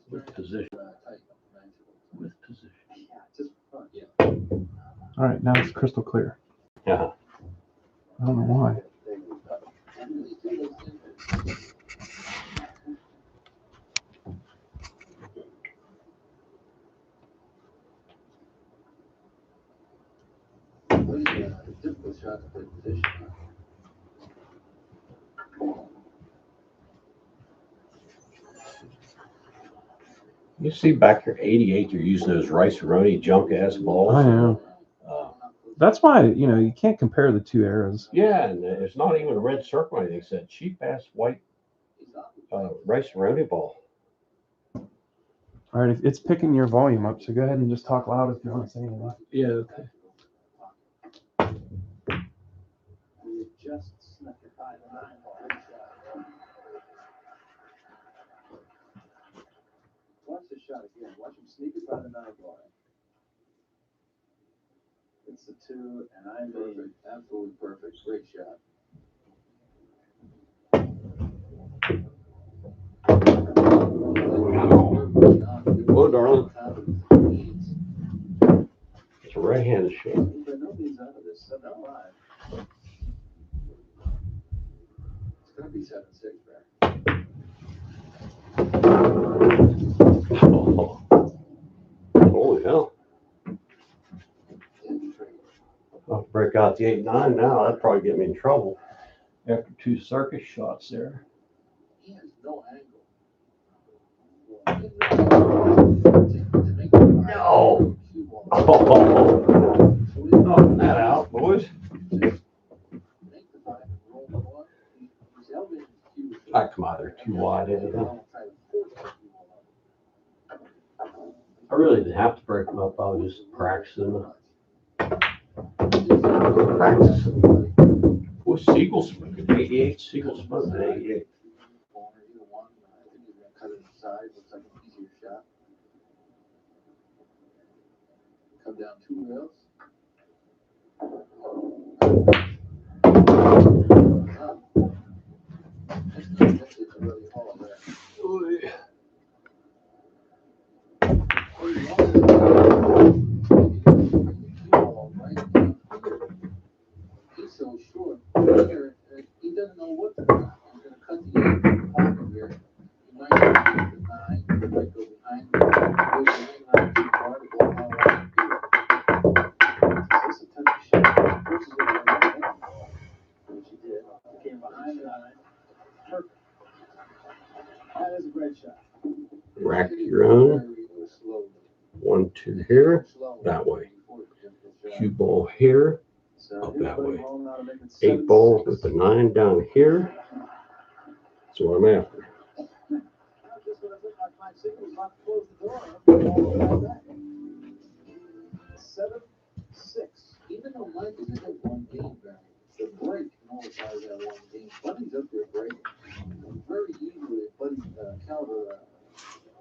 With position. With position. All right, now it's crystal clear. Yeah. I don't know why. You see back here, 88, you're using those Rice-A-Roni junk ass balls. I know. Uh, That's why, you can't compare the two eras. yeah, and it's not even a red circle or anything. It's that cheap ass white Rice-A-Roni ball. All right, it's picking your volume up, so go ahead and just talk loud if you want to say anything. Yeah, okay. Watch the shot again. Watch him sneak it by the 9 line. It's the 2, and I mean, absolutely perfect. Great shot. Whoa, darling. It's a right-handed shot. But nobody's out of this. 7-5. It's going to be 7-6, Barry. Oh. Holy hell. I'll break out the 8-9 now. That'd probably get me in trouble. After 2 circus shots there. He has no angle. No. Oh. Knocking that out, boys. I come out there too wide, anyhow. I really didn't have to break them up. I was just practicing. What's Siegel smoking? 88? Siegel smoking 88. Come down 2 rails. It's really hard there. He's so short. He doesn't know what to do. He's going to cut the pocket here. He might go to the 9. He might go behind. He goes behind 9 too far to go on one. This is a tough shot. First is what he did. He came behind the 9. Perfect. That is a great shot. Rack your own. 1-2 here. That way. Cue ball here. Up that way. 8 ball with the 9 down here. That's what I'm after. 7-6. Even though Mike is in one game, the break can always have that one game. Buddy's up there breaking. Very easily, Buddy counter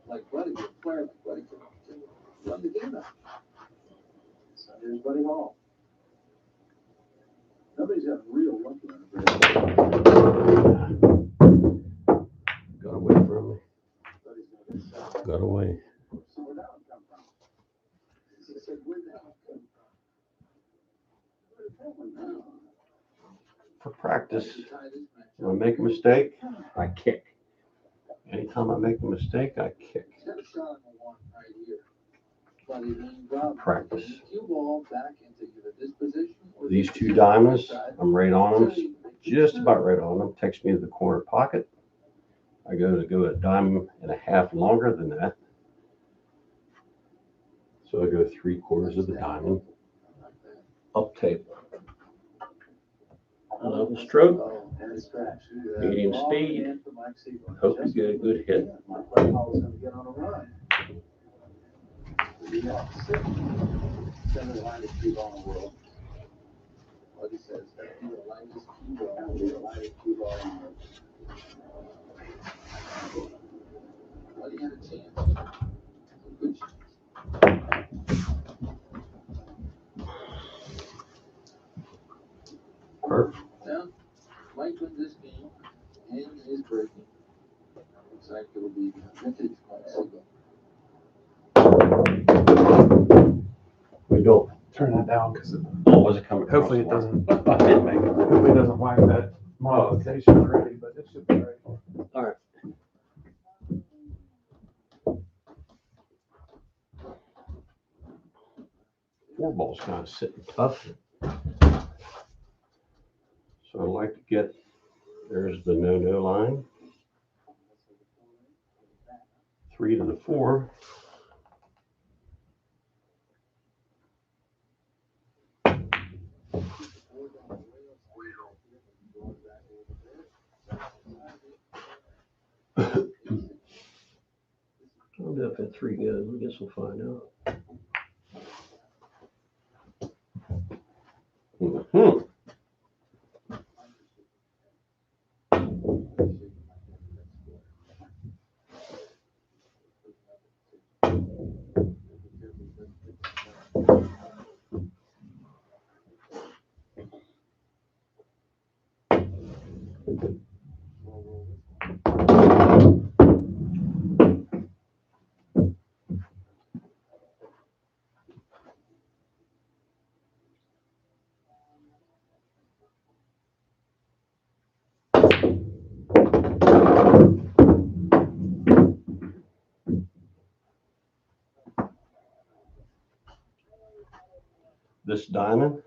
like Buddy, a player like Buddy can run the game out. So here's Buddy Hall. Nobody's got real lucky on the Got away from me. Got away. So where'd that one come from? He said, where'd that one come from? Where did that one come from? For practice, when I make a mistake, I kick. Anytime I make a mistake, I kick. He's got a shot on the one right here. But he means Rob, Practice. cue ball back into either this position or These 2 diamonds, I'm right on them. Just about right on them. Takes me to the corner pocket. I go a dime and a half longer than that. So I go 3/4 of the diamond. Up table. Level stroke. Medium speed. Hope you get a good hit. Center the lightest cue ball in the world. Buddy says that the lightest cue ball, the lightest cue ball in the world. Buddy had a chance. A good chance. Perfect. Now, Mike wins this game and is breaking. Looks like it'll be vintage classic. We don't. Turn that down because Oh, was it coming? across hopefully it the wire? doesn't. I did make it. Hopefully it doesn't whack that modification already, but it should be right. All right. Four ball's kind of sitting tough. So I'd like to get, there's the no-no line. 3 to the 4. I don't know if that 3 goes. I guess we'll find out. Mm-hmm. This diamond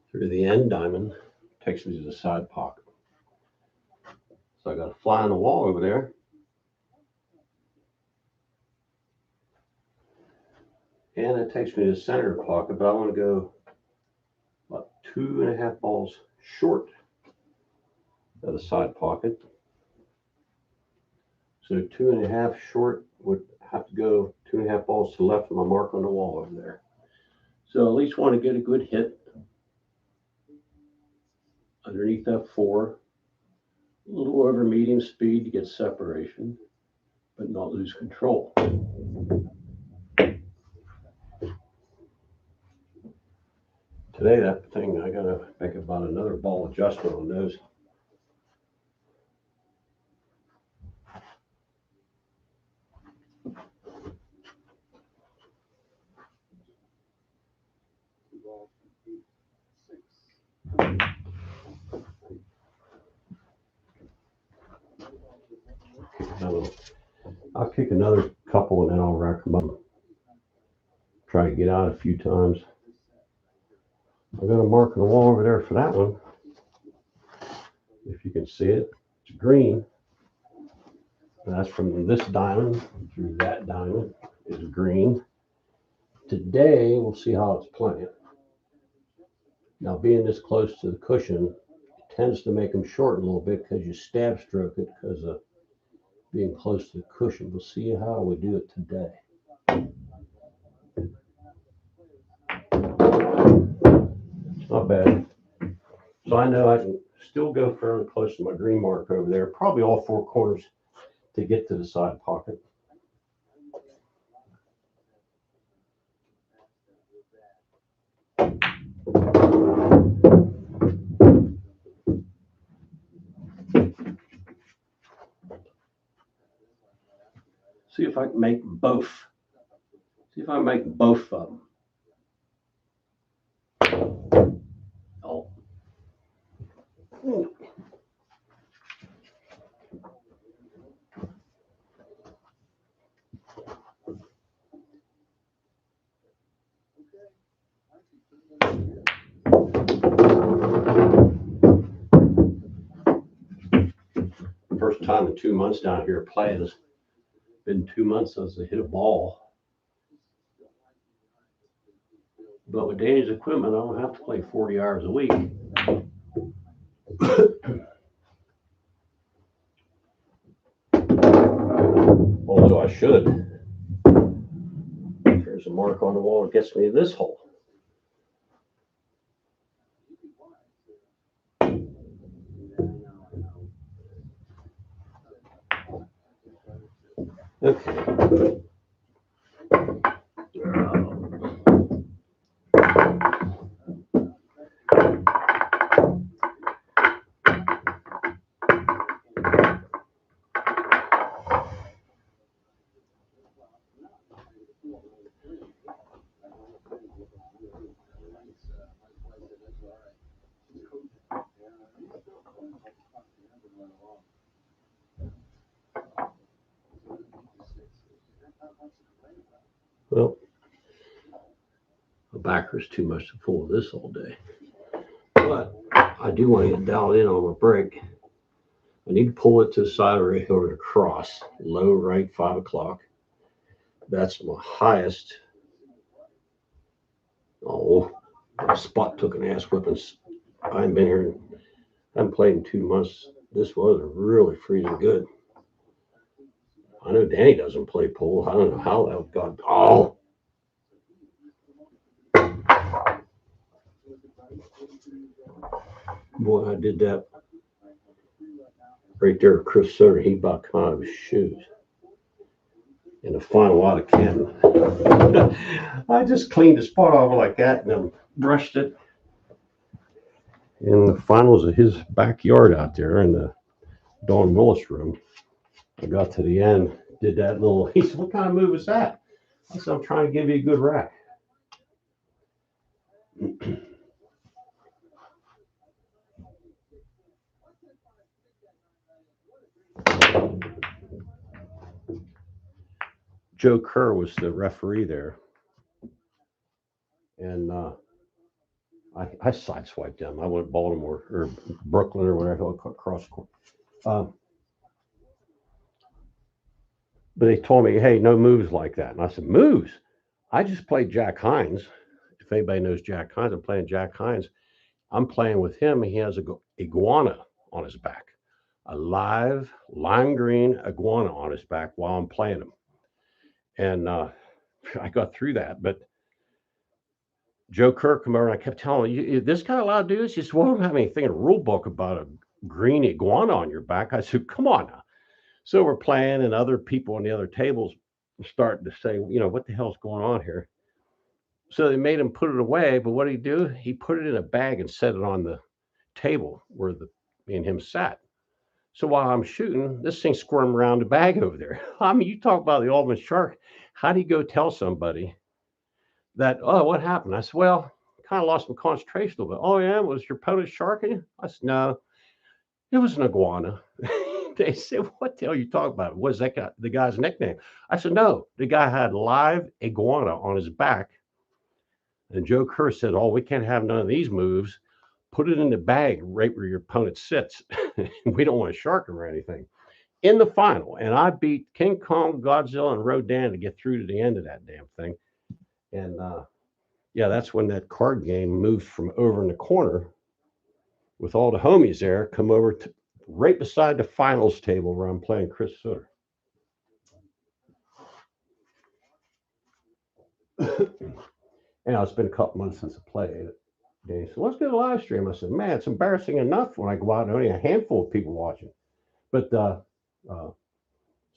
through the end diamond takes me to the side pocket. So I got a fly on the wall over there. And it takes me to the center of the pocket, but I want to go about 2.5 balls short of the side pocket. So 2.5 short would have to go 2.5 balls to the left of my mark on the wall over there. So at least want to get a good hit underneath that 4. A little over medium speed to get separation, but not lose control. Today, that thing, I gotta make about another ball adjustment on those. I'll kick another couple and then I'll rack them up. Try to get out a few times. I've got a mark on the wall over there for that one. If you can see it, it's green. And that's from this diamond through that diamond is green. Today, we'll see how it's playing. Now, being this close to the cushion, it tends to make them short a little bit because you stab stroke it because of being close to the cushion. We'll see how we do it today. It's not bad. So I know I can still go fairly close to my green mark over there, probably all 4 corners to get to the side pocket. See if I can make both. See if I can make both of them. Oh. First time in 2 months down here playing. It's been 2 months since I hit a ball. But with Danny's equipment, I don't have to play 40 hours a week. Although I should. There's a mark on the wall that gets me to this hole. Okay. Well, the backer's too much to pull this all day. But I do want to get dialed in on my break. I need to pull it to the side of the hill and across. Low right, 5 o'clock. That's my highest. Oh, Spot took an ass whipping. I haven't been here. I haven't played in 2 months. This was really freezing good. I know Danny doesn't play pool. I don't know how that got. Oh. Boy, I did that right there. Chris Sutter, he about come out of his shoes. In the final out of Canton. I just cleaned the spot off like that and then brushed it. In the finals of his backyard out there in the Dawn Willis room, I got to the end, did that little, he said, what kind of move is that? I said, I'm trying to give you a good rack. Joe Kerr was the referee there. And I sideswiped them. I went Baltimore or Brooklyn or whatever, across the court. But they told me, hey, no moves like that. And I said, moves? I just played Jack Hines. If anybody knows Jack Hines, I'm playing Jack Hines. I'm playing with him, and he has a iguana on his back, a live lime green iguana on his back while I'm playing him. And I got through that. But Joe Kerr came over, and I kept telling him, this guy allowed to do this? He said, well, I don't have anything in a rule book about a green iguana on your back. I said, come on now. So we're playing, and other people on the other tables starting to say, what the hell's going on here? So they made him put it away. But what did he do? He put it in a bag and set it on the table where me and him sat. So while I'm shooting, this thing squirmed around the bag over there. I mean, you talk about the ultimate shark. How do you go tell somebody that, oh, what happened? I said, well, kind of lost some concentration a little bit. Oh, yeah, was your opponent sharking? I said, no, it was an iguana. They said, what the hell are you talking about? Was that guy, the guy's nickname? I said, no, the guy had live iguana on his back. And Joe Kerr said, oh, we can't have none of these moves. Put it in the bag right where your opponent sits. We don't want to shark him or anything. In the final, and I beat King Kong, Godzilla, and Rodan to get through to the end of that damn thing. And yeah, that's when that card game moved from over in the corner with all the homies there, come over to right beside the finals table where I'm playing Chris Sutter. And it's been a couple months since I played. Danny said, let's do a live stream. I said, man, it's embarrassing enough when I go out and only a handful of people watching. But so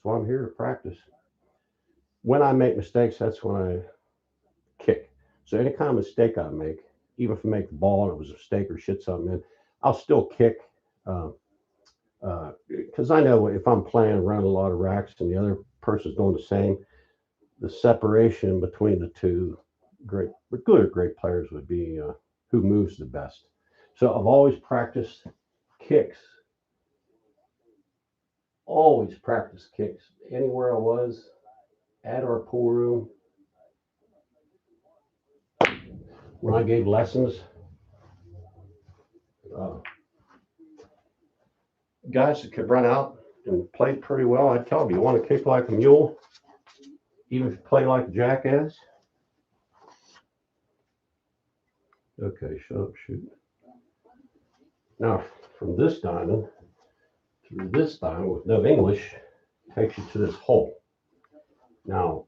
I'm here to practice. When I make mistakes, that's when I kick. So any kind of mistake I make, even if I make the ball and it was a mistake or shit something in, I'll still kick. Because I know if I'm playing around a lot of racks and the other person's doing the same, the separation between the two great players would be who moves the best. So I've always practiced kicks. Always practiced kicks. Anywhere I was, at our pool room, when I gave lessons, guys that could run out and play pretty well, I'd tell them, you want to kick like a mule, even if you play like a jackass? Okay, shut up, shoot. Now, from this diamond through this diamond with no English, takes you to this hole. Now,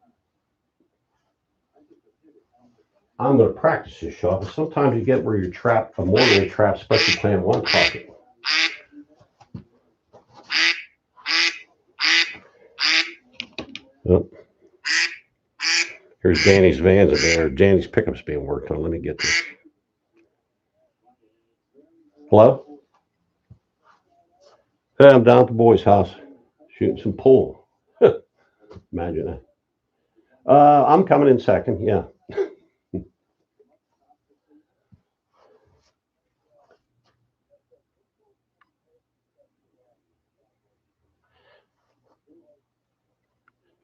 I'm going to practice this shot, but sometimes you get where you're trapped for more than a trap, especially playing one pocket. Oh. Here's Danny's vans in there. Danny's pickup's being worked on. Let me get this. Hello? Hey, I'm down at the boys' house shooting some pool. Imagine that. I'm coming in second, yeah.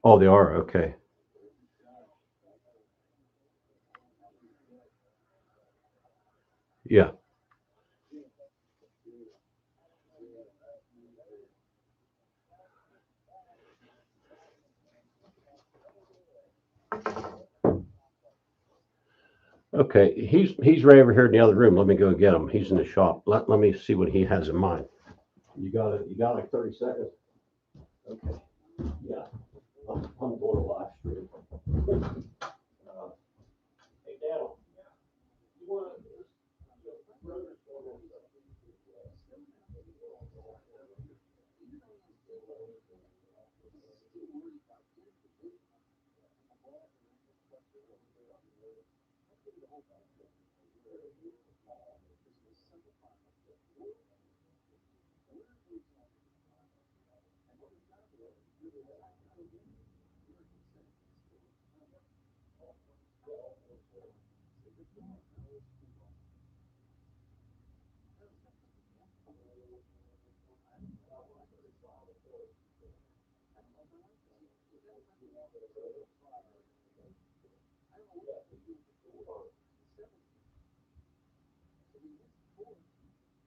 Oh, they are? Okay. Yeah. Okay, he's right over here in the other room. Let me go get him. He's in the shop. Let me see what he has in mind. You got it. You got like 30 seconds. Okay. Yeah. I'm going to live stream. Hey, Daniel. You want to?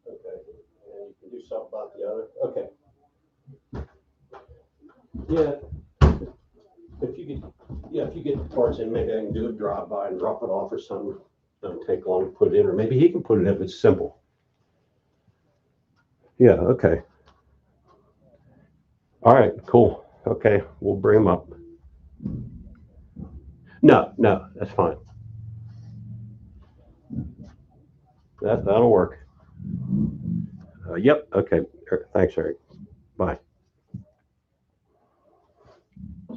Okay. And you can do something about the other. Okay. Yeah. If you get the parts in, maybe I can do a drive by and drop it off or something. Don't take long to put it in, or maybe he can put it in if it's simple. Yeah. Okay. All right. Cool. Okay. We'll bring him up. No, that's fine. That'll work. Yep. Okay. Thanks, Eric. Bye.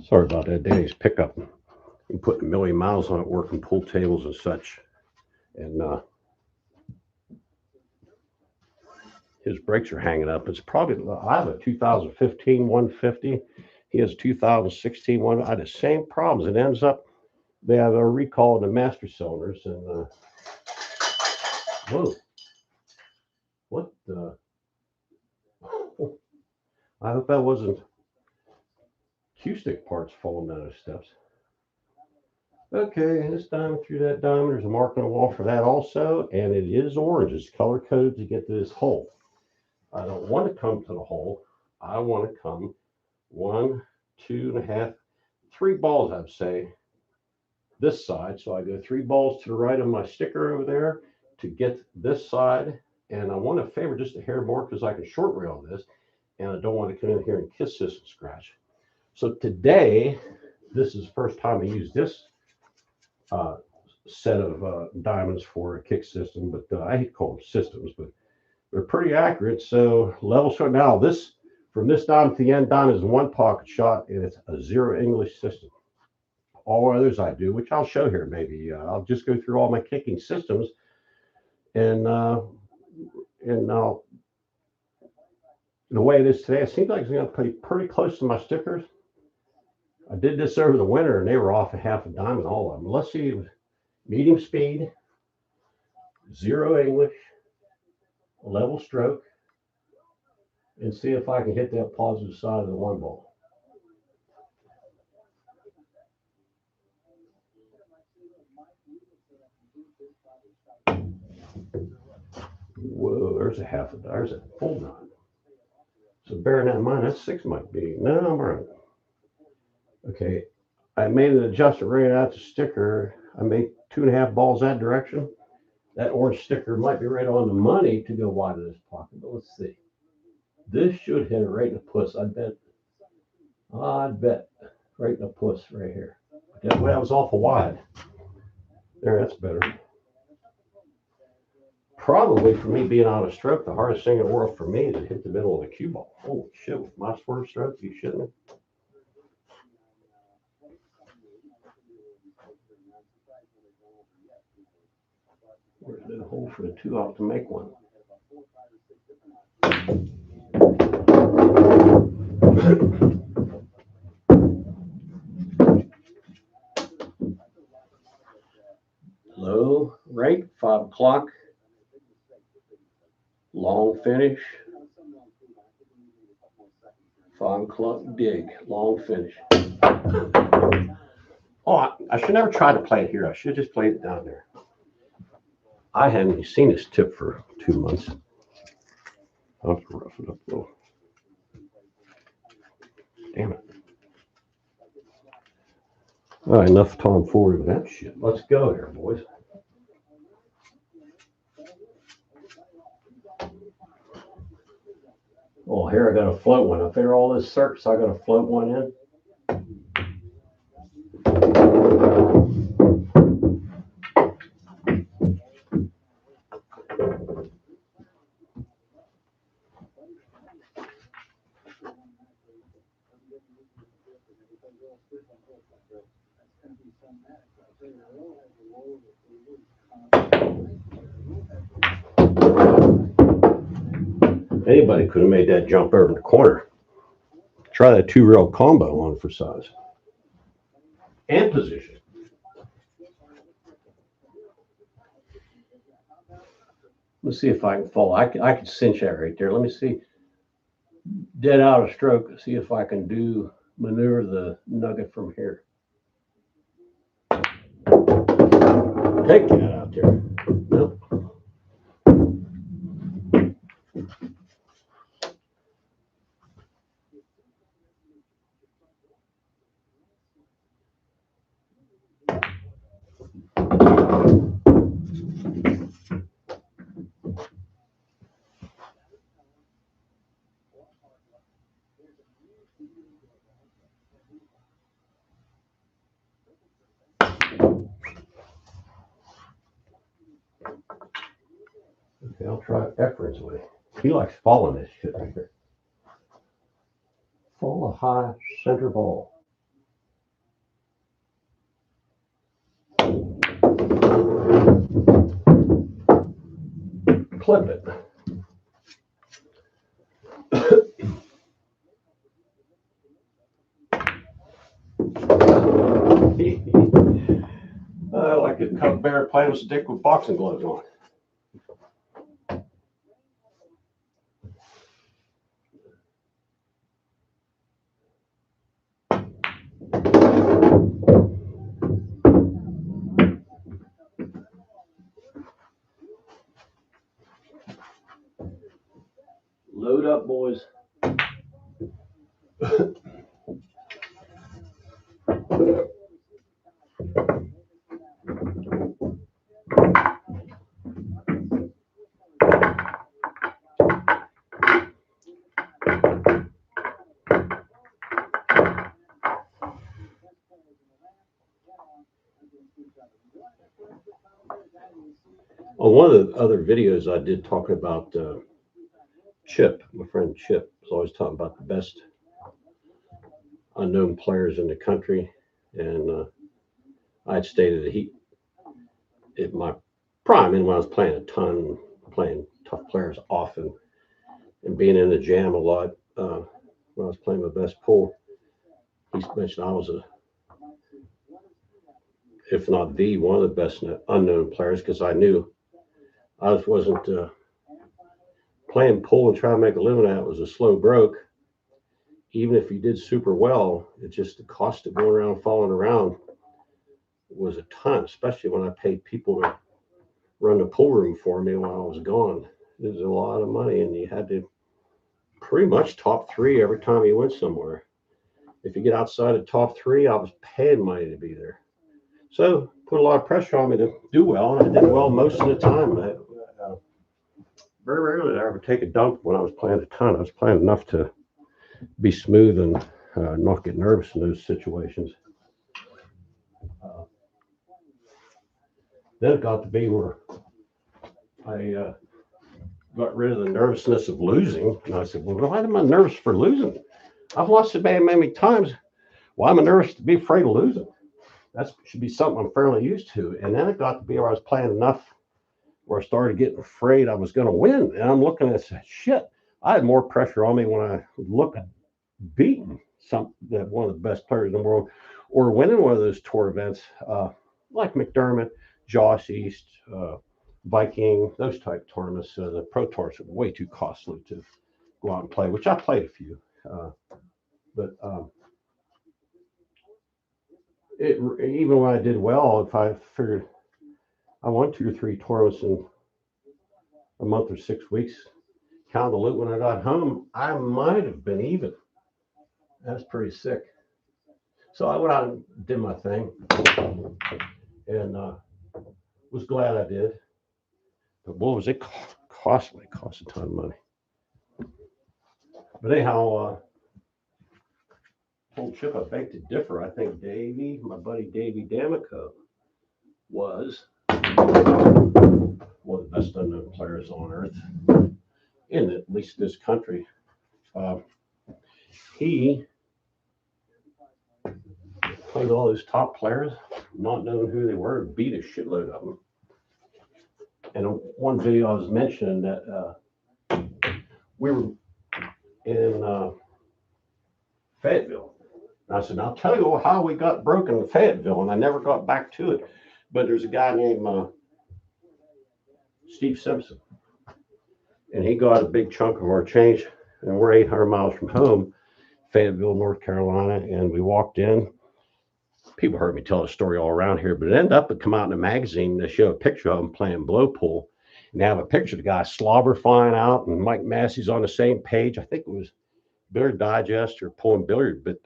Sorry about that. Danny's pickup. I'm putting a million miles on it, working pool tables and such. And his brakes are hanging up. It's probably, I have a 2015 150. He has 2016 one. I had the same problems. It ends up, they have a recall in the master cylinders. And whoa, what the? I hope that wasn't Q-stick parts falling down those steps. Okay, this diamond through that diamond, there's a mark on the wall for that also, and it is orange. It's color coded to get to this hole. I don't want to come to the hole. I want to come 1, 2.5, 3 balls, I'd say, this side. So I go 3 balls to the right of my sticker over there to get this side. And I want to favor just a hair more because I can short rail this, and I don't want to come in here and kiss this and scratch. So today, this is the first time I use this set of diamonds for a kick system, but I hate to call them systems, but they're pretty accurate. So level shot now, this from this diamond to the end diamond is 1 pocket shot, and it's a 0 English system. All others I do, which I'll show here maybe. I'll just go through all my kicking systems, and I'll, the way it is today, it seems like it's going to play pretty close to my stickers. I did this over the winter, and they were off a half a diamond, all of them. Let's see, medium speed, 0 English, level stroke, and see if I can hit that positive side of the 1 ball. Whoa, there's a full dime. So bearing that in mind, that 6 might be. No, I'm right. Okay, I made an adjustment right out the sticker. I made 2.5 balls that direction. That orange sticker might be right on the money to go wide of this pocket, but let's see. This should hit it right in the puss, I bet. I'd bet right in the puss right here. That was awful wide. There, that's better. Probably for me being on a stroke, the hardest thing in the world for me is to hit the middle of the cue ball. Holy shit, with my swerve stroke, you shouldn't have. Where's the hole for the 2 out to make one? Low rate, 5 o'clock. Long finish. 5 o'clock dig. Long finish. Oh, I should never try to play it here. I should have just played it down there. I hadn't even seen this tip for 2 months. I'll have to rough it up a little. Damn it. All right, enough tomfoolery with that shit. Let's go here, boys. Oh, here I got a float one. I figure all this circs, I got to float one in. Anybody could have made that jump over the corner. Try that 2-rail combo on for size and position. Let's see if I can fall. I can cinch that right there. Let me see. Dead out of stroke. See if I can maneuver the nugget from here. Take that out there. Nope. Okay, I'll try Efren's way. He likes falling this shit right here. Fall a high center ball. Clip it. Like a Cub Bear playing with a stick with boxing gloves on. Load up, boys. On one of the other videos I did talking about Chip, my friend Chip was always talking about the best unknown players in the country, and I had stated that at my prime, and when I was playing a ton, playing tough players often, and being in the jam a lot, when I was playing my best pool, he mentioned I was if not one of the best unknown players, because I knew I wasn't playing pool and trying to make a living at it was a slow broke. Even if you did super well, it's just the cost of going around falling around was a ton, especially when I paid people to run the pool room for me while I was gone. It was a lot of money, and you had to pretty much top 3 every time you went somewhere. If you get outside of top 3, I was paying money to be there. So put a lot of pressure on me to do well, and I did well most of the time. Very rarely did I ever take a dump when I was playing a ton. I was playing enough to be smooth and not get nervous in those situations. Then it got to be where I got rid of the nervousness of losing. And I said, well, why am I nervous for losing? I've lost so many times. Why am I nervous to be afraid of losing? That should be something I'm fairly used to. And then it got to be where I was playing enough where I started getting afraid I was going to win. And I'm looking at shit. I had more pressure on me when I look at beating one of the best players in the world or winning one of those tour events like McDermott, Josh East, Viking, those type tournaments. The pro tours are way too costly to go out and play, which I played a few. But even when I did well, if I figured I won 2 or 3 tournaments in a month or 6 weeks. Count the loot when I got home, I might have been even. That's pretty sick. So I went out and did my thing, and was glad I did. But boy, was it costly. It cost a ton of money. But anyhow, told Chip I beg to differ. I think Davey, my buddy Davey D'Amico, was one of the best unknown players on earth, in at least this country. He played all those top players, not knowing who they were, and beat a shitload of them. And in one video I was mentioning that we were in Fayetteville. And I said, I'll tell you how we got broken in Fayetteville, and I never got back to it. But there's a guy named Steve Simpson, and he got a big chunk of our change, and we're 800 miles from home, Fayetteville, North Carolina, and we walked in. People heard me tell the story all around here, but it ended up, it come out in a magazine. They show a picture of him playing blow pool, and they have a picture of the guy slobber flying out, and Mike Massey's on the same page. I think it was Billiard Digest or Pulling Billiard, but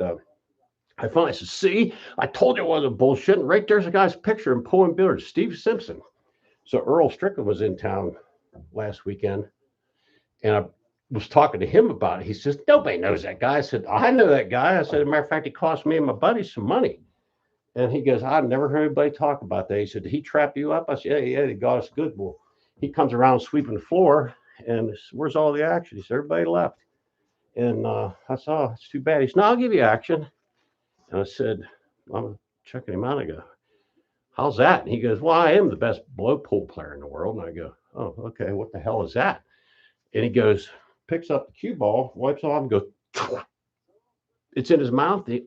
I finally said, see, I told you it wasn't bullshit. And right there's a guy's picture in Pulling Billiard, Steve Simpson. So Earl Strickland was in town last weekend, and I was talking to him about it. He says, nobody knows that guy. I said, I know that guy. I said, as a matter of fact, he cost me and my buddy some money. And he goes, I've never heard anybody talk about that. He said, did he trap you up? I said, yeah, he got us good. Well, he comes around sweeping the floor, and where's all the action? He said, everybody left. And I said, oh, it's too bad. He said, no, I'll give you action. And I said, I'm checking him out. I go, how's that? And he goes, well, I am the best blow pool player in the world. And I go, oh, okay, what the hell is that? And he goes, picks up the cue ball, wipes off, and goes, it's in his mouth. Me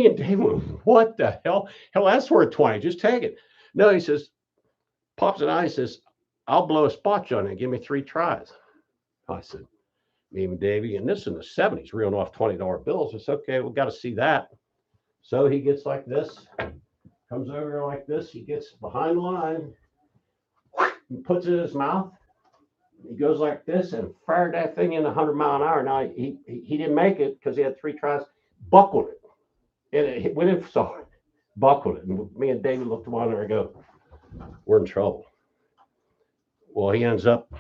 and Dave went, what the hell? Hell, that's worth 20. Just take it. No, he says, pops it out. He says, I'll blow a spot on it. Give me 3 tries. I said, me and Davey, and this in the 70s, reeling off $20 bills. It's okay. We've got to see that. So he gets like this, comes over here like this. He gets behind the line, and puts it in his mouth. He goes like this and fired that thing in 100 mile an hour. Now he didn't make it because he had 3 tries, buckled it. And it went in so buckled it. And me and David looked at one another and go, we're in trouble. Well, he ends up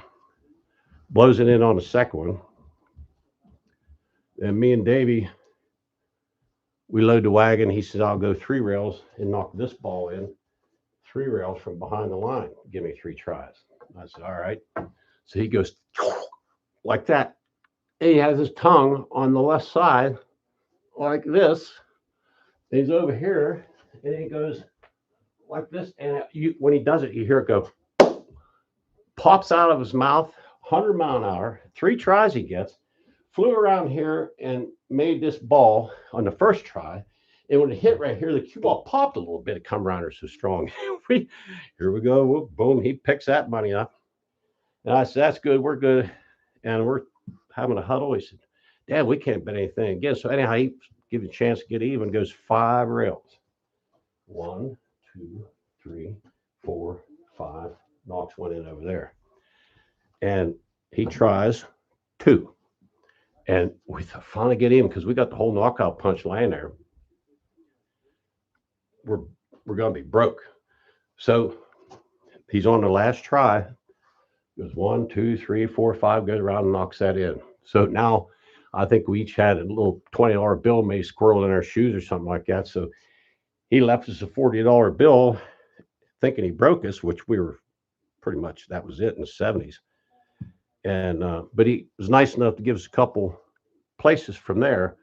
blows it in on the second one. And me and Davey, we load the wagon. He says, I'll go 3 rails and knock this ball in 3 rails from behind the line. Give me 3 tries. I said, all right. So he goes like that. And he has his tongue on the left side like this. And he's over here and he goes like this. And when he does it, you hear it go, pops out of his mouth, 100 mile an hour, 3 tries he gets. Flew around here and made this ball on the first try. And when it hit right here, the cue ball popped a little bit. It come around her so strong. Here we go. Whoop, boom. He picks that money up. And I said, that's good. We're good. And we're having a huddle. He said, Dad, we can't bet anything again. So anyhow, he gives a chance to get even, goes 5 rails. 1, 2, 3, 4, 5. Knocks one in over there. And he tries 2. And we finally get him because we got the whole knockout punch laying there. We're going to be broke. So he's on the last try. Goes 1, 2, 3, 4, 5, goes around and knocks that in. So now I think we each had a little $20 bill maybe squirreled in our shoes or something like that. So he left us a $40 bill thinking he broke us, which we were pretty much, that was it in the 70s. And but he was nice enough to give us a couple places from there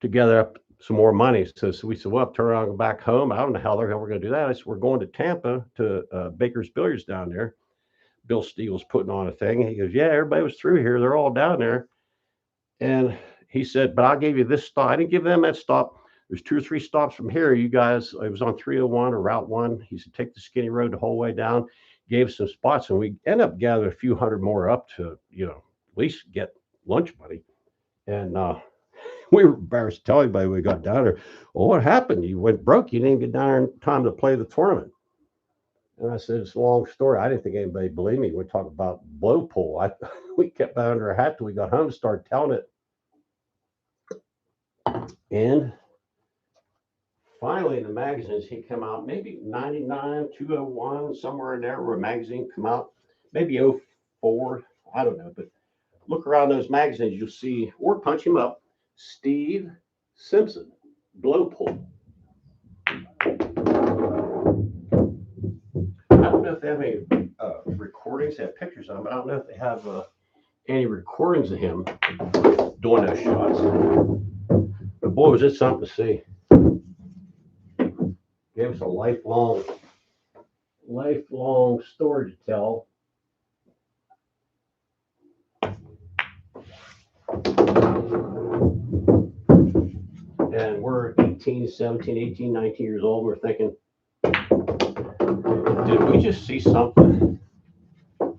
to gather up some more money. So we said, well, turn around and go back home. I don't know how we're going to do that. I said, we're going to Tampa to Baker's Billiards down there. Bill Steele's putting on a thing. He goes, yeah, everybody was through here. They're all down there. And he said, but I'll give you this stop. I didn't give them that stop. There's 2 or 3 stops from here. You guys, it was on 301 or Route 1. He said, take the skinny road the whole way down. Gave some spots, and we end up gathering a few hundred more up to, at least get lunch money. And we were embarrassed to tell anybody we got down there. Well, what happened? You went broke. You didn't get down there in time to play the tournament. And I said, it's a long story. I didn't think anybody believed me. We talked about blow pole. We kept that under our hat till we got home, started telling it. And finally, in the magazines, he came out maybe 99, 201, somewhere in there where a magazine come out, maybe 04, I don't know. But look around those magazines, you'll see, or punch him up, Steve Simpson, blow pole. I don't know if they have any recordings. They have pictures of him, but I don't know if they have any recordings of him doing those shots. But boy, was it something to see. Gave us a lifelong story to tell. And we're 18, 17, 18, 19 years old. We're thinking, did we just see something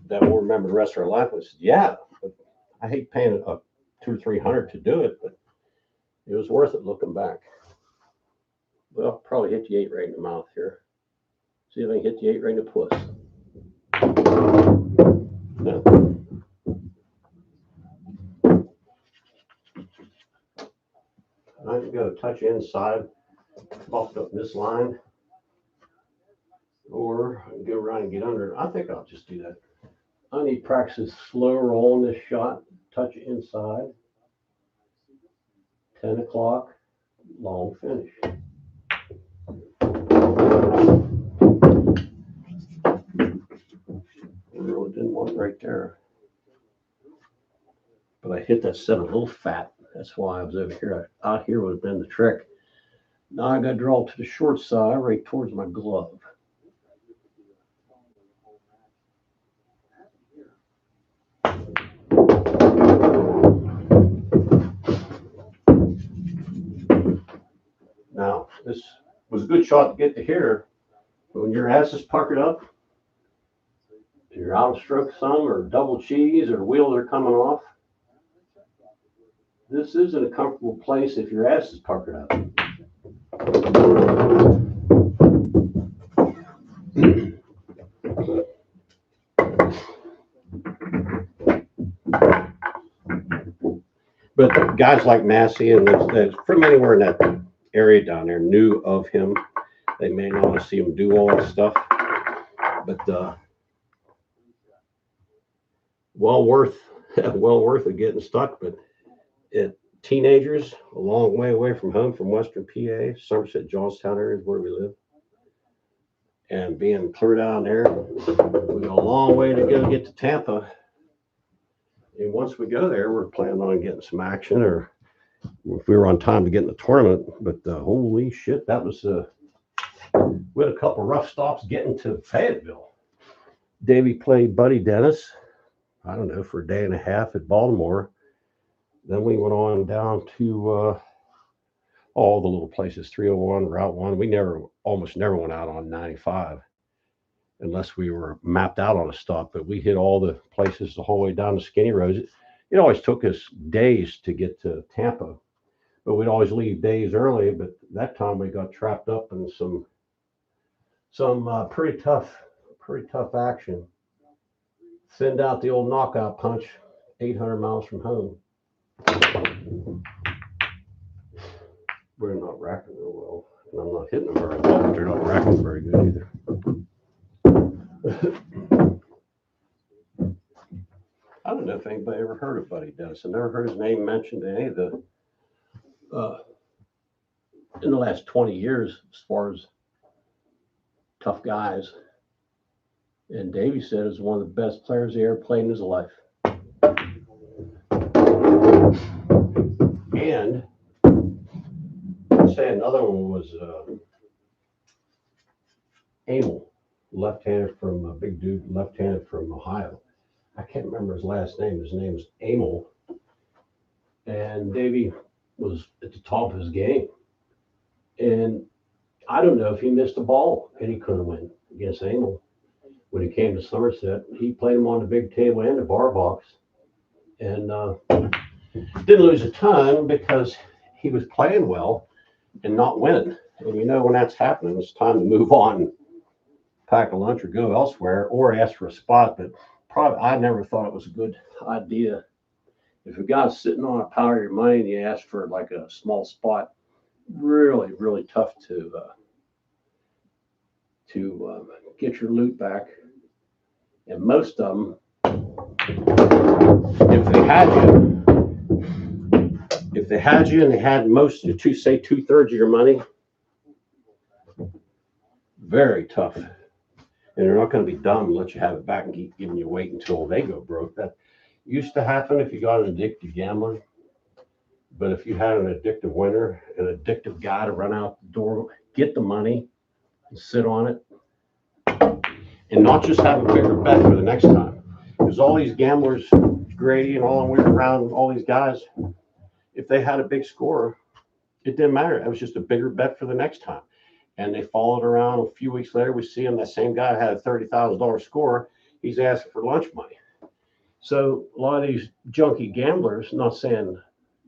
that we'll remember the rest of our life? I said, yeah, but I hate paying $200 or $300 to do it, but it was worth it looking back. Well, probably hit the 8 right in the mouth here. See if I can hit the 8 right in the puss. No. I'm going to touch inside, buffed up this line, or I can go around and get under it. I think I'll just do that. I need to practice slow rolling this shot, touch it inside. 10 o'clock, long finish. I really didn't want it right there. But I hit that 7 a little fat. That's why I was over here. Out here would have been the trick. Now I got to draw to the short side, right towards my glove. Now, this was a good shot to get to here, but when your ass is puckered up, you're out of stroke some or double cheese or wheels are coming off, this isn't a comfortable place if your ass is puckered up. But guys like Massey and from anywhere in that area down there knew of him. They may not want to see him do all this stuff, but well worth it getting stuck. But teenagers, a long way away from home, from Western PA, Somerset, Johnstown area is where we live, and being clear down there, we got a long way to go to get to Tampa. And once we go there, we're planning on getting some action, or if we were on time to get in the tournament. But holy shit, that was we had a couple rough stops getting to Fayetteville. Davey played Buddy Dennis, I don't know, for a day and a half at Baltimore. Then we went on down to all the little places, 301, Route 1. We almost never went out on 95 unless we were mapped out on a stop, but we hit all the places the whole way down to Skinny Roads. It always took us days to get to Tampa, but we'd always leave days early. But that time we got trapped up in some pretty tough action. Send out the old knockout punch, 800 miles from home. We're not racking real well, and I'm not hitting them very well, but they're not racking very good either. I don't know if anybody ever heard of Buddy Dennis. I never heard his name mentioned in any of the in the last 20 years as far as tough guys. And Davey said is one of the best players he ever played in his life. And I'd say another one was Emil, left-handed from a big dude, left-handed from Ohio. I can't remember his last name. His name was Emil. And Davey was at the top of his game. And I don't know if he missed a ball and he couldn't win against Emil. When he came to Somerset, he played him on the big table and the bar box. And didn't lose a ton because he was playing well and not winning. And you know, when that's happening, it's time to move on. pack a lunch or go elsewhere or ask for a spot. But probably I never thought it was a good idea. If a guy's sitting on a pile of your money and you ask for like a small spot, really, really tough to get your loot back. And most of them, if they had you and they had most of say 2/3 of your money, very tough. And they're not going to be dumb and let you have it back and keep giving you wait until they go broke. That used to happen if you got an addicted gambler. But if you had an addictive winner, an addictive guy to run out the door, get the money and sit on it, and not just have a bigger bet for the next time. Because all these gamblers, Grady and all, and we were around all these guys, if they had a big score, it didn't matter. It was just a bigger bet for the next time. And they followed around. A few weeks later, we see him. That same guy had a $30,000 score. He's asking for lunch money. So a lot of these junkie gamblers, not saying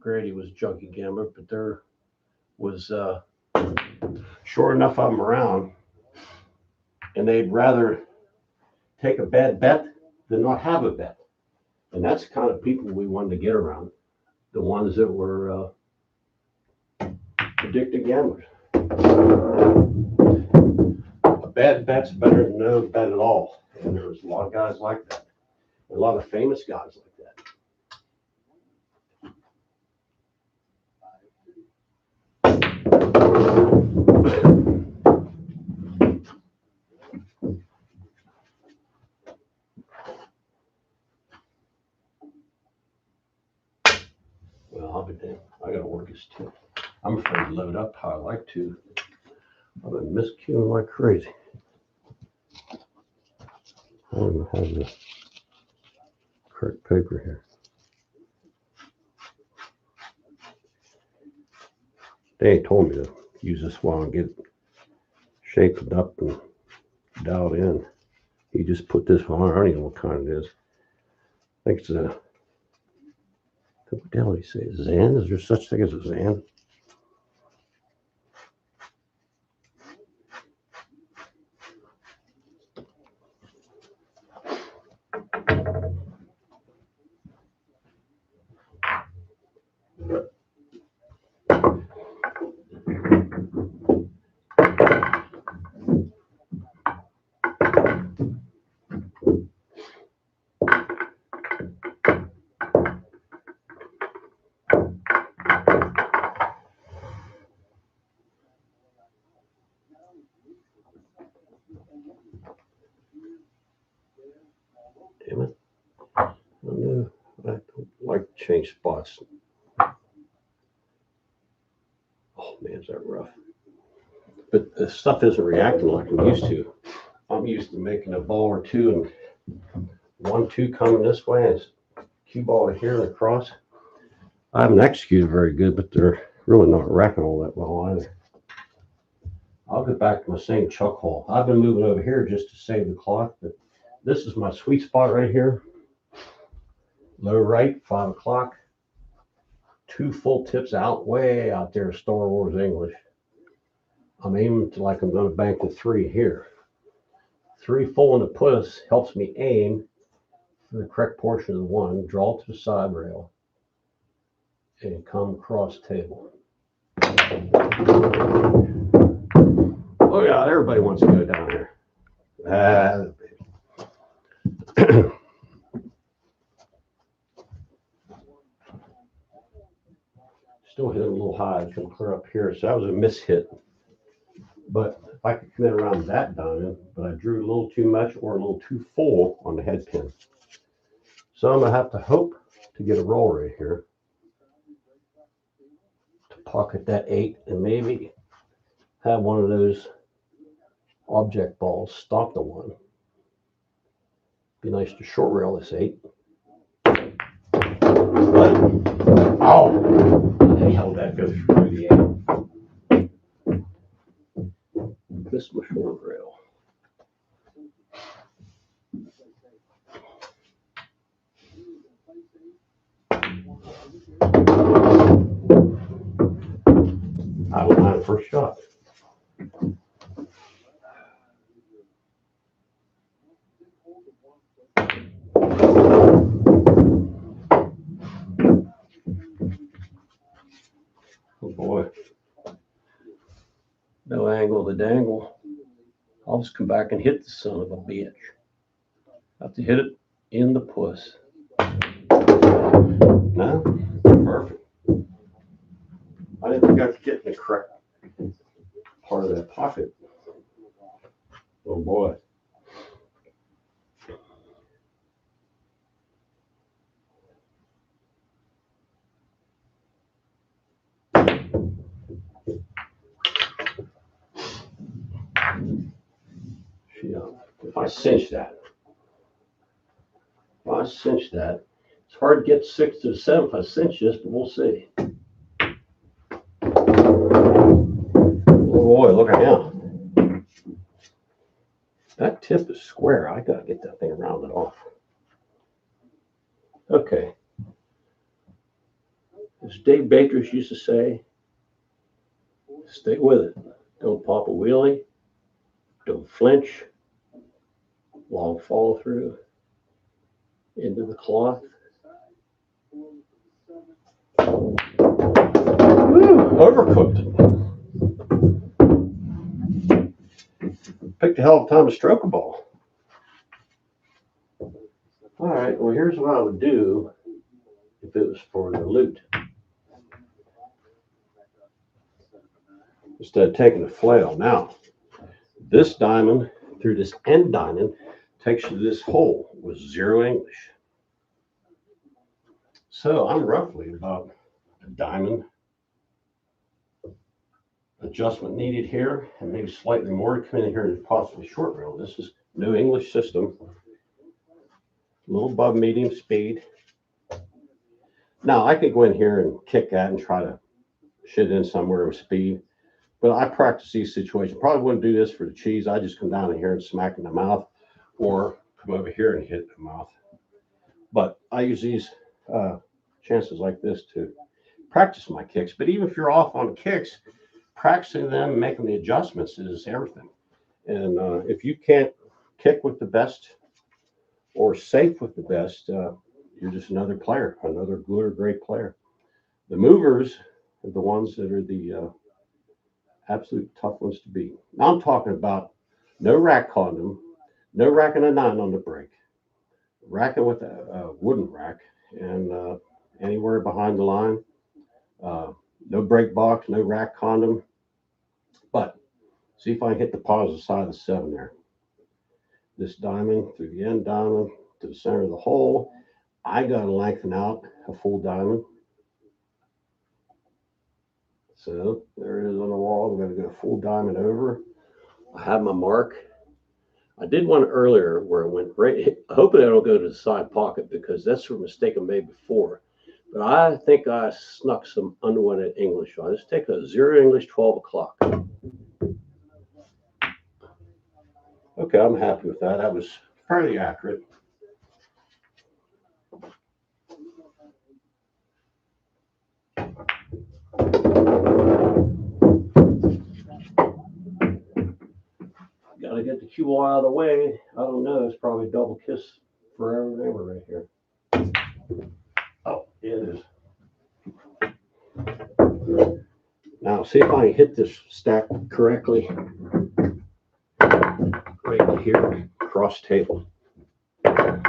Grady was a junkie gambler, but there was sure enough of them around. And they'd rather take a bad bet than not have a bet. And that's the kind of people we wanted to get around. The ones that were addicted gamblers. A bad bet's better than no bet at all. And there was a lot of guys like that. A lot of famous guys like that. Well, I'll be damned. I gotta work this too. I'm afraid to load up how I like to. I've been miscuing like crazy. I don't even have the correct paper here. They ain't told me to use this while and get shaped up and dialed in. He just put this on. I don't even know what kind it is. I think it's a, what the hell did he say? Zan? Is there such thing as a Zan? Damn it. I don't like to change spots. Oh man, is that rough. But the stuff isn't reacting like I'm used to. I'm used to making a ball or two and 1-2 coming this way and cue ball to here and across. I haven't executed very good, but they're really not racking all that well either. I'll get back to my same chuck hole. I've been moving over here just to save the clock, but this is my sweet spot right here. Low right, 5 o'clock. 2 full tips out, way out there, Star Wars English. I'm aiming to like I'm going to bank the 3 here. 3 full in the puss helps me aim for the correct portion of the 1, draw to the side rail, and come across table. Oh yeah, everybody wants to go down here. Still hit a little high. It's going to clear up here. So that was a miss hit. But if I could commit around that diamond, but I drew a little too much or a little too full on the head pin. So I'm going to have to hope to get a roll right here to pocket that 8 and maybe have one of those object balls stop the 1. Be nice to short rail this 8. But, oh, the hell that goes through the 8. Missed my short rail. I went on the first shot. Oh boy. No angle to dangle. I'll just come back and hit the son of a bitch. I have to hit it in the puss. No? Perfect. I didn't think I could get in the correct part of that pocket. Oh boy. Yeah. If I cinch that, it's hard to get 6 to 7 if I cinch this, but we'll see. Oh boy, look at him. That tip is square. I gotta get that thing rounded off. Okay. As Dave Batrus used to say, stay with it. Don't pop a wheelie. Don't flinch. Long follow through into the cloth. Woo, overcooked it. Picked a hell of a time to stroke a ball. All right, well, here's what I would do if it was for the loot. Instead of taking a flail. Now, this diamond through this end diamond takes you to this hole with 0 English. So I'm roughly about a diamond adjustment needed here, and maybe slightly more to come in here and possibly short reel. This is New English system, a little above medium speed. Now I could go in here and kick that and try to shit in somewhere with speed, but I practice these situations. Probably wouldn't do this for the cheese. I just come down in here and smack in the mouth, or come over here and hit the mouth. But I use these chances like this to practice my kicks. But even if you're off on kicks, practicing them, making the adjustments is everything. And if you can't kick with the best or safe with the best, you're just another player, another good or great player. The movers are the ones that are the absolute tough ones to beat. Now I'm talking about no rack condom, no racking a 9 on the break, racking with a wooden rack, and anywhere behind the line. No break box, no rack condom. But see if I can hit the positive side of the 7 there. This diamond through the end diamond to the center of the hole. I got to lengthen out a full diamond. So there it is on the wall. I'm going to go full diamond over. I have my mark. I did one earlier where it went right. Hopefully I don't go to the side pocket because that's a mistake I made before. But I think I snuck some unwanted English on. Let's take a 0 English 12 o'clock. Okay, I'm happy with that. That was fairly accurate. Got to get the cue ball out of the way. I don't know. It's probably double kiss forever and ever right here. Oh, it is. Now, see if I can hit this stack correctly. Right here, cross table. Now,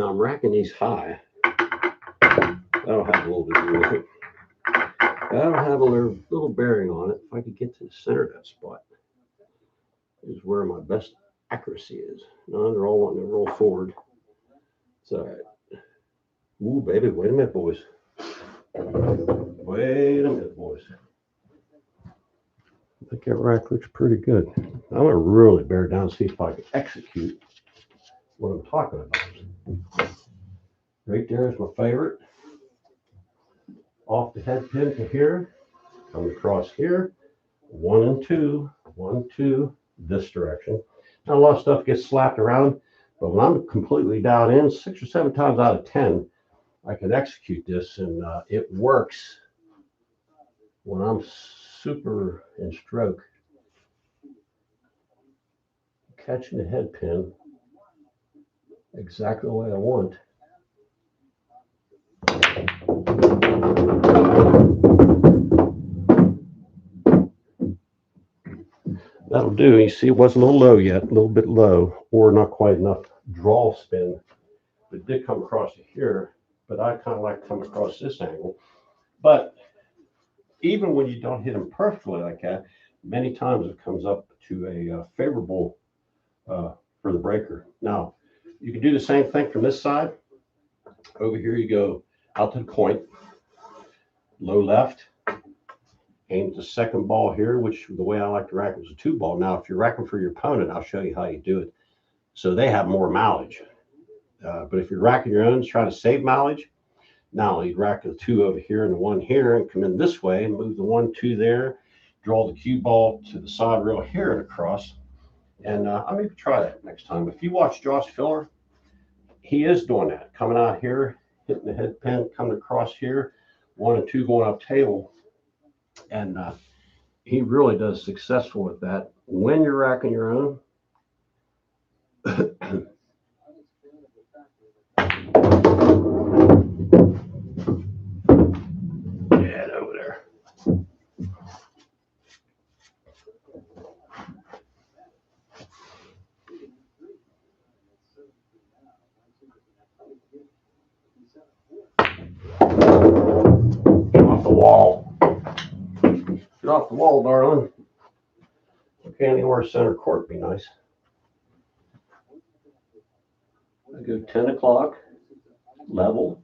I'm racking these high. That'll have a little bit to do with it. That'll have a little bearing on it. If I could get to the center of that spot, is where my best accuracy is. Now, they're all wanting to roll forward. It's all right. Ooh, baby, wait a minute, boys. Wait a minute, boys. I think that rack looks pretty good. I'm going to really bear down and see if I can execute what I'm talking about. Right there is my favorite. Off the head pin to here. Come across here. 1 and 2. 1, 2. This direction. Now, a lot of stuff gets slapped around, but when I'm completely dialed in, 6 or 7 times out of 10, I can execute this, and it works when I'm super in stroke. Catching the head pin exactly the way I want. That'll do. You see, it was a little low yet, a little bit low, or not quite enough draw spin. It did come across here, but I kind of like to come across this angle. But even when you don't hit them perfectly like that, many times it comes up to a favorable for the breaker. Now, you can do the same thing from this side. Over here, you go out to the point, low left, aim at the second ball here, which the way I like to rack it is a 2-ball. Now, if you're racking for your opponent, I'll show you how you do it. So they have more mileage. But if you're racking your own, try to save mileage. Now you'd rack the 2 over here and the 1 here and come in this way and move the 1, 2 there, draw the cue ball to the side rail here and across. And I maybe try that next time. If you watch Josh Filler, he is doing that, coming out here, hitting the head pin, coming across here, 1 and 2 going up table. And he really does successful with that. When you're racking your own, yeah, over there. Get off the wall. Get off the wall, darling. Okay, anywhere center court be nice. I go 10 o'clock, level.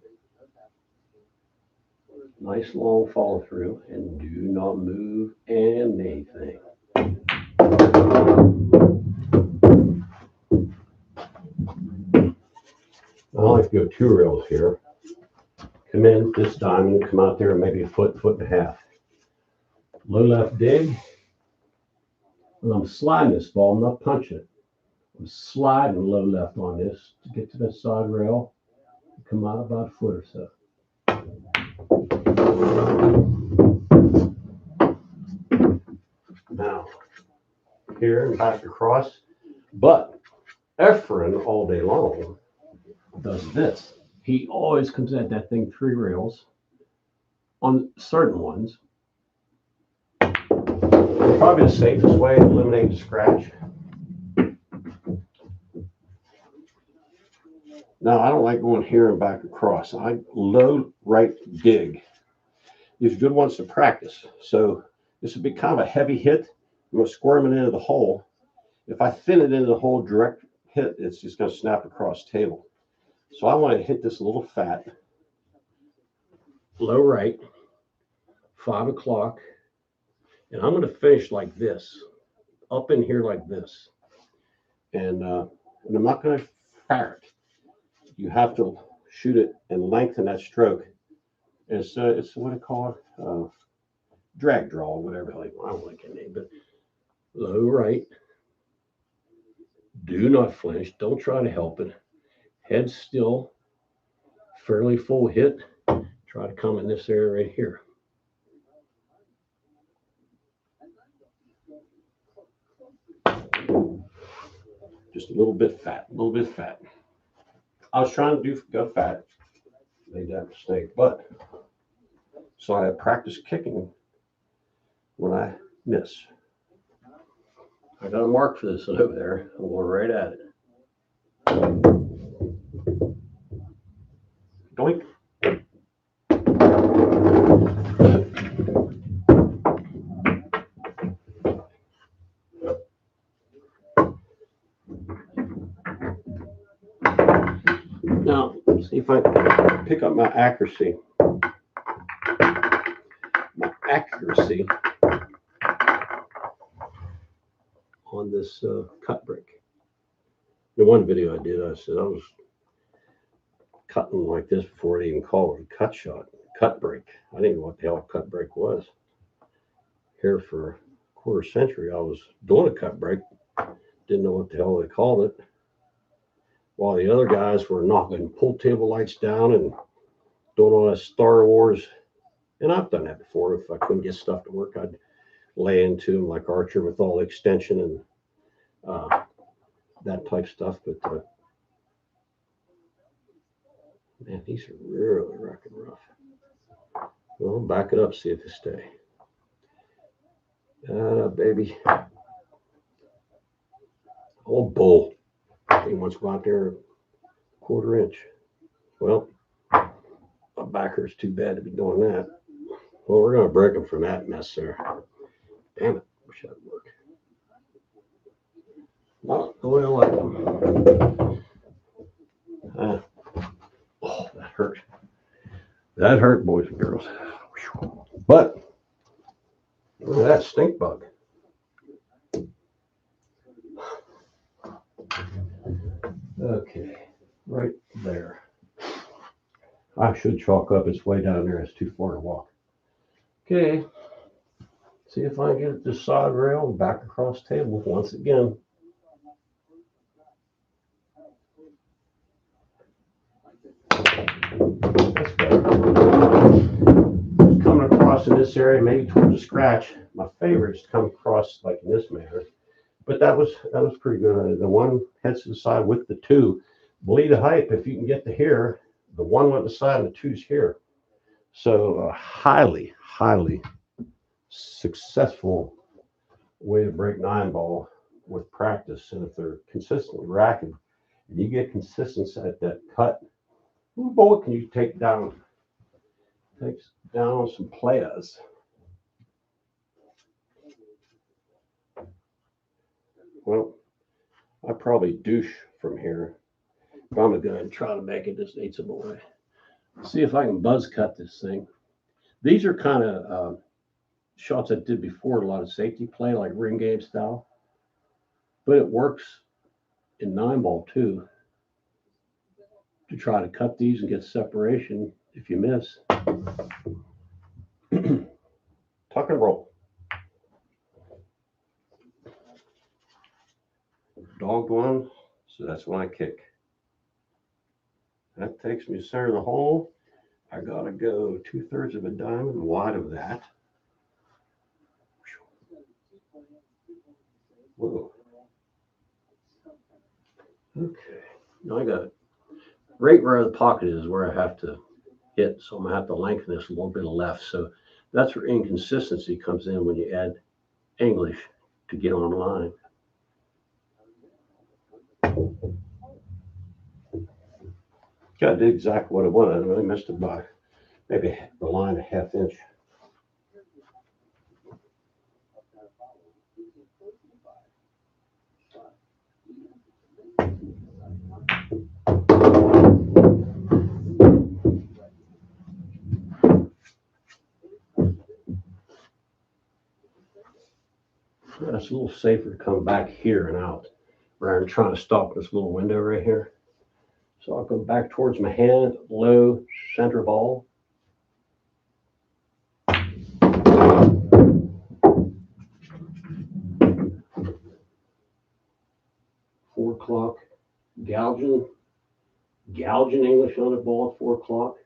Nice long follow through, and do not move anything. I like to go 2 rails here. Come in this diamond, come out there maybe a foot, foot and a half. Low left dig. And I'm sliding this ball, I'm not punching it. I'm sliding low left on this to get to the side rail. Come out about a foot or so. Now, here and back across. But Efren all day long does this. He always comes at that thing 3 rails on certain ones. Probably the safest way to eliminate the scratch. Now, I don't like going here and back across. I low right dig. These are good ones to practice. So this would be kind of a heavy hit. I'm going to squirm it into the hole. If I thin it into the hole direct hit, it's just going to snap across table. So I want to hit this a little fat. Low right, 5 o'clock. And I'm going to finish like this, up in here like this. And I'm not going to fire it. You have to shoot it and lengthen that stroke. It's what I call it, drag draw, whatever. Like, I don't like it name, but low right. Do not flinch. Don't try to help it. Head still. Fairly full hit. Try to come in this area right here. Just a little bit fat, a little bit fat. I was trying to go fat, made that mistake, but so I have practice kicking when I miss. I got a mark for this one over there. I'm going right at it. Doink. Now, see if I can pick up my accuracy. On this cut break. The one video I did, I said I was cutting like this before they even called it a cut shot, cut break. I didn't know what the hell a cut break was. Here for a quarter century, I was doing a cut break. Didn't know what the hell they called it. While the other guys were knocking pool table lights down and doing all that Star Wars. And I've done that before. If I couldn't get stuff to work, I'd lay into them like Archer with all the extension and that type stuff. But Man, these are really rocking rough. Well, back it up, see if they stay. Baby. Oh, bull. He wants to go out there 1/4 inch. Well, my backer's too bad to be doing that. Well, we're going to break him from that mess there. Damn it. Wish that'd work. Not the way I like them. Oh, that hurt. That hurt, boys and girls. But look at that stink bug. Okay, right there. I should chalk up. It's way down there. It's too far to walk. Okay. See if I can get it to side rail and back across table once again. That's better. Coming across in this area, maybe towards the scratch. My favorite is to come across like in this manner. But that was pretty good. The one heads to the side with the two. Believe the hype, if you can get to here, the one went to the side and the two's here. So a highly, highly successful way to break 9-ball with practice. And if they're consistently racking, and you get consistency at that cut, boy, can you take down some players. Well, I probably douche from here. But I'm going to try to make it. Just need some more. See if I can buzz cut this thing. These are kind of shots I did before, a lot of safety play, like ring game style. But it works in 9-ball too, to try to cut these and get separation if you miss. Tuck and roll. Dogged one, so that's when I kick. That takes me center of the hole. I gotta go 2/3 of a diamond wide of that. Whoa. Okay. Now I got it. Right where the pocket is where I have to hit, so I'm gonna have to lengthen this a little bit left. So that's where inconsistency comes in when you add English to get online. Yeah, I did exactly what I wanted. I really missed it by maybe the line a ½ inch. It's a little safer to come back here and out rather than trying to stop this little window right here. So I'll go back towards my hand, low center ball. 4 o'clock, gouging English on the ball at 4 o'clock.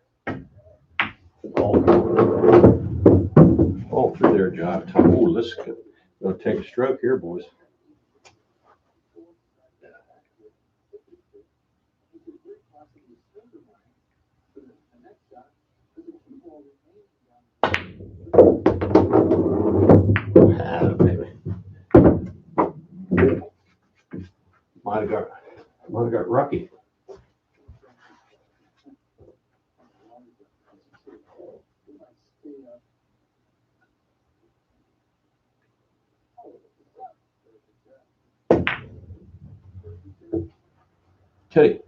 All through their job. Oh, this is going to take a stroke here, boys. Baby. Might have got Rocky. Teddy.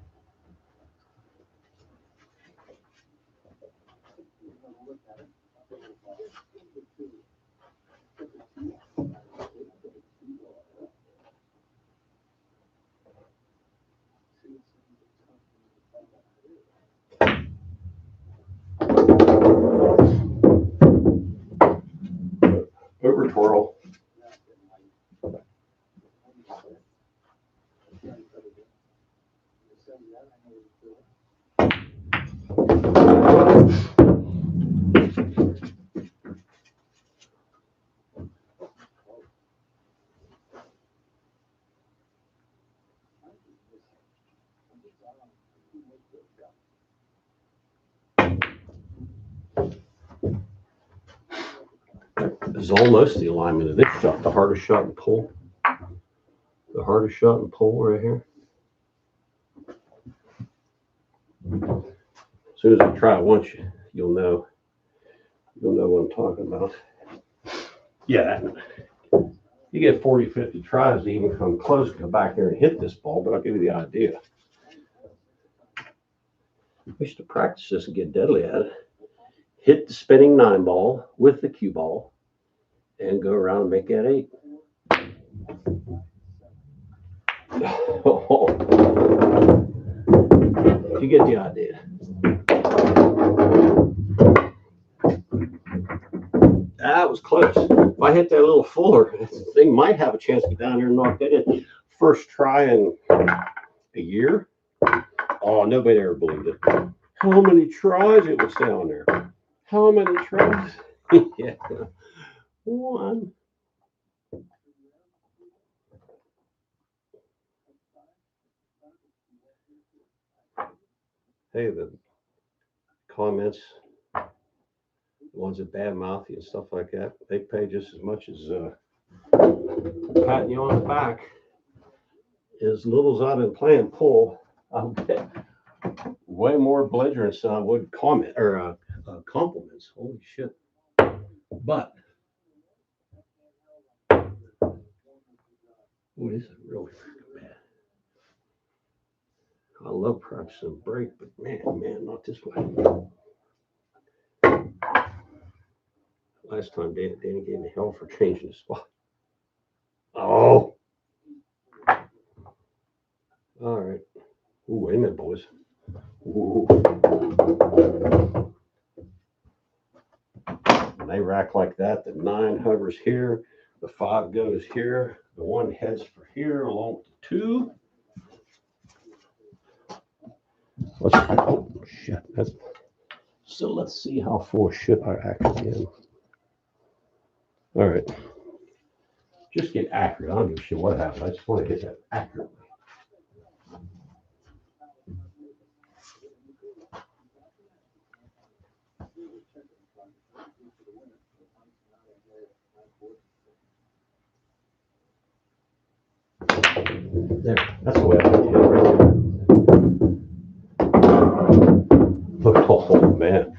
Over twirl. is almost the alignment of this shot, the hardest shot and pull. The hardest shot and pull right here. As soon as I try it once, you'll know what I'm talking about. Yeah, you get 40, 50 tries to even come close to go back there and hit this ball, but I'll give you the idea. I used to practice this and get deadly at it. Hit the spinning 9 ball with the cue ball and go around and make that 8. You get the idea. That was close. If I hit that a little fuller, this thing might have a chance to get down there and knock that in. First try in a year. Oh, nobody ever believed it. How many tries it was down there? How many tries? Yeah. 1. Hey, the comments, the ones that badmouth you and stuff like that, they pay just as much as patting you on the back. As little as I've been playing pull, I'll get way more belligerence than I would comment or compliments. Holy shit! But this is really bad. I love practicing break, but man, not this way. Last time Danny gave me hell for changing the spot. Oh. All right. Ooh, wait a minute, boys. Ooh. When they rack like that, the 9 hovers here, the 5 goes here, the 1 heads for here along with the 2. Oh shit! So let's see how full of shit I actually am. All right, just get accurate. I don't give a shit what happens. I just want to hit that accurately. There, that's the way I hit it right there. Oh man.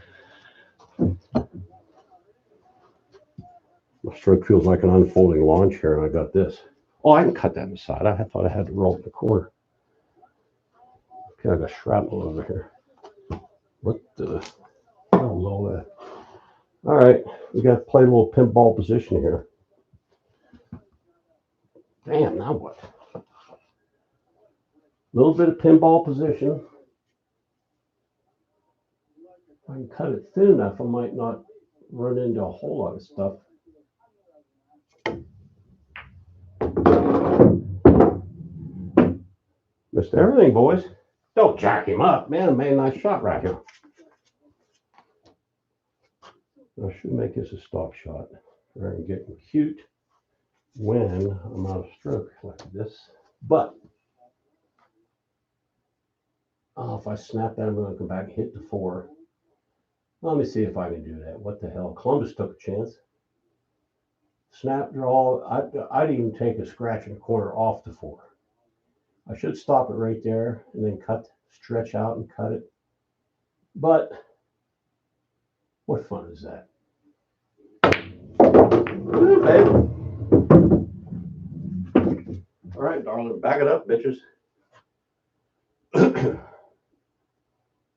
My stroke feels like an unfolding lawn chair, and I got this. Oh, I can cut that in the side. I thought I had to roll in the corner. Okay, I got shrapnel over here. What the hell is all that? All right, we got to play a little pinball position here. Damn, now what? A little bit of pinball position. If I can cut it thin enough, I might not run into a whole lot of stuff. Missed everything, boys. Don't jack him up, man. I made a nice shot right here. I should make this a stop shot. Rather than getting cute when I'm out of stroke like this. But if I snap that, I'm going to come back and hit the 4. Let me see if I can do that. What the hell? Columbus took a chance. Snap draw. I'd even take a scratch in the corner off the 4. I should stop it right there and then stretch out and cut it. But what fun is that? Ooh, baby. All right, darling, back it up, bitches.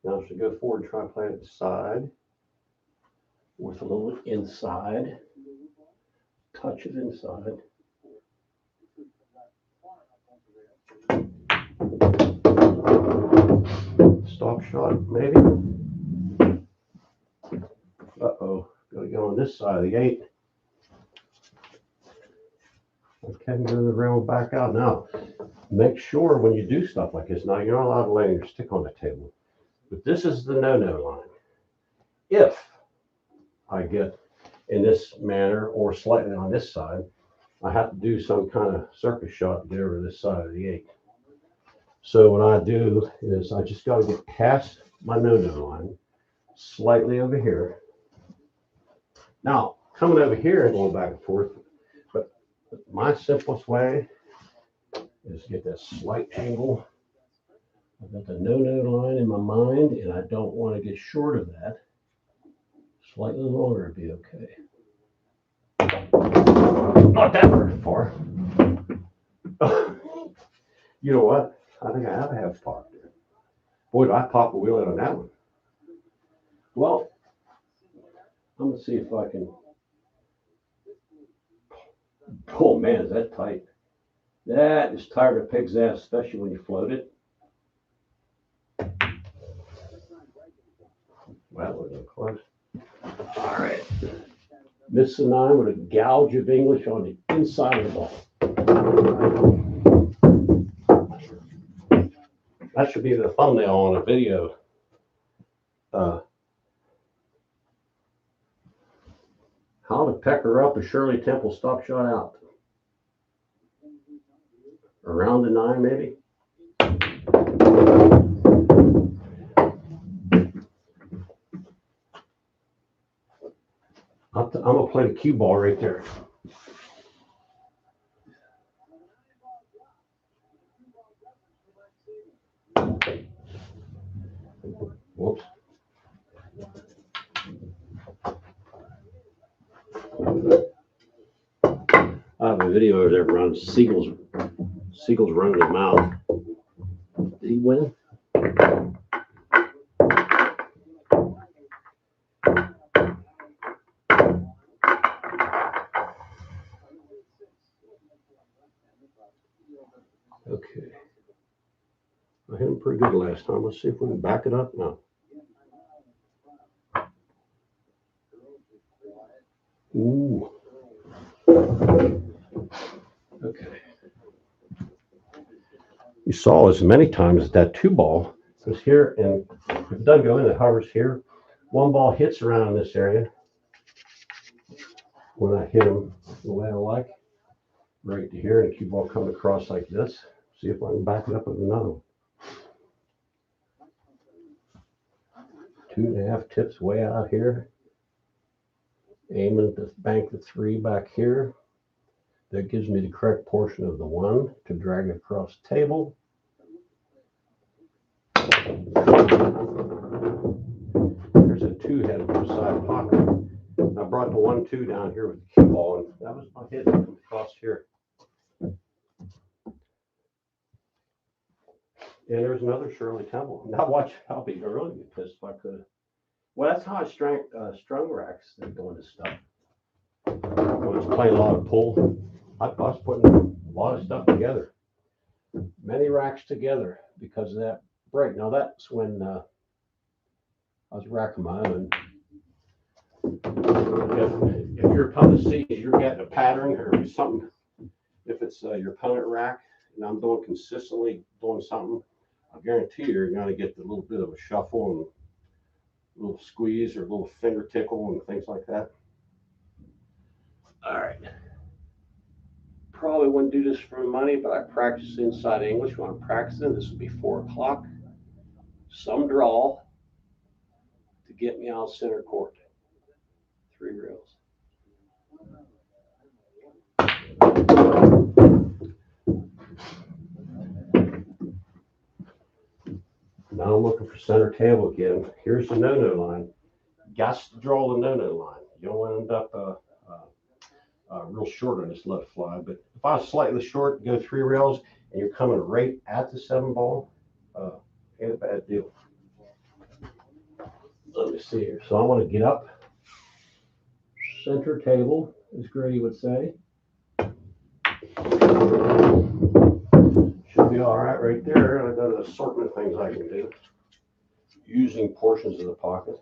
Now I should go forward and try and play it the side with a little inside. Touch it inside. Stop shot, maybe. Uh-oh, gotta go on this side of the 8. Okay, go to the rail back out. Now, make sure when you do stuff like this, now you're not allowed to lay your stick on the table, but this is the no-no line. If I get in this manner or slightly on this side, I have to do some kind of circus shot to get over this side of the 8. So what I do is I just got to get past my no-no line, slightly over here. Now, coming over here and going back and forth. But my simplest way is get that slight angle. I've got the no-no line in my mind, and I don't want to get short of that. Slightly longer would be okay. Not that very far. You know what? I think I have a half pop there. Boy, do I pop a wheel out on that one. Well, I'm gonna see if I can. Oh man, is that tight? That is tired of pig's ass, especially when you float it. Well, we're getting close. All right. Miss the 9 with a gouge of English on the inside of the ball. That should be the thumbnail on a video. How to pecker up a Shirley Temple stop shot out. Around the 9, maybe. I'm gonna play the cue ball right there. Whoops. I have a video over there around seagulls running his mouth. Did he win? Okay. I hit him pretty good last time. Let's see if we can back it up now. Ooh. Okay. You saw as many times that 2 ball was here, and if it doesn't go in, it hovers here. 1 ball hits around in this area. When I hit him the way I like, right to here, and a cue ball coming across like this. See if I can back it up with another one. 2.5 tips way out here. Aiming to bank the 3 back here. That gives me the correct portion of the 1 to drag across the table. There's a 2 headed to the side pocket. I brought the 1-2 down here with the cue ball, and that was my hit across here. And there's another Shirley Temple. Now watch, I'll be really pissed if I could. Well, that's how I strung racks that go into stuff. When I was playing a lot of pool, I was putting a lot of stuff together. Many racks together because of that break. Now that's when I was racking my own. If your opponent sees you're getting a pattern or something, if it's your opponent rack and I'm doing consistently doing something, I guarantee you're going to get the little bit of a shuffle and a little squeeze or a little finger tickle and things like that. All right. Probably wouldn't do this for money, but I practice inside English when I'm practicing. This would be 4 o'clock. Some draw to get me out center court. 3 reels. Now I'm looking for center table again. Here's the no-no line. Got to draw the no-no line. You don't want to end up real short on this left fly. But if I was slightly short, go 3 rails, and you're coming right at the 7 ball, ain't a bad deal. Let me see here. So I want to get up. Center table, as Grady would say. Should be all right there. And I've got an assortment of things I can do using portions of the pocket.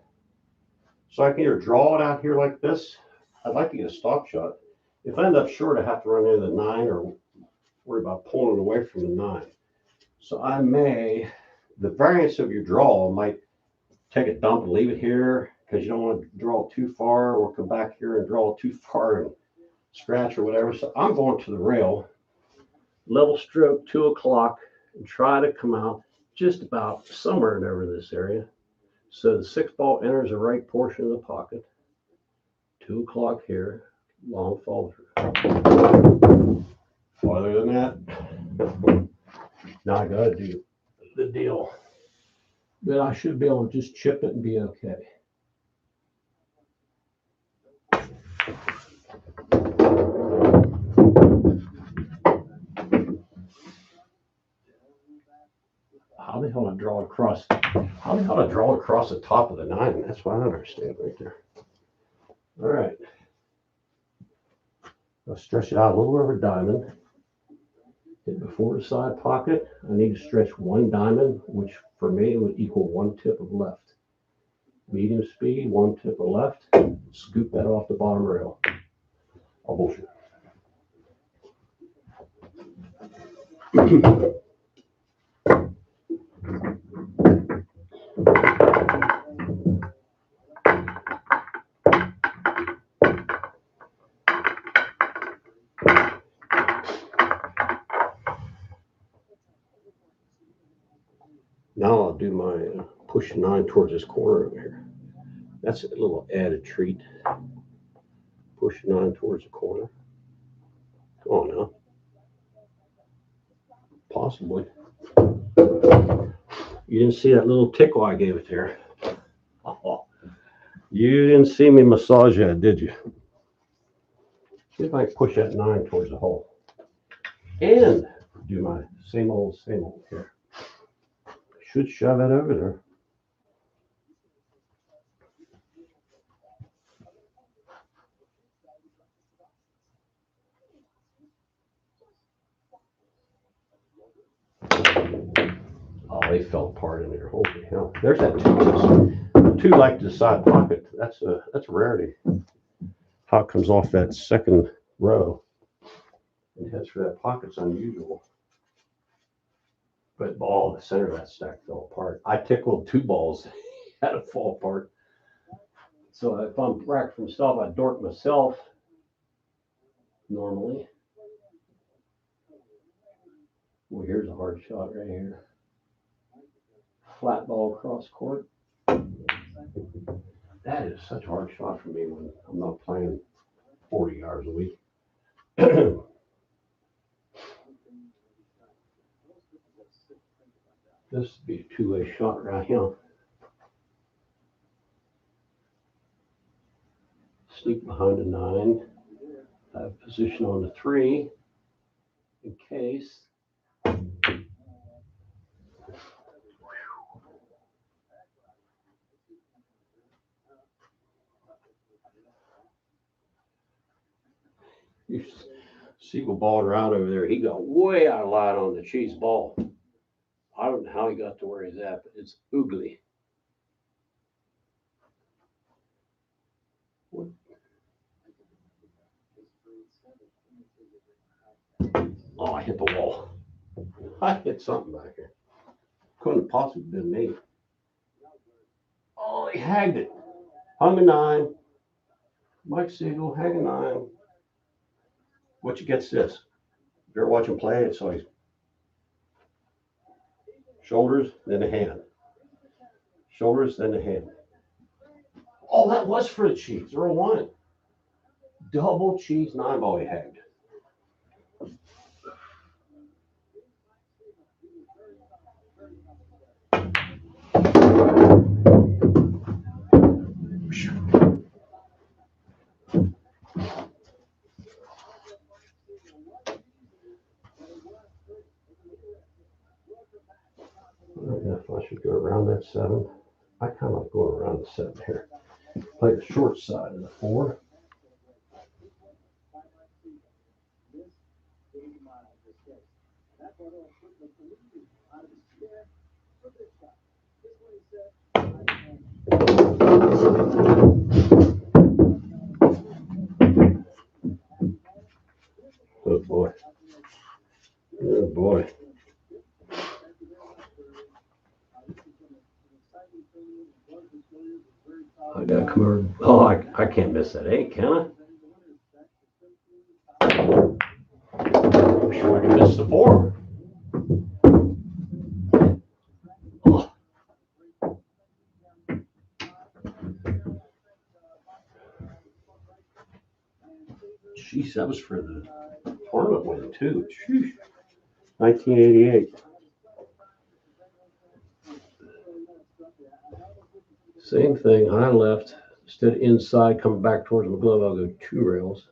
So I can either draw it out here like this. I'd like to get a stop shot. If I end up short, I have to run into the 9 or worry about pulling it away from the 9. So I may, the variance of your draw might take a dump and leave it here because you don't want to draw too far or come back here and draw too far and scratch or whatever. So I'm going to the rail, level stroke 2 o'clock, and try to come out just about somewhere over this area. So the 6 ball enters the right portion of the pocket. 2 o'clock here, long follow through. Other than that, now I gotta do the deal. But I should be able to just chip it and be okay. How the hell I draw across? How the hell I draw across the top of the 9? That's what I don't understand right there. All right. I'll stretch it out a little over a diamond. Hit before the side pocket. I need to stretch 1 diamond, which for me would equal 1 tip of left. Medium speed, 1 tip of left. Scoop that off the bottom rail. Oh, bullshit. Now I'll do my push 9 towards this corner over here. That's a little added treat. Push 9 towards the corner. Come on now. Possibly. You didn't see that little tickle I gave it there. Oh, you didn't see me massage that, did you? See if I can push that 9 towards the hole. And do my same old here. Should shove it over there. Oh, they fell apart in there. Holy hell. There's that 2 like the side pocket. That's a rarity. How it comes off that second row and heads for that pocket's unusual. But ball, the center of that stack fell apart. I tickled 2 balls had to fall apart. So if I'm racked from stuff, I dork myself normally. Well, here's a hard shot right here. Flat ball across court. That is such a hard shot for me when I'm not playing 40 hours a week. This would be a 2-way shot right here. Sneak behind the 9. Have position on the 3 in case. Siegel balled around over there. He got way out of line on the cheese ball. I don't know how he got to where he's at, but it's oogly. What? Oh, I hit the wall. I hit something back here. Couldn't have possibly been me. Oh, he hagged it. Hung a 9. Mike Siegel, hang a 9. What you get's this. If you're watching play, it's like shoulders, then the hand. Shoulders, then the hand. Oh, that was for the cheese. 0-1. Double cheese 9 ball he hagged. I don't know if I should go around that 7. I kind of like going around the 7 here. Play the short side of the 4. Oh boy. Oh boy. I gotta come over. Oh, I can't miss that 8, can I? I'm sure I can miss the 4. Oh. Jeez, that was for the tournament win too. Sheesh. 1988. Same thing, high left, instead of inside, coming back towards my glove, I'll go 2 rails.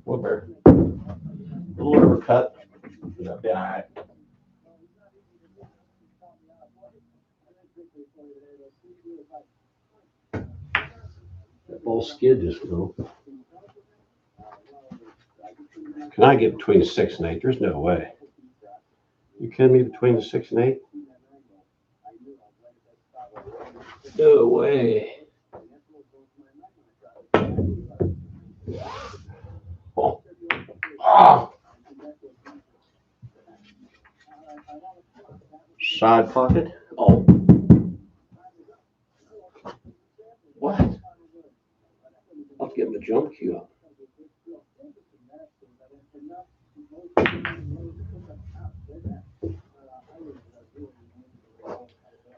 Whoop-er. A little overcut. That'll be all right. That ball skid just go. Can I get between 6 and 8? There's no way. You kidding me? Between the 6 and 8? No way. Oh. Oh. Side pocket. Oh. What? I'll get my jump cue up.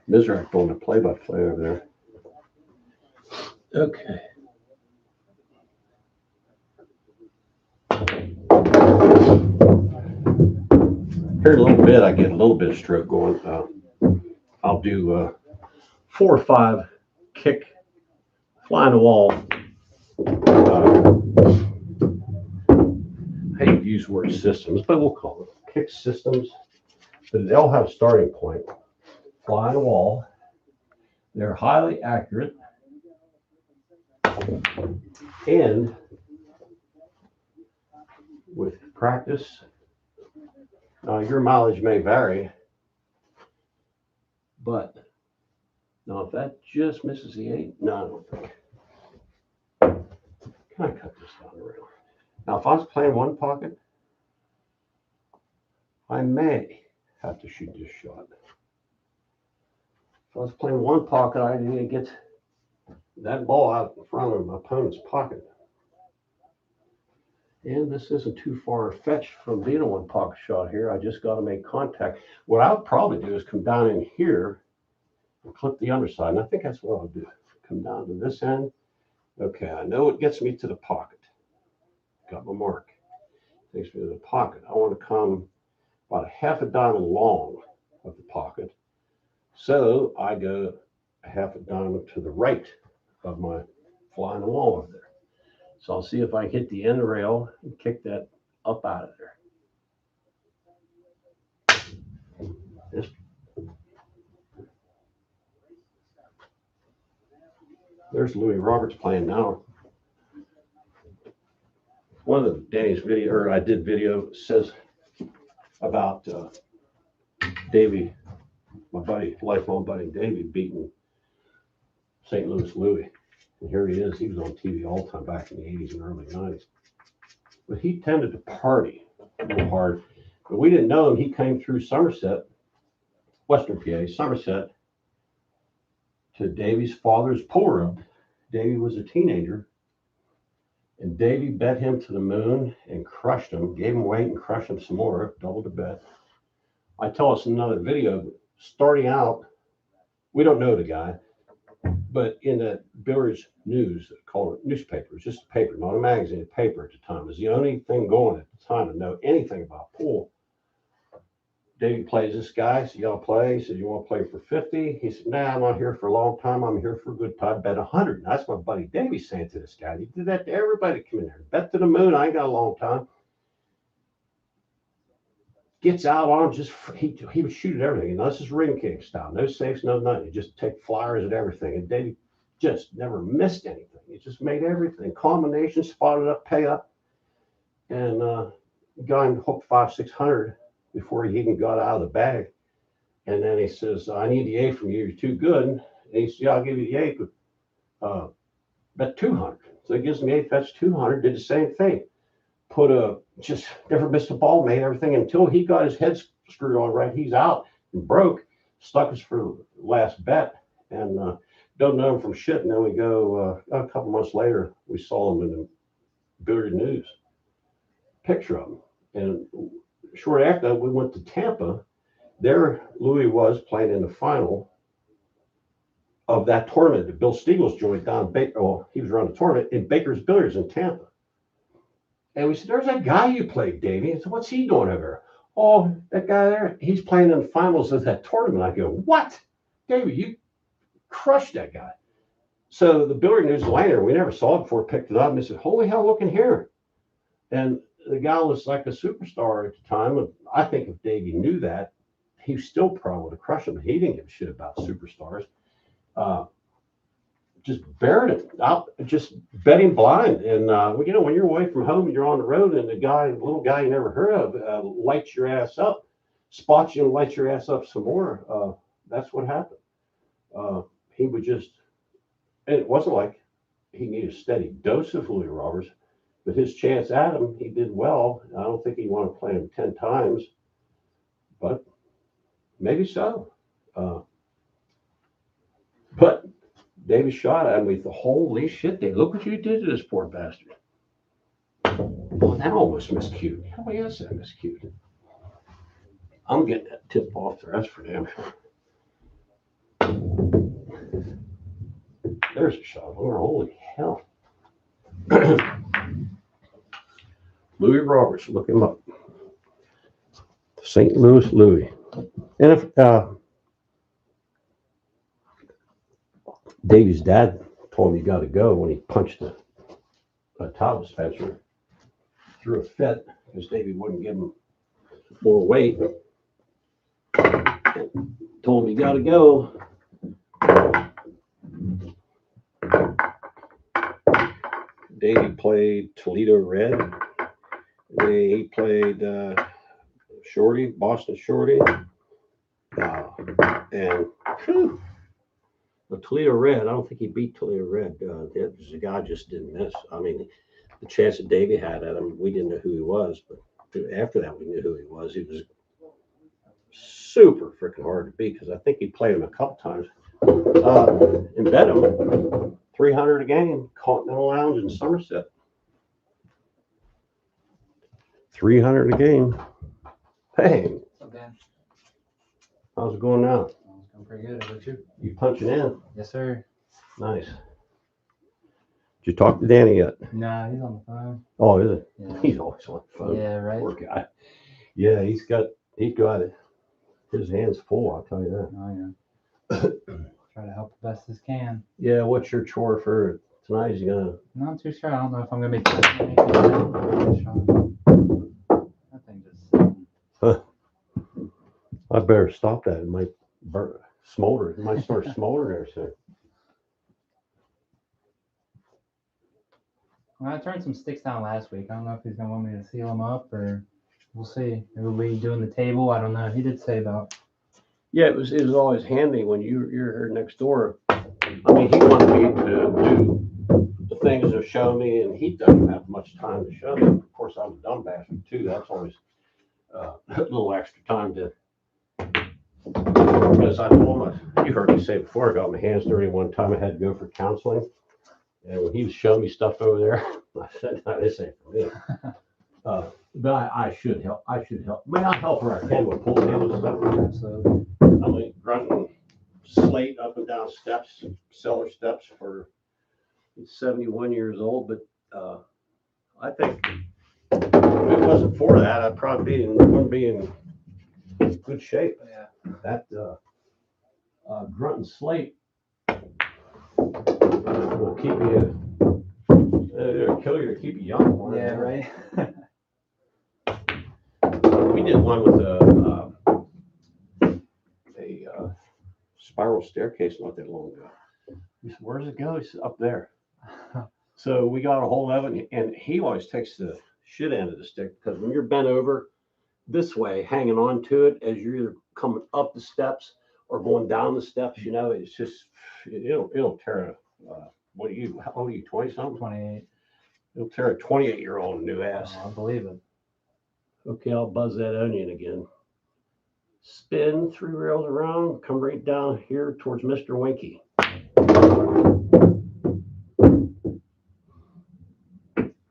Mizrak doing the play-by-play over there. Okay. Here in a little bit, I get a little bit of stroke going. I'll do 4 or 5 kick, fly in the wall. I hate to use the word systems, but we'll call it kick systems. But they all have a starting point. Fly in the wall. They're highly accurate. And with practice, your mileage may vary, but now if that just misses the 8, no, I don't think. Can I cut this down the rail? Now, if I was playing one pocket, I may have to shoot this shot. If I was playing one pocket, I need to get that ball out in front of my opponent's pocket. And this isn't too far fetched from being a one pocket shot here. I just got to make contact. What I'll probably do is come down in here and clip the underside. And I think that's what I'll do. Come down to this end. Okay, I know it gets me to the pocket. Got my mark. Takes me to the pocket. I want to come about a half a diamond long of the pocket. So I go a half a diamond to the right of my fly in the wall over there. So I'll see if I hit the end rail and kick that up out of there. There's Louis Roberts playing now. One of the Danny's video, or I did video, says about Davey, my buddy, lifelong buddy Davey, beating St. Louis Louis. And here he is. He was on TV all the time back in the 80s and early 90s. But he tended to party real hard. But we didn't know him. He came through Somerset, Western PA, Somerset, to Davey's father's pool room. Davey was a teenager. And Davey bet him to the moon and crushed him, gave him weight and crushed him some more, doubled the bet. I tell us in another video, starting out, we don't know the guy, but in the Billiards News, called it newspaper, just a paper, not a magazine, a paper at the time, was the only thing going at the time to know anything about pool. Davey plays this guy, so you gotta play. He said, you want to play for 50? He said, nah, I'm not here for a long time. I'm here for a good time. Bet 100. And that's my buddy Davey saying to this guy. He did that to everybody come in there. Bet to the moon. I ain't got a long time. Gets out on him, just he would shoot at everything. And this is ring king style. No safes, no nothing. He just take flyers at everything. And Davey just never missed anything. He just made everything. Combination, spotted up, pay up. And got him hooked 500-600 before he even got out of the bag. And then he says, I need the 8 from you. You're too good. And he says, yeah, I'll give you the 8, but bet 200. So he gives me 8 bets 200, did the same thing. Just never missed a ball, made everything until he got his head screwed on right. He's out and broke, stuck us for the last bet. And don't know him from shit. And then we go, a couple months later, we saw him in the Billiard News. Picture of him. And short after that, we went to Tampa. There, Louis was playing in the final of that tournament at Bill Stiegel's joint down Baker. Oh, he was running a tournament in Baker's Billiards in Tampa. And we said, "There's that guy you played, Davey." I said, "What's he doing over there?" "Oh, that guy there, he's playing in the finals of that tournament." I go, "What? Davey, you crushed that guy." So the Billiard News liner, we never saw it before, picked it up and they said, "Holy hell, look in here." And the guy was like a superstar at the time. And I think if Davey knew that, he still probably would have crushed him. He didn't give a shit about superstars. Just buried it out, just betting blind. And, when you're away from home and you're on the road and the little guy you never heard of, lights your ass up, spots you and lights your ass up some more, that's what happened. He would just, and it wasn't like he needed a steady dose of Louis Roberts, but his chance at him, he did well. I don't think he'd want to play him 10 times, but maybe so. But Davey shot at him. We thought, "Holy shit, Dave, look what you did to this poor bastard." Well, that almost missed cute. How is that missed cute? I'm getting that tip off there. That's for damn sure. There's a shot. Holy hell. Louis Roberts, look him up. St. Louis Louis. And if Davey's dad told him you got to go when he punched a towel dispenser, threw a fit because Davey wouldn't give him more weight. Told him you got to go. Davey played Toledo Red. He played Shorty, Boston Shorty. And whew, the Toledo Red, I don't think he beat Toledo Red. The guy just didn't miss. I mean, the chance that Davey had at him, we didn't know who he was, but after that, we knew who he was. He was super freaking hard to beat because I think he played him a couple times. And bet him 300 a game, Continental Lounge in Somerset. 300 a game. Hey, Okay. how's it going now? Going pretty good. How about you? You punching in? Yes, sir. Nice. Did you talk to Danny yet? Nah, he's on the phone. Oh, is it? Yeah. He's always on the phone. Yeah, right. Poor guy. Yeah, he's got it. His hands full, I'll tell you that. Oh yeah. Try to help the best as can. Yeah, what's your chore for tonight? Is he gonna? Not too sure. I don't know if I'm gonna be taking anything. That thing just. I better stop that. It might smolder. It might start smoldering there soon. Well, I turned some sticks down last week. I don't know if he's gonna want me to seal them up or we'll see. Maybe we'll be doing the table. I don't know. He did say about. Yeah, it was always handy when you're here next door. I mean, he wanted me to do the things to show me, and he doesn't have much time to show me. Of course, I'm a dumb bastard too. That's always a little extra time to. Because I told him, you heard me say before, I got my hands dirty one time. I had to go for counseling, and when he was showing me stuff over there, I said, "No, this ain't for me." But I should help. I mean, I'll help her. I can with pulling handles and stuff. So I mean, running slate up and down steps, cellar steps for 71 years old. But I think if it wasn't for that, I'd probably wouldn't be in good shape. yeah. That grunt and slate will keep you, it'll kill you to keep you young. Yeah, right. We did one with a spiral staircase not that long ago. He said, "Where does it go?" He said, "Up there." So we got a hold of it, and he always takes the shit end of the stick because when you're bent over this way, hanging on to it as you're either coming up the steps or going down the steps, it's just it'll tear a what are you? How old are you? 20 something? 28. It'll tear a 28-year-old new ass. I believe it. Okay, I'll buzz that onion again. Spin 3 rails around, come right down here towards Mr. Winky.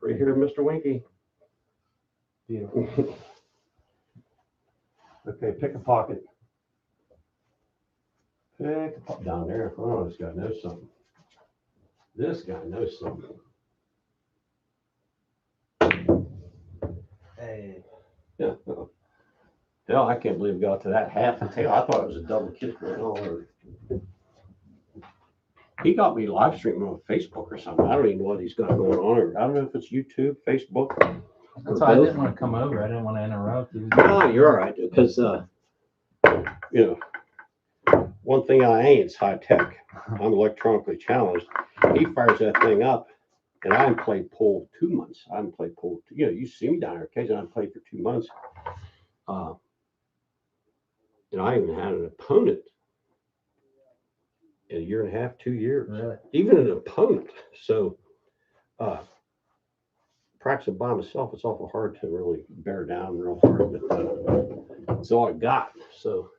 Right here, Mr. Winky. Beautiful. Okay, pick a pocket. Pick it up down there. Oh, this guy knows something. This guy knows something. Hey. Yeah. Hell, I can't believe it got to that half a tail. I thought it was a double kick going on. He got me live streaming on Facebook or something. I don't even know what he's got going on. Or I don't know if it's YouTube, Facebook. That's why I didn't want to come over. I didn't want to interrupt you. No, you're all right. Because, you know, one thing I ain't is high tech. I'm electronically challenged. He fires that thing up, and I haven't played pool 2 months. I haven't played pool. You know, you see me down there occasionally. I haven't played for 2 months. And I even had an opponent in 1.5 years, 2 years. Really? Even an opponent. So, practicing by myself, it's awful hard to really bear down real hard. But it's all I got. So,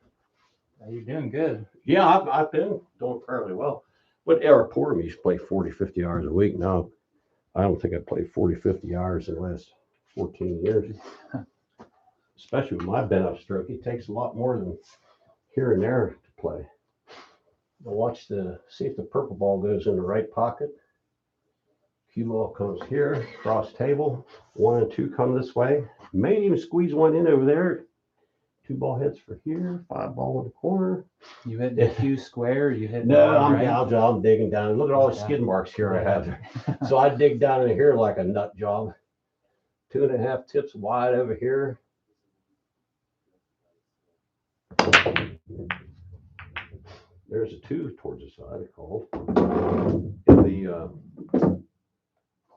You're doing good. yeah, I've been doing fairly well. But Eric Porter used to play 40, 50 hours a week. Now, I don't think I played 40, 50 hours in the last 14 years. Especially with my bent up stroke, it takes a lot more than here and there to play. I'll watch see if the purple ball goes in the right pocket. Cue ball comes here, cross table. 1 and 2 come this way. May even squeeze one in over there. 2 ball hits for here, 5 ball in the corner. You hit the Q square. You hit No, the one, I'm right? gouging. I'm digging down. Look at all the Yeah. skid marks here I have. Yeah. So I dig down in here like a nut job. 2.5 tips wide over here. There's a 2 towards the side, I called. And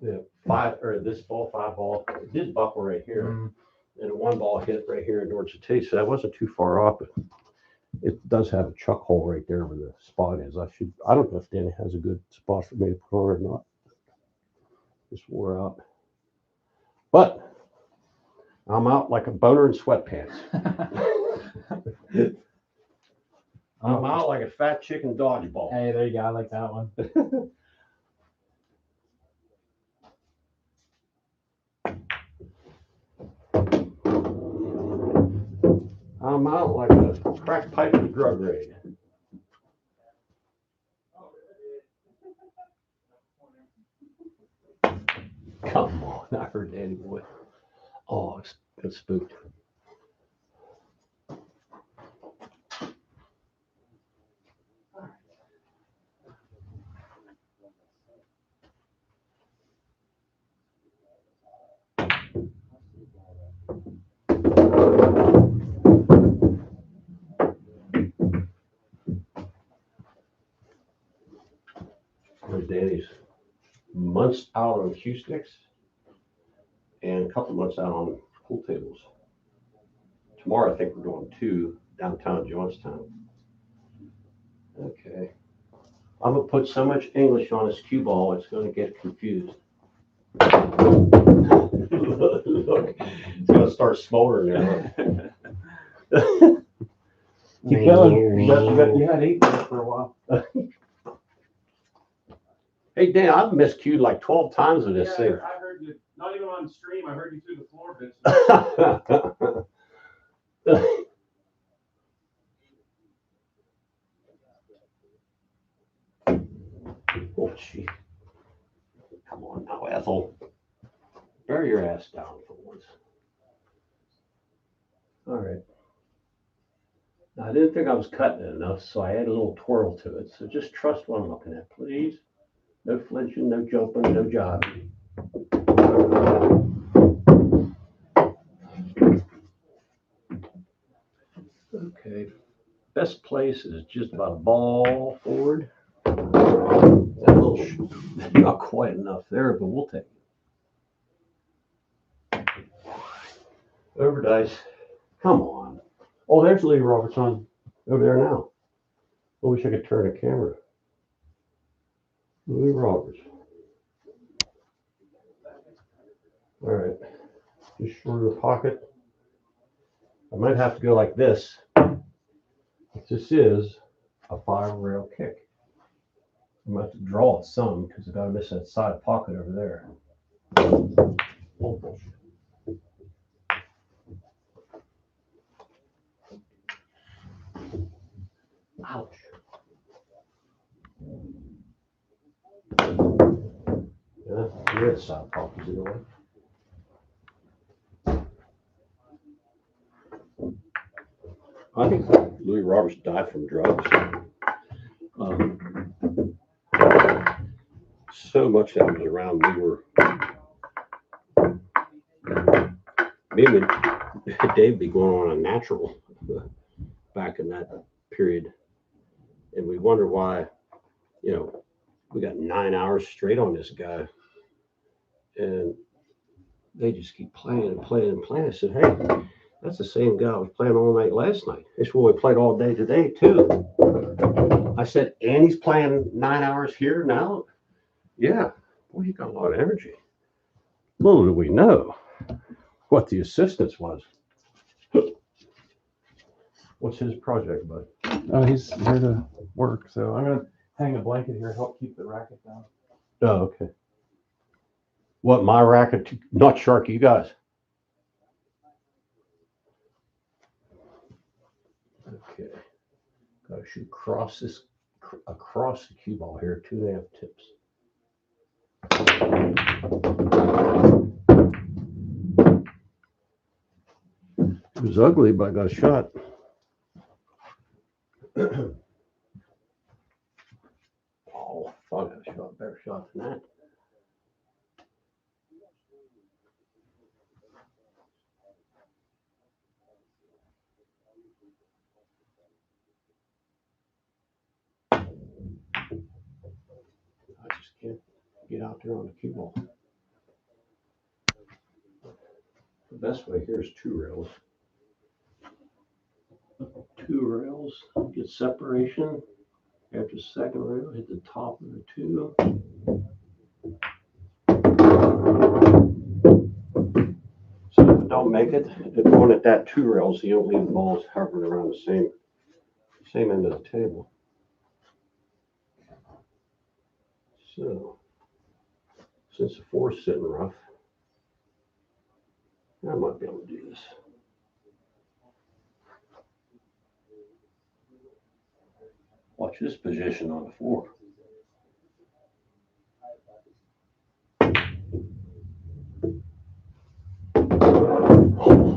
the 5, or this ball, 5 ball, it did buckle right here. Mm. And 1 ball hit right here towards the tee. So that wasn't too far off, but it does have a chuck hole right there where the spot is. I don't know if Danny has a good spot for me to put on or not. Just wore out. But I'm out like a boner in sweatpants. I'm out like a fat chicken dodgeball. Hey, there you go. I like that one. I'm out like a crack pipe in a drug raid. Come on, I heard Danny boy. Oh, it's spooked. There's Danny's months out on cue sticks and a couple months out on pool tables. Tomorrow, I think we're doing 2 downtown Johnstown. Okay. I'm going to put so much English on this cue ball, it's going to get confused. Look, it's going to start smoldering there. Keep going. You had 8 there for a while. Hey, Dan, I've miscued like 12 times with this thing. I heard you, not even on stream, I heard you through the floor bits. Oh, gee. Come on now, Ethel. Bury your ass down for once. All right. Now, I didn't think I was cutting it enough, so I added a little twirl to it. So just trust what I'm looking at, please. No flinching, no jumping, no jogging. Okay. Best place is just about a ball forward. That little not quite enough there, but we'll take it. Over dice. Come on. Oh, there's Lee Robertson over there now. I wish I could turn the camera. Lee Roberts. All right. Just short of the pocket. I might have to go like this. This is a 5-rail kick. I'm going to have to draw it some because I've got to miss that side pocket over there. Oh, bullshit. Ouch. You're at South Park, is it away? I think Louis Roberts died from drugs. So much that was around, me and Dave be going on a natural back in that period. And we wonder why, we got 9 hours straight on this guy. And they just keep playing and playing and playing. I said, hey, that's the same guy I was playing all night last night. This boy played all day today, too. I said, and he's playing 9 hours here now? Yeah. Boy, he got a lot of energy. Little do we know what the assistance was. What's his project, bud? He's here to work, so I'm gonna hang a blanket here, help keep the racket down. Oh, okay. What, my racket? Not Shark, you guys. Okay. Gotta shoot across the cue ball here, 2.5 tips. It was ugly, but I got a shot. Oh, I thought I had a better shot than that. I just can't get out there on the cue ball. The best way here is 2 rails. 2 rails, get separation. After the second rail, hit the top of the 2. So if it don't make it, if going at that 2 rails, you don't leave the balls hovering around the same end of the table. So, since the 4's sitting rough, I might be able to do this. Watch this position on the 4.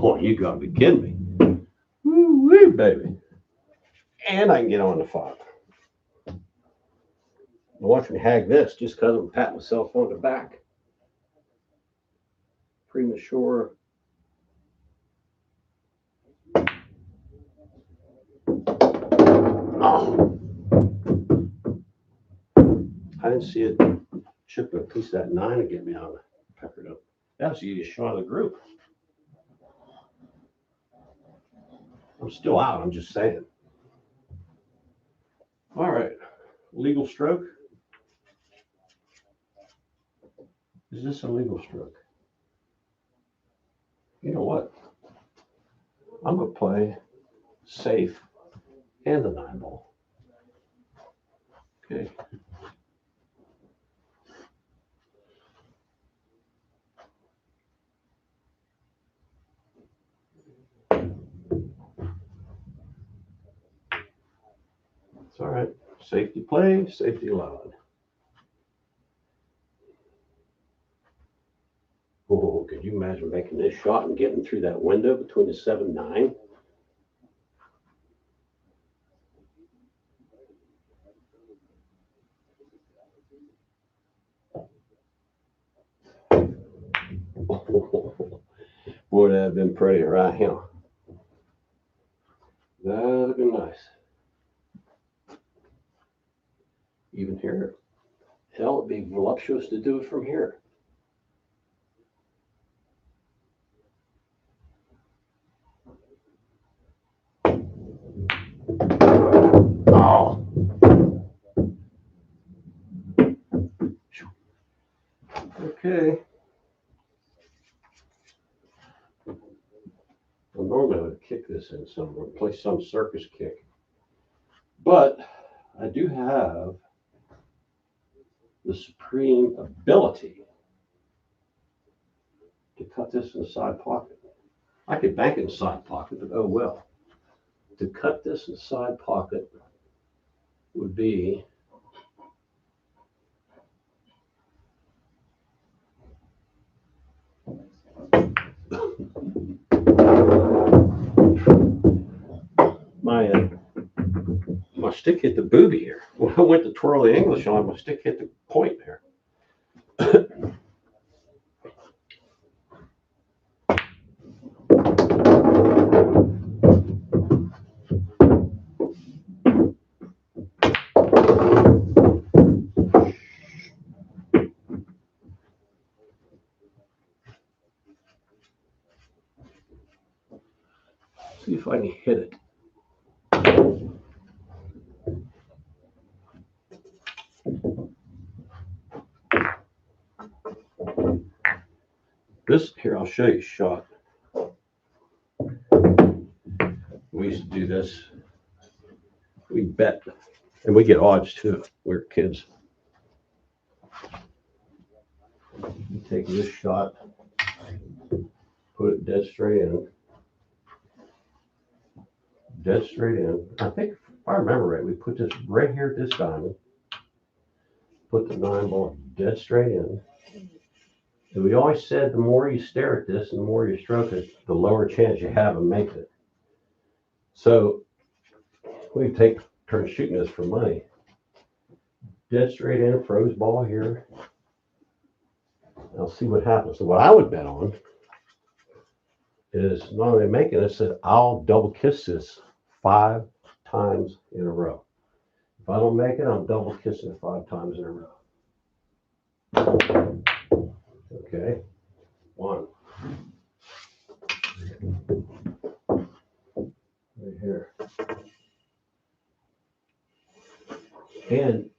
Oh, you gotta be kidding me. Woo-wee, baby. And I can get on the 5. Watch me hag this just because I'm patting myself on the back. Premature. Oh. I didn't see it chipping a piece of that 9 and get me out of it. Peppered up. That was the easiest shot of the group. I'm still out, I'm just saying. All right. Legal stroke. Is this a legal stroke? You know what? I'm going to play safe and the 9 ball. Okay. It's all right. Safety play, safety allowed. Oh, could you imagine making this shot and getting through that window between the 7 and 9? Would have been pretty, right here. That would have been nice. Even here. Hell, it'd be voluptuous to do it from here. Oh. Okay. Well, normally I would kick this in somewhere, play some circus kick. But I do have the supreme ability to cut this in the side pocket. I could bank it in the side pocket, but oh well. To cut this in the side pocket would be My stick hit the booby here. When I went to twirl the English on, my stick hit the point there. See if I can hit it. This here, I'll show you a shot. We used to do this. We bet, and we get odds too. We were kids. You take this shot, put it dead straight in. Dead straight in. I think, if I remember right, we put this right here at this diamond. Put the 9 ball dead straight in. And we always said the more you stare at this and the more you stroke it, the lower chance you have of making it. So we take turn shooting this for money. Dead straight in, froze ball here. I'll see what happens. So what I would bet on is not only making it, said I'll double kiss this 5 times in a row. If I don't make it, I'm double kissing it 5 times in a row. Okay, 1. Right here. And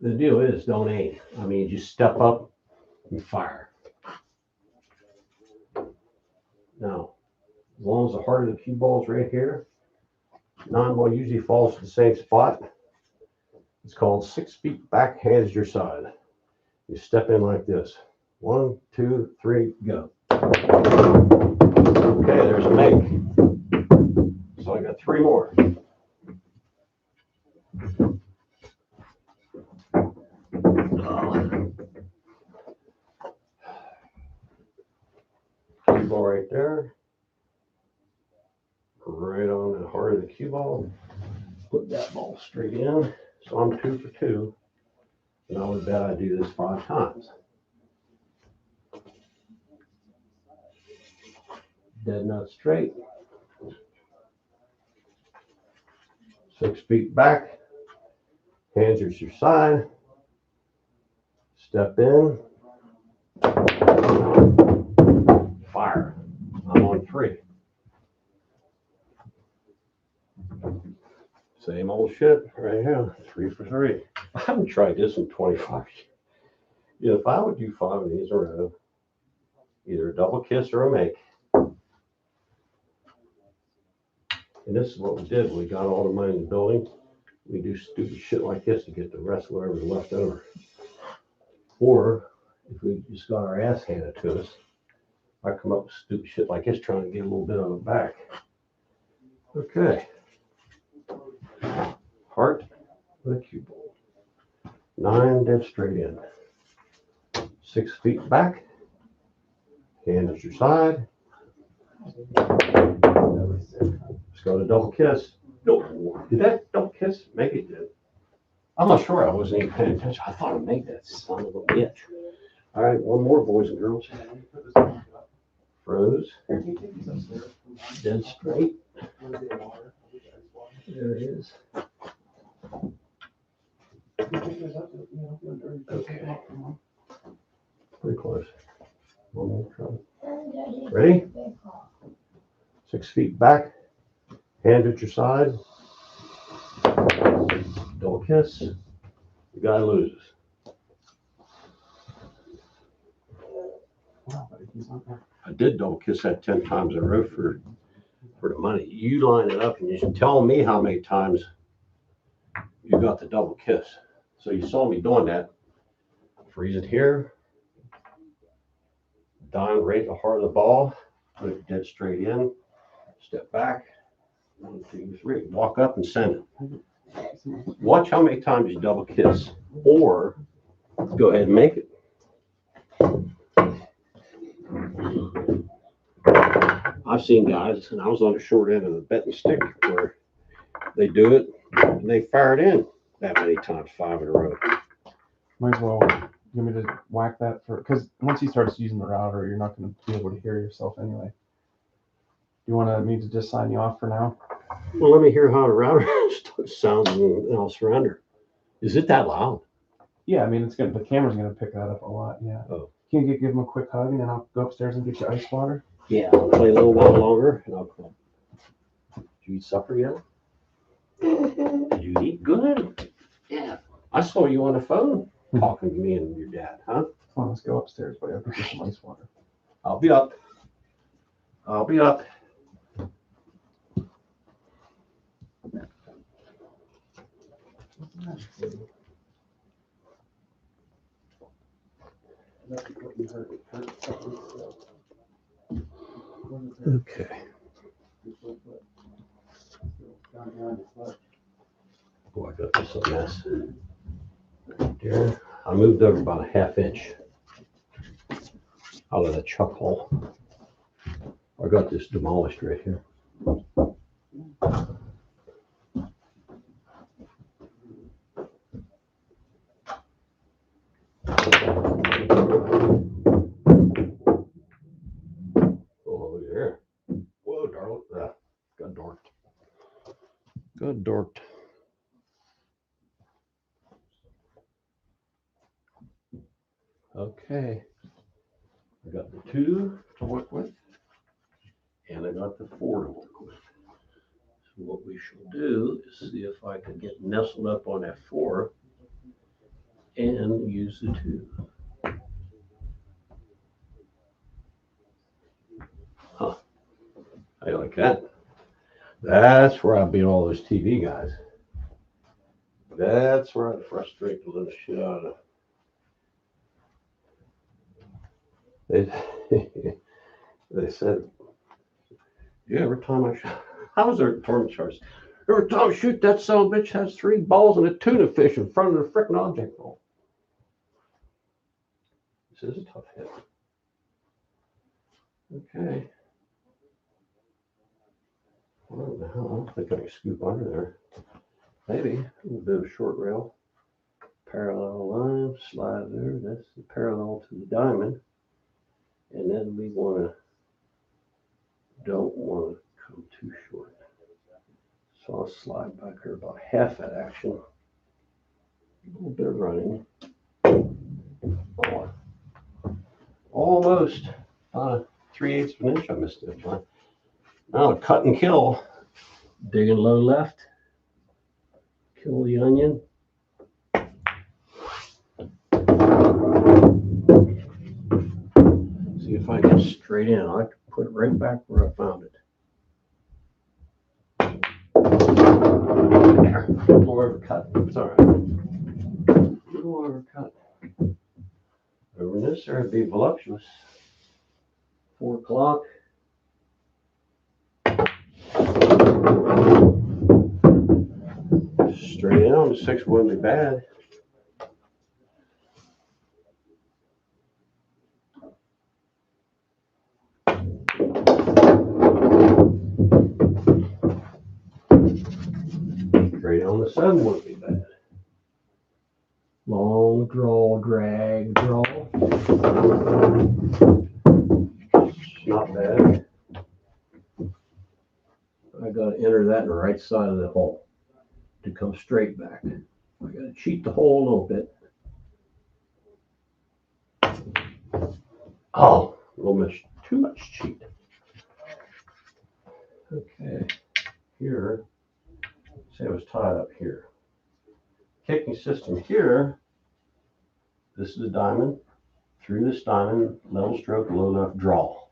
the deal is, don't aim. I mean, just step up and fire. Now, as long as the heart of the cue ball is right here, 9 ball usually falls to the same spot. It's called 6 feet back, hands your side. You step in like this. 1, 2, 3, go. Okay, there's a make. So I got 3 more. Cue ball right there. Right on the heart of the cue ball. Put that ball straight in. So I'm 2 for 2. And I would bet I do this 5 times. Dead nut straight. 6 feet back. Hands at your side. Step in. Fire. I'm on 3. Same old shit right here. 3 for 3. I haven't tried this in 25 years. You know, if I would do 5 of these in a row, either a double kiss or a make. And this is what we did when we got all the money in the building. We do stupid shit like this to get the rest of whatever's left over. Or if we just got our ass handed to us, I come up with stupid shit like this trying to get a little bit of it back. Okay. Heart with a cue ball. 9 dead straight in. 6 feet back. Hand at your side. Let's go to double kiss. No, did that double kiss make it? Did? I'm not sure. I wasn't even paying attention. I thought I'd make that son of a bitch. All right, one more, boys and girls. Froze. Dead straight. There it is. Okay. Pretty close. One more try. Ready? 6 feet back. Hand at your side. Double kiss. The guy loses. I did double kiss that 10 times in a row for the money. You line it up and you tell me how many times you got the double kiss. So you saw me doing that. Freeze it here. Dive right at the heart of the ball. Put it dead straight in. Step back. 1, 2, 3. Walk up and send it. Watch how many times you double kiss. Or go ahead and make it. I've seen guys, and I was on the short end of the betting stick where they do it and they fire it in that many times, 5 in a row. Might as well give me to whack that for, because once he starts using the router, you're not going to be able to hear yourself anyway. You want me to just sign you off for now? Well, let me hear how the router sounds and I'll surrender. Is it that loud? Yeah, I mean, the camera's gonna pick that up a lot. Yeah. Oh. Can you give him a quick hug and then I'll go upstairs and get you ice water? Yeah, I'll play a little while longer and I'll come. Did you eat supper yet? Did you eat good? Yeah. I saw you on the phone talking to me and your dad, huh? Come on, let's go upstairs, buddy. I'll get you some ice water. I'll be up. I'll be up. Okay. Boy, I got this a mess. There. I moved over about a ½ inch out of the chuck hole. I got this demolished right here. Oh, yeah. Whoa, darling. Got dorked. Got dorked. Okay. I got the 2 to work with, and I got the 4 to work with. So what we shall do is see if I can get nestled up on that 4 and use the 2. Huh. I like that. That's where I beat all those TV guys. That's where I frustrate the little shit out of them. They said, yeah, every time I shoot, how's their tournament charts? Every time I shoot, that son of a bitch has 3 balls and a tuna fish in front of the frickin' object ball. This is a tough hit. Okay. What the hell? I don't think I can scoop under there. Maybe a little bit of short rail. Parallel line, slide there. That's the parallel to the diamond. And then we don't want to come too short. So I'll slide back here about half that action. A little bit of running. Oh, almost 3/8 of an inch I missed that time. Now cut and kill. Digging low left. Kill the onion. See if I get straight in. I put it right back where I found it. There. A little overcut. It's all right. A little overcut. Over this there would be voluptuous. 4 o'clock. Straight in on the 6 wouldn't be bad. Straight on the 7 wouldn't be bad. Long draw, drag, draw. Not bad. I got to enter that in the right side of the hole to come straight back. I got to cheat the hole a little bit. Oh, a little bit too much cheat. Okay, here, say it was tied up here. Kicking system here, this is a diamond. Through this diamond, level stroke, low left draw.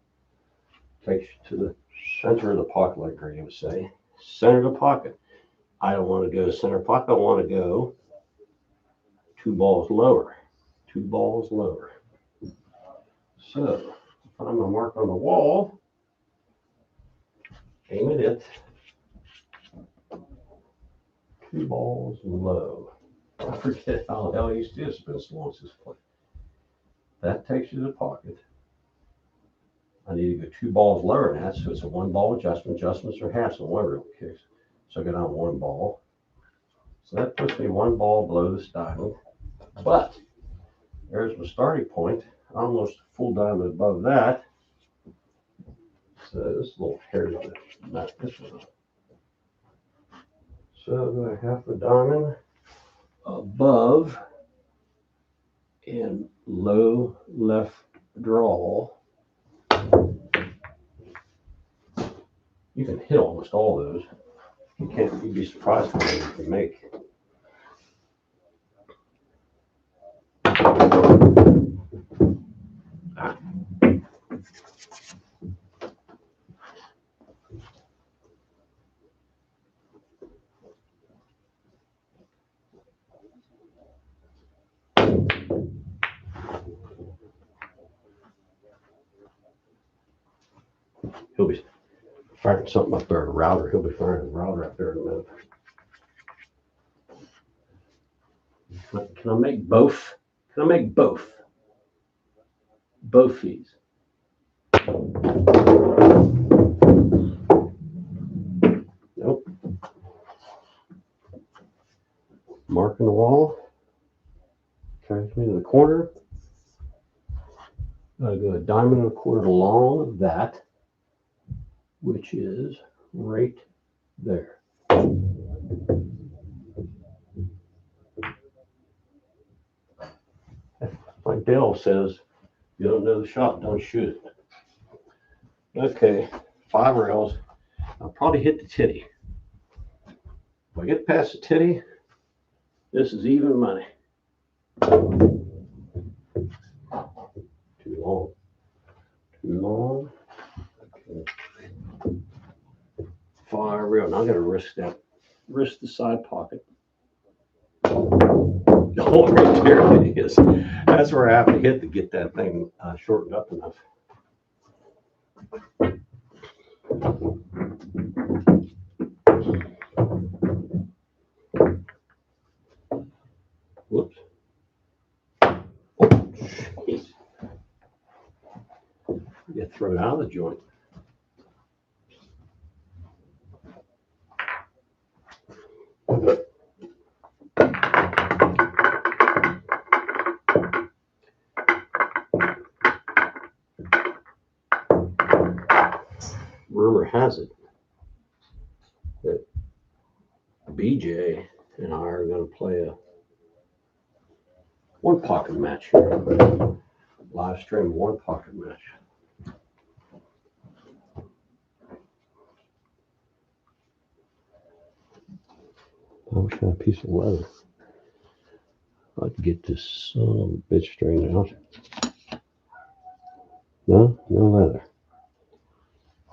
Takes you to the center of the pocket, like Grady would say. Center of the pocket. I don't want to go center pocket. I want to go 2 balls lower. 2 balls lower. So, find my mark on the wall. Aim at it. 2 balls low. I forget how the hell I used to do this, but it's long as this play. That takes you to the pocket. I need to go 2 balls lower than that, so it's a 1 ball adjustment. Adjustments are halves in one reel kicks. So I go down 1 ball. So that puts me 1 ball below this diamond. But there's my starting point. Almost a full diamond above that. So this little hair is not this one. So do I have a diamond above and low left draw? You can hit almost all those. You'd be surprised what you can make. He'll be firing something up there, a router. He'll be firing a router up there in a minute. Can I make both? Can I make both? Both fees. Nope. Marking the wall. Carries me to the corner. I go a diamond and a quarter along that, which is right there. Like Dale says, you don't know the shot, don't shoot it. Okay, 5 rails. I'll probably hit the titty. If I get past the titty, this is even money. Too long. Too long. Okay. 5 rail. Now I gotta risk that. Risk the side pocket. Oh, right there it is. That's where I have to hit to get that thing shortened up enough. Whoops. Oh, jeez. Get thrown out of the joint. Rumor has it that BJ and I are going to play a 1 pocket match here. Live stream 1 pocket match. I wish I had a piece of leather. I'd get this son of a bitch straightened out. No leather.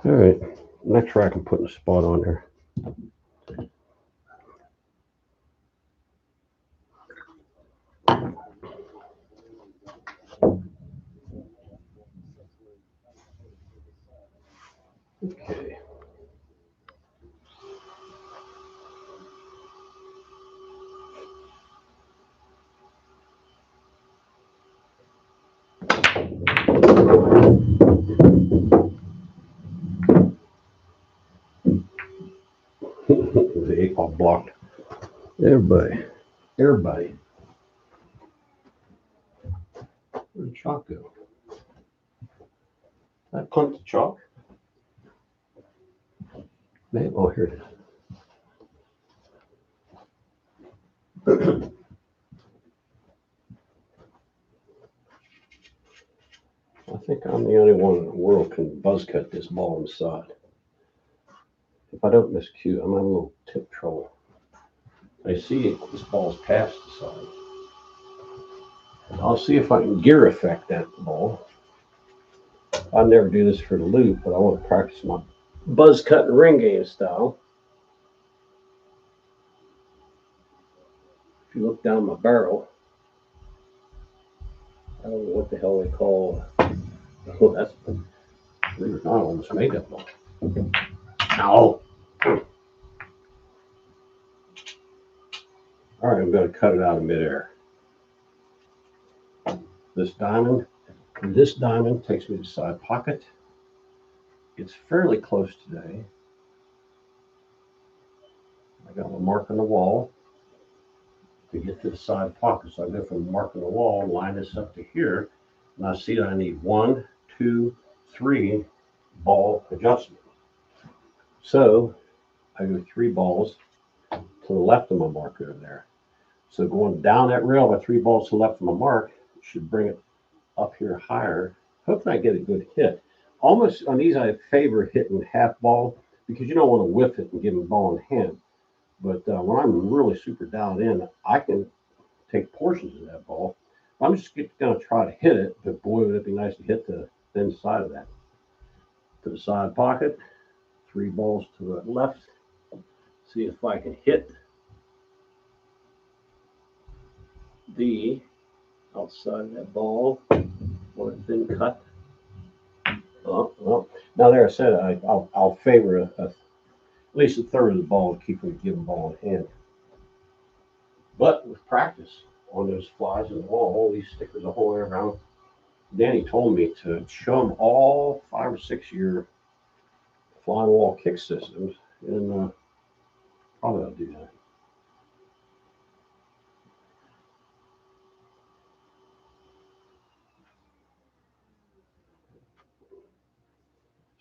All right, next rack I'm putting a spot on there. Okay. The 8 ball blocked. Everybody. Where'd the chalk go? That clump of chalk? Maybe. Oh, here it is. I think I'm the only one in the world can buzz cut this ball on the side. If I don't miss cue, I'm having a little tip trouble. I see this ball's past the side. I'll see if I can gear effect that ball. I never do this for the loop, but I want to practice my buzz cut and ring game style. If you look down my barrel, I don't know what the hell they call. Oh, that's believe it or not, I almost made that ball. Ow! All right, I'm going to cut it out of midair. This diamond takes me to the side pocket. it's fairly close today. I got my mark on the wall to get to the side pocket. So I go from the mark on the wall, line this up to here, and I see that I need 1, 2, 3 ball adjustment. So I go 3 balls to the left of my mark over there. So going down that rail by 3 balls to the left of my mark should bring it up here higher. Hopefully I get a good hit. Almost on these, I favor hitting half ball because you don't want to whiff it and give them a ball in hand. But when I'm really super dialed in, I can take portions of that ball. I'm just going to try to hit it, but boy, would it be nice to hit the thin side of that. To the side pocket, 3 balls to the left. See if I can hit the outside of that ball on a thin cut. Well, now there I said I'll favor at least a third of the ball to keep from giving ball in hand. But with practice on those flies in the wall, all these stickers the whole way around, Danny told me to show him all 5 or 6 year fly wall kick systems, and probably I'll do that.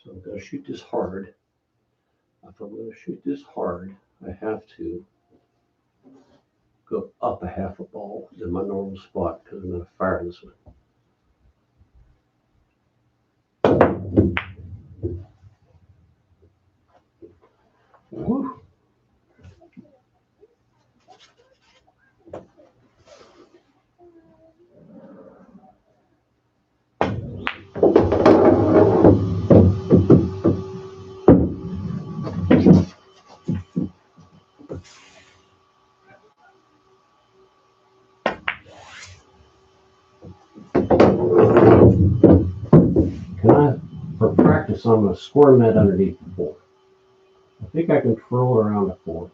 So I'm going to shoot this hard. If I'm going to shoot this hard, I have to go up a half a ball in my normal spot because I'm going to fire this one. Woo. For practice, I'm going to squirm that underneath the 4. I think I can twirl around the 4.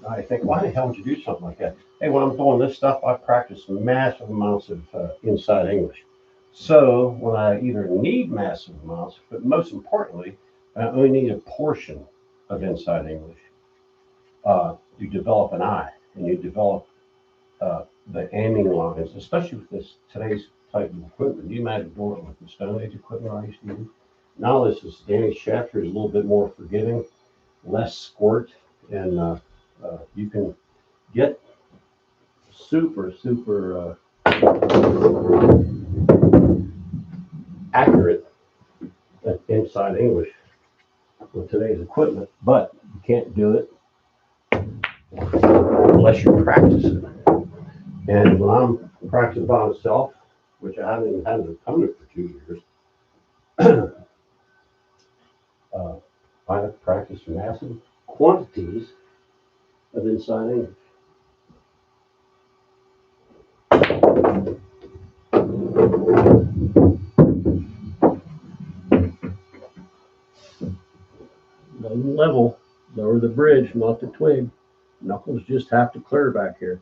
I think, why the hell would you do something like that? Hey, when I'm doing this stuff, I practice massive amounts of inside English. So when I either need massive amounts, but most importantly, I only need a portion of inside English. You develop an eye, and you develop the aiming lines, especially with this today's type of equipment. You imagine doing it with the Stone Age equipment I used to use. Now this is Danny Schafter is a little bit more forgiving, less squirt, and you can get super accurate at inside English with today's equipment, but you can't do it unless you practice it. And when I'm practicing by myself, which I haven't even had an opponent for 2 years, I have practiced massive quantities of inside English. Level, lower the bridge, not the twig. Knuckles just have to clear back here.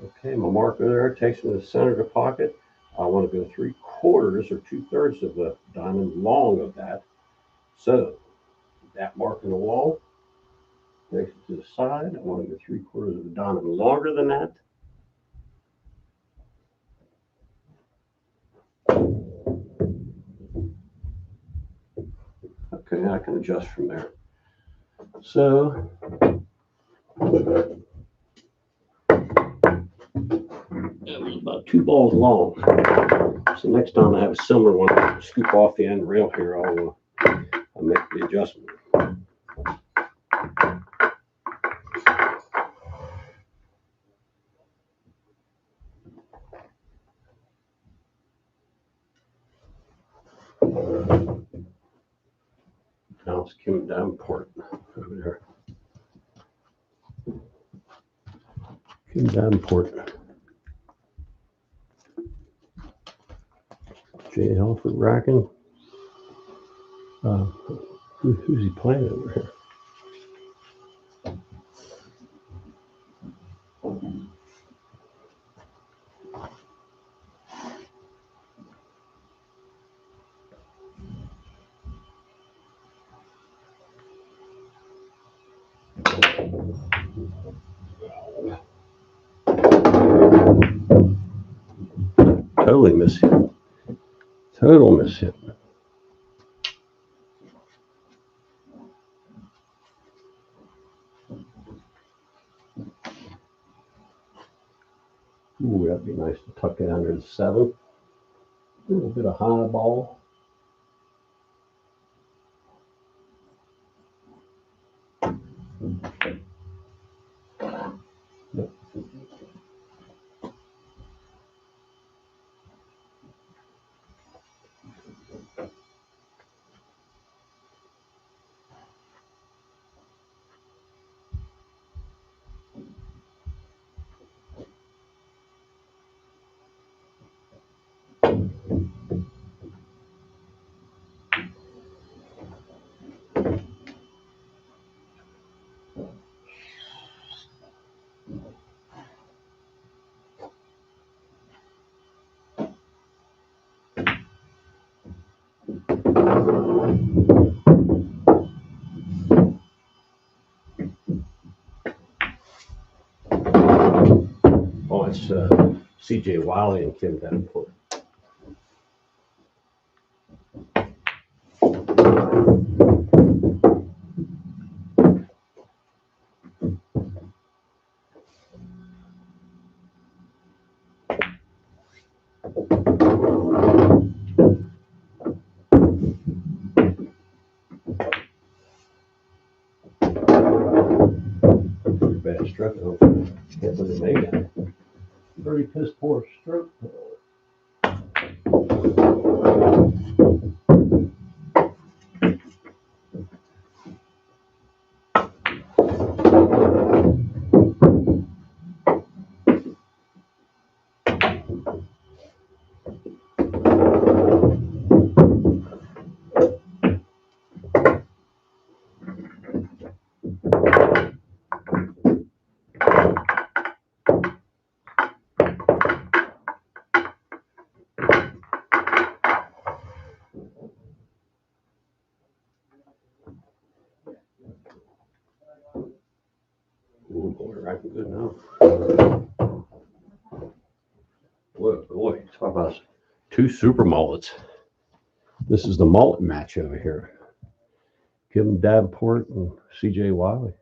Okay, my marker there takes me to the center of the pocket. I want to go 3/4 or 2/3 of the diamond long of that. So that mark in the wall takes it to the side. I want to go 3/4 of the diamond longer than that. Okay, I can adjust from there. So that was about 2 balls long. So next time I have a similar one, scoop off the end rail here, I'll make the adjustment. Now it's Kim Davenport over there. Kim Davenport. Jay Halford Racking. Who's he playing over here? Totally mishit. Total mishit. Ooh, that'd be nice to tuck it under the 7. A little bit of high ball. Yep. Oh, it's CJ Wiley and Kim Davenport. Bad stroke. I can't believe they made that. Pretty piss poor stroke. Ooh, boy, racking good now. Boy, talk about 2 super mullets. This is the mullet match over here. Kim Davenport and CJ Wiley.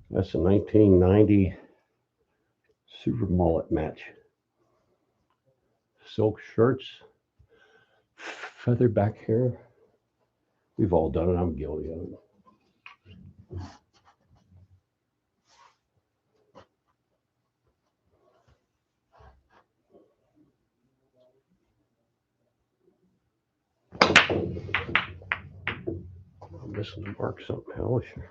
That's a 1990 super mullet match. Silk shirts, feather back hair. We've all done it. I'm guilty of it. I'm missing the mark somehow. Sure.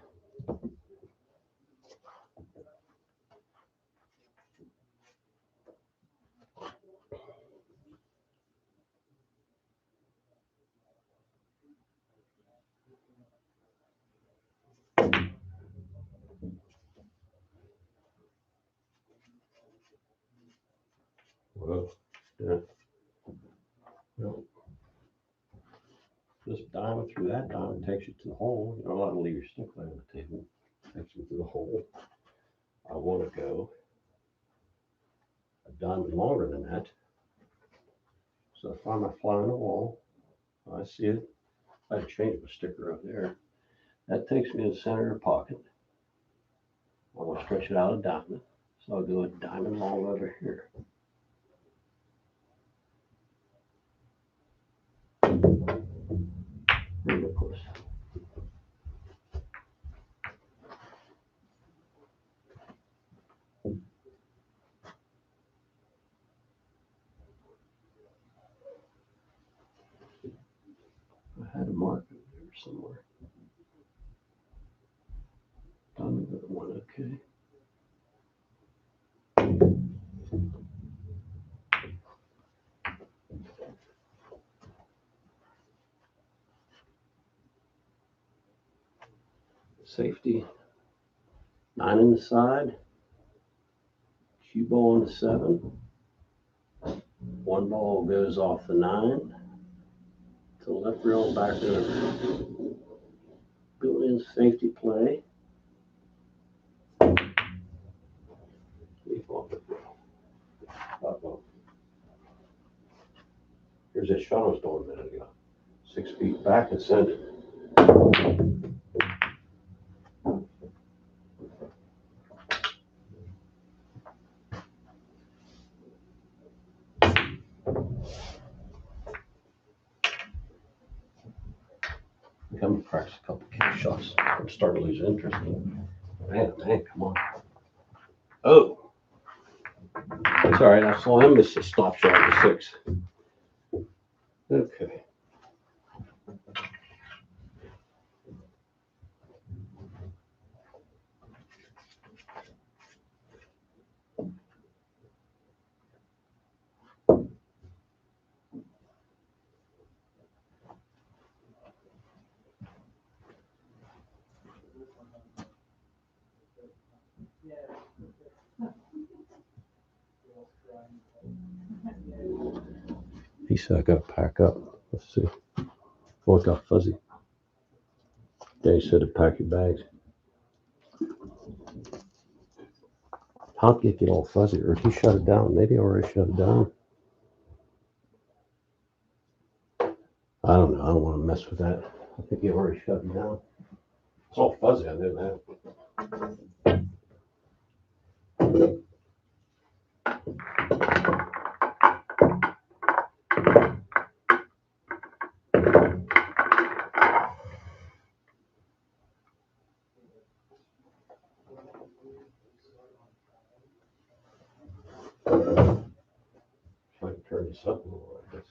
Well, yeah. Well, this diamond through that diamond takes you to the hole. You're not allowed to leave your stick laying on the table. Takes you to the hole. I want to go a diamond longer than that. So if I'm a fly on the wall, I see it. I change my sticker up there. That takes me to the center of the pocket. I want to stretch it out a diamond. So I'll do a diamond long over here. Ridiculous. I had a mark over there somewhere. Diamond with one, okay. Safety. 9 in the side. Cue ball on the 7. 1 ball goes off the 9 to the left rail back over. Built-in safety play. Here's that shot I was doing a minute ago. 6 feet back and send it. I'm gonna practice a couple kick shots. I'm starting to lose interest. Man, come on. Oh. It's all right. I saw him miss a stop shot at 6. Okay. He said I gotta pack up. Let's see. Oh, it got fuzzy. They said to pack your bags. How'd it get all fuzzy? Or he shut it down? Maybe I already shut it down. I don't know. I don't want to mess with that. I think he already shut it down. It's all fuzzy. I knew that. If I can turn this up a little like this.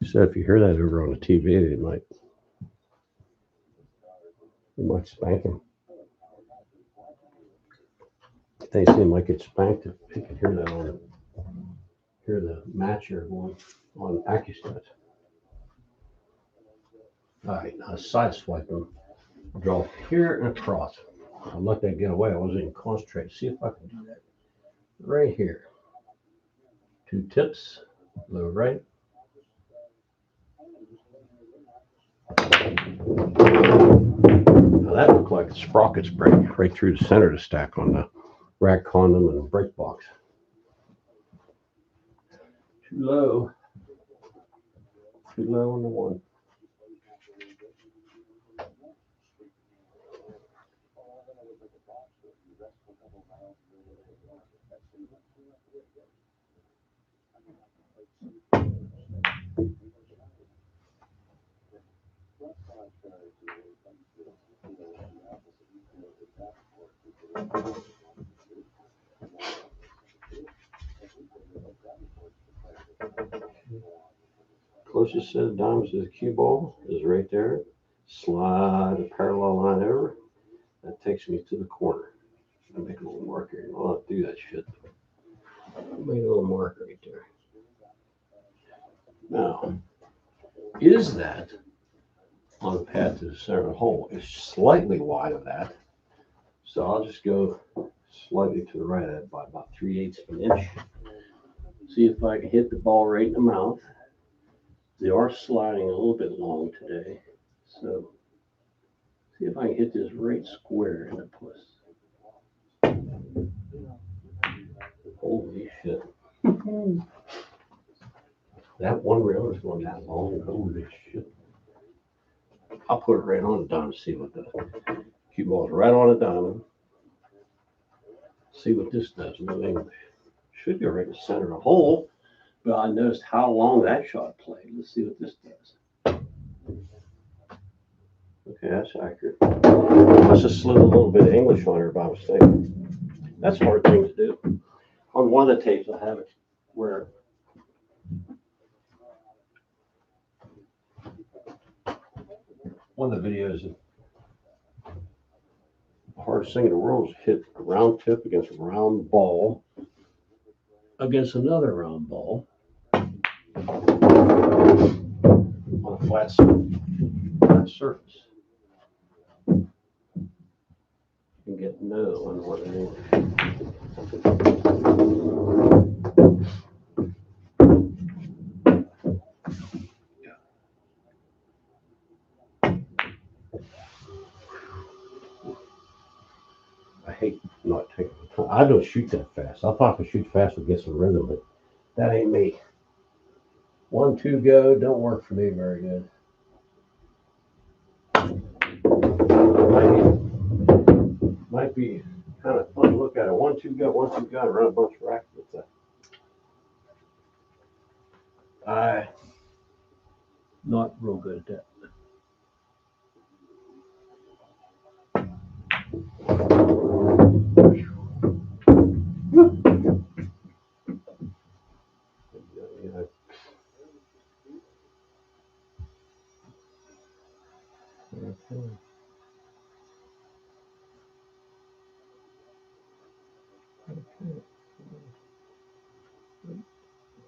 He said if you hear that over on the TV, it might spank him. They seem like it's spanked if you can hear that hear the match here going on AccuStats. All right, now side swipe him. Draw here and across. I'll let that get away. I wasn't even concentrating. See if I can do that. Right here. 2 tips, low right. Now that looked like sprockets break right through the center of the stack on the rack condom and the brake box. Too low. Too low on the one. Closest set of dimes to the cue ball is right there. Slide a parallel line over. That takes me to the corner. I make a little mark here. I'll not do that shit. Make a little mark right there. Now, is that on the path to the center of the hole? It's slightly wide of that. So I'll just go slightly to the right of that by about 3/8 of an inch. See if I can hit the ball right in the mouth. They are sliding a little bit long today. So see if I can hit this right square in the puss. Holy shit. That one rail is going that long. Holy shit. I'll put it right on the diamond, see what the cue ball's right on the diamond. See what this does. Should go right in the center of the hole, but I noticed how long that shot played. Let's see what this does. Okay, that's accurate. Let's just slip a little bit of English on her by mistake. That's a hard thing to do. On one of the tapes, I have it where one of the videos, the hardest thing in the world is hit a round tip against a round ball against another round ball on a flat surface. You can get no on what it is. hate not taking the time. I don't shoot that fast. I thought if I shoot fast would get some rhythm, but that ain't me. 1, 2 go don't work for me very good. Might be kind of fun to look at it. 1, 2 go, 1, 2 go, and run a bunch of rackets. I not real good at that.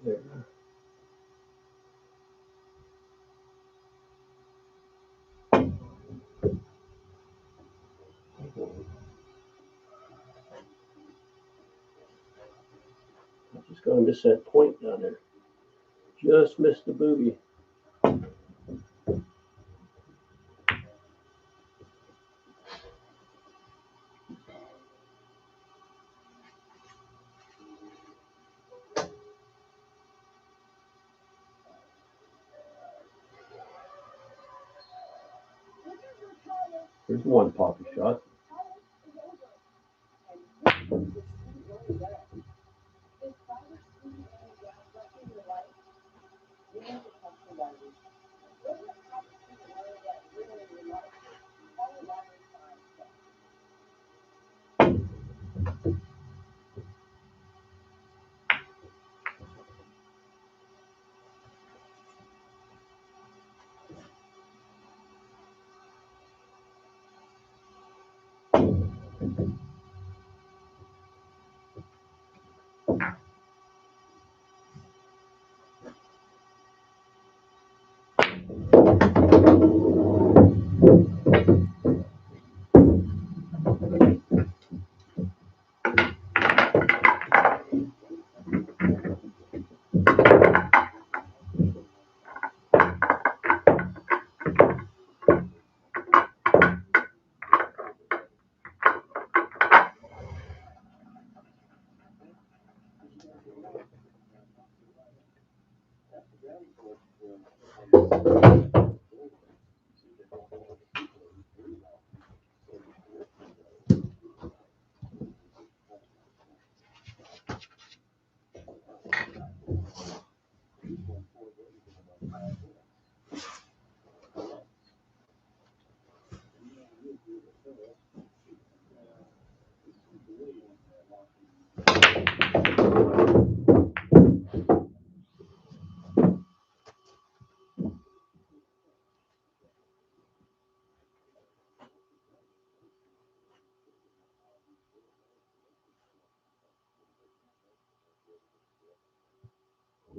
There. I'm just gonna miss that point down there. Just missed the booby. There's one poppy shot.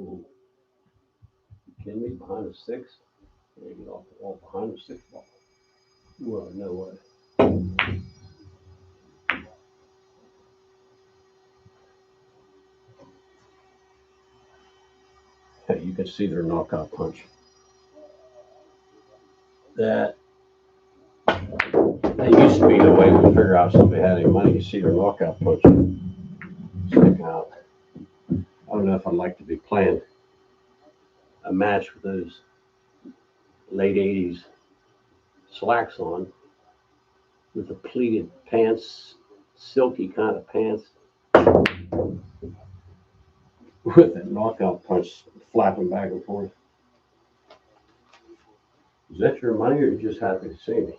Ooh. Kidding me? Behind the 6? There you get off the wall behind the 6 ball. Well, no way. Hey, you can see their knockout punch. That used to be the way we figure out if somebody had any money. You see their knockout punch sticking out. I don't know if I'd like to be playing a match with those late 80s slacks on with the pleated pants, silky kind of pants, with that knockout punch flapping back and forth. Is that your money, or are you just happy to see me?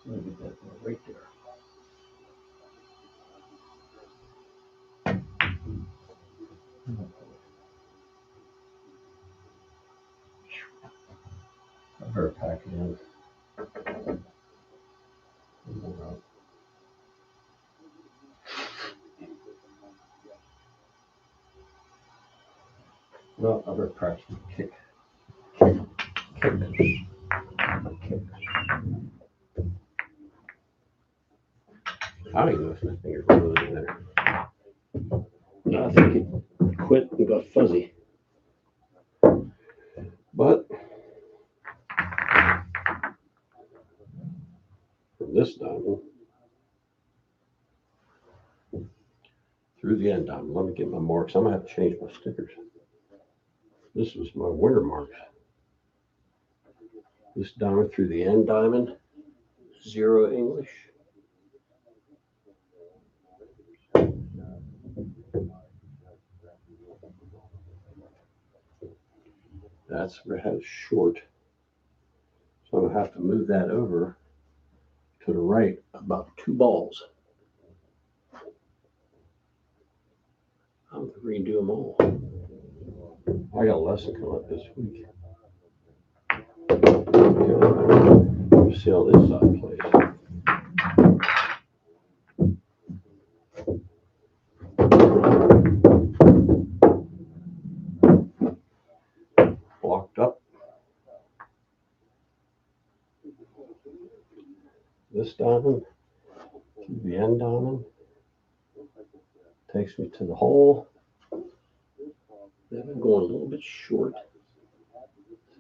Let me get that right there. I better pack it in. No, I better practice kick I don't even know if my finger goes in there. I think it quit and got fuzzy. But from this diamond through the end diamond, let me get my marks. I'm gonna have to change my stickers. This was my winter marks. This diamond through the end diamond, 0 English. That's where it has short. So I'm gonna have to move that over to the right about 2 balls. I'm gonna redo them all. I got a lesson coming up this week. Okay. See how this side plays. Blocked up. This diamond to the end diamond takes me to the hole. Then I'm going a little bit short.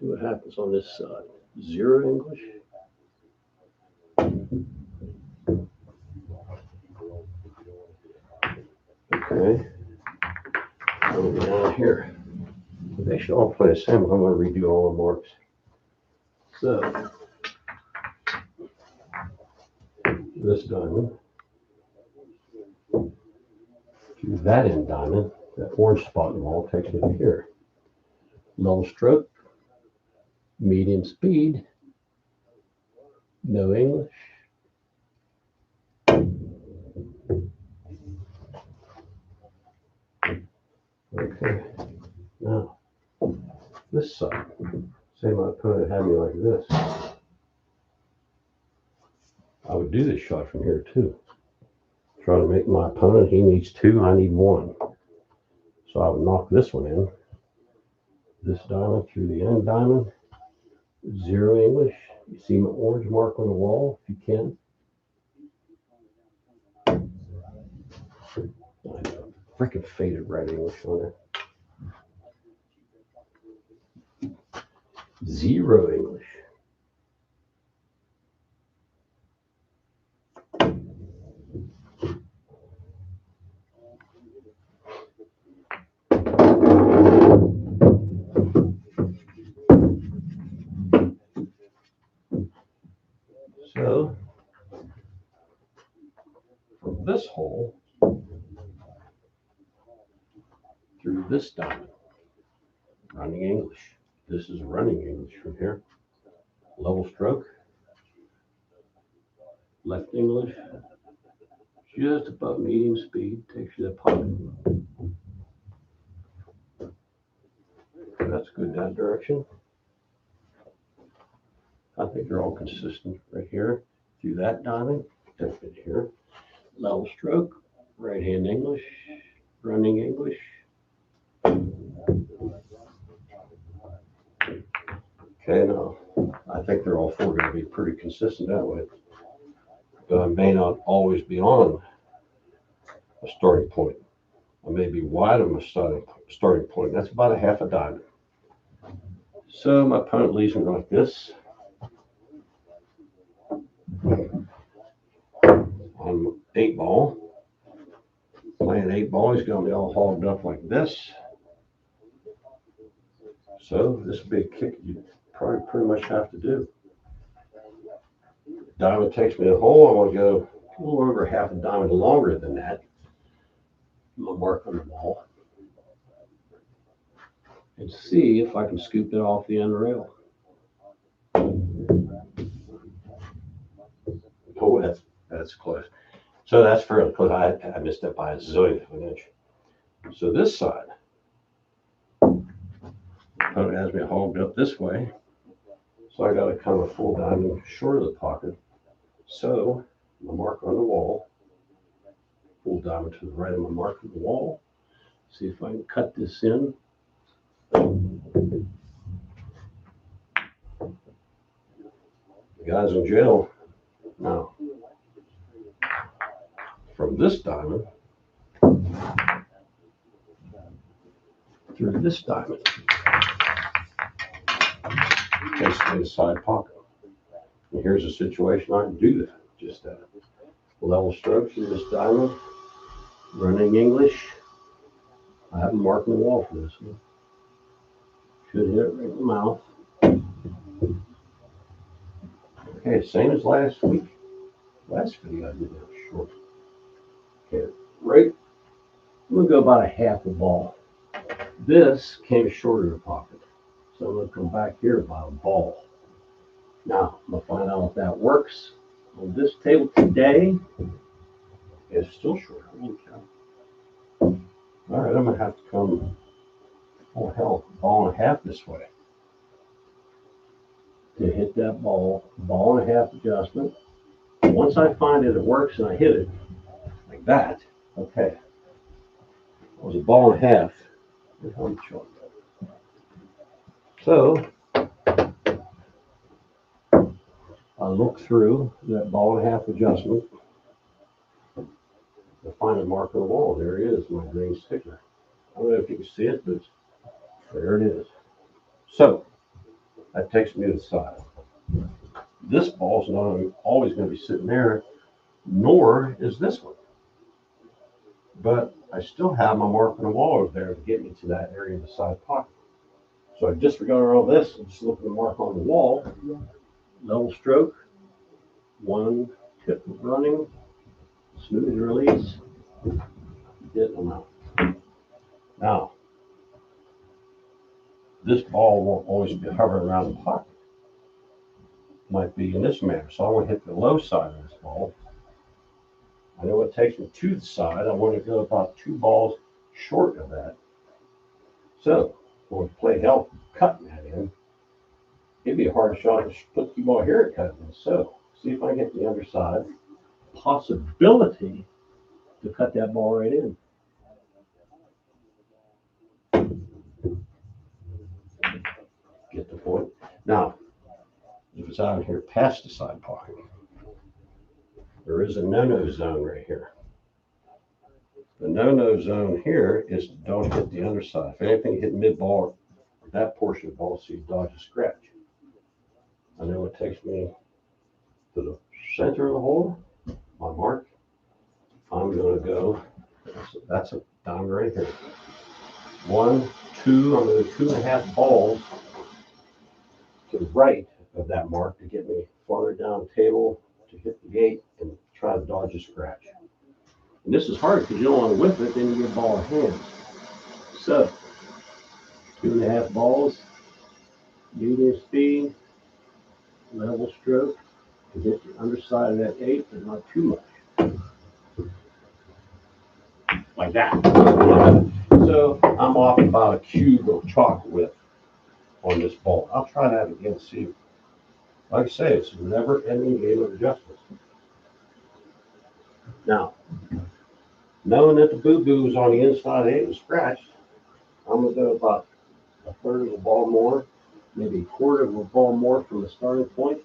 See what happens on this side. 0 English. Okay. Over down here. They should all play the same. I'm going to redo all the marks. So, this diamond to that end diamond, that orange spot in the wall takes me to here. Level stroke, medium speed, no English. Okay, now this side, say my opponent had me like this, I would do this shot from here too. Try to make my opponent, he needs 2, I need 1. So I would knock this one in. This diamond through the end diamond, 0 English. You see my orange mark on the wall, if you can. I know, freaking faded red English on it. 0 English. So, from this hole through this diamond, running English. This is running English from here. Level stroke, left English, just above medium speed, takes you to the pocket. That's good that direction. I think they're all consistent right here. Through that diamond, take it here. Level stroke, right hand English, running English. Okay, now I think they're all 4 going to be pretty consistent that way. But I may not always be on a starting point. I may be wide of my starting point. That's about a half a diamond. So my opponent leaves me like this. On 8 ball, playing 8 ball, he's going to be all hogged up like this. So this would be a kick you probably pretty much have to do. Diamond takes me to the hole. I want to go a little over half a diamond longer than that. I'm going to mark on the wall and see if I can scoop it off the end rail. Oh, that's close. So that's fairly close. I missed that by a zillionth of an inch. So this side, opponent has me hogged up this way. So I got to come a full diamond short of the pocket. So my mark on the wall, full diamond to the right of my mark on the wall. See if I can cut this in. The guy's in jail. Now, from this diamond through this diamond, basically a side pocket. And here's a situation I can do that. Just that. Level stroke through this diamond, running English. I have a mark on the wall for this one. Should hit it right in the mouth. Okay, same as last week. Last video I did that short. Okay, right. I'm gonna go about a half a ball. This came short of the pocket. So I'm gonna come back here about a ball. Now, I'm gonna find out if that works. On this table today, it's still short. Holy cow. All right, I'm gonna have to come, oh hell, ball and a half this way to hit that ball and a half adjustment. Once I find it works and I hit it like that, okay. It was a ball and a half. So I look through that ball and a half adjustment to find a mark on the wall. There it is, my green sticker. I don't know if you can see it, but there it is. So that takes me to the side. This ball's not always going to be sitting there, nor is this one. But I still have my mark on the wall over there to get me to that area of the side pocket. So I disregard all this and just look at the mark on the wall. Level stroke, one tip running, smooth release, get them out. Now, this ball won't always be hovering around the pocket. Might be in this manner. So I want to hit the low side of this ball. I know it takes me to the side. I want to go about 2 balls short of that. So we'll play help cutting that in. It'd be a hard shot to put the ball here at cutting in. So see if I get the underside. Possibility to cut that ball right in. Get the point. Now, if it's out here past the side pocket, there is a no-no zone right here. The no-no zone here is don't hit the underside. If anything hit mid-ball, that portion of the ball, so you dodge a scratch. I know it takes me to the center of the hole, my mark. I'm going to go, that's a diamond right here. 1, 2, I'm going to do 2.5 balls to the right of that mark to get me farther down the table to hit the gate and try to dodge a scratch. And this is hard because you don't want to whip it, then you get ball in hands. So, 2.5 balls, medium speed, level stroke to hit the underside of that 8, but not too much. Like that. So I'm off about a cube of chalk width on this ball. I'll try that again, see. Like I say, it's a never-ending game of adjustments. Now, knowing that the boo-boo is on the inside, it was scratched, I'm going to go about 1/3 of a ball more, maybe 1/4 of a ball more from the starting point.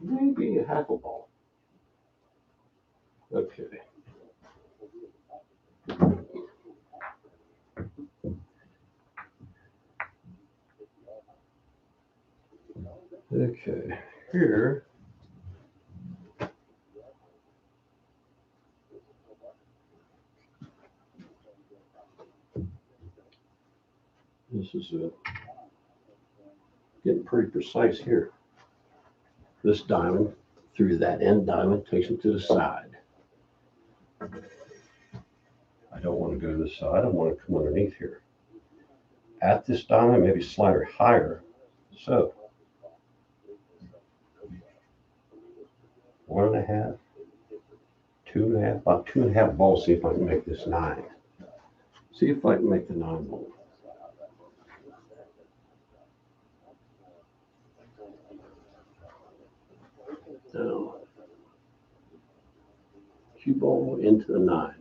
Maybe a half a ball. Okay. Okay, here. This is getting pretty precise here. This diamond through that end diamond takes me to the side. I don't want to go to the side. I want to come underneath here. At this diamond, maybe slider higher. So 1.5, 2.5, about 2.5 balls. See if I can make this 9. See if I can make the 9 ball. No. Cue ball into the 9.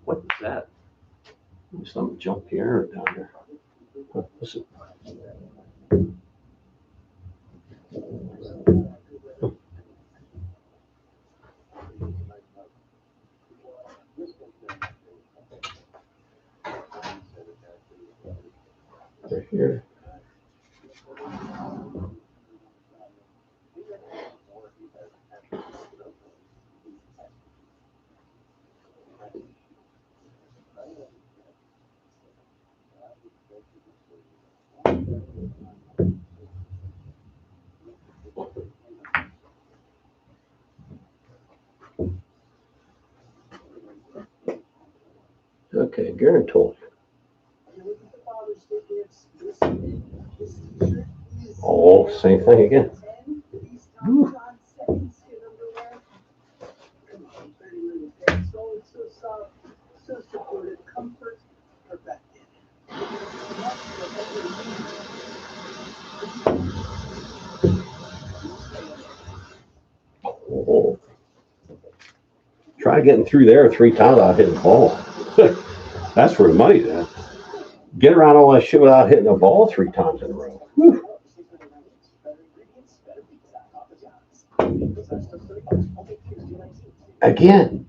What is that? Something jumped the air down there. Huh, listen. Right here. Okay, Garen told you. Oh, same thing again. Woo. Oh. Try getting through there 3 times without hitting the ball. That's where the money's at. Get around all that shit without hitting a ball 3 times in a row. Whew. Again.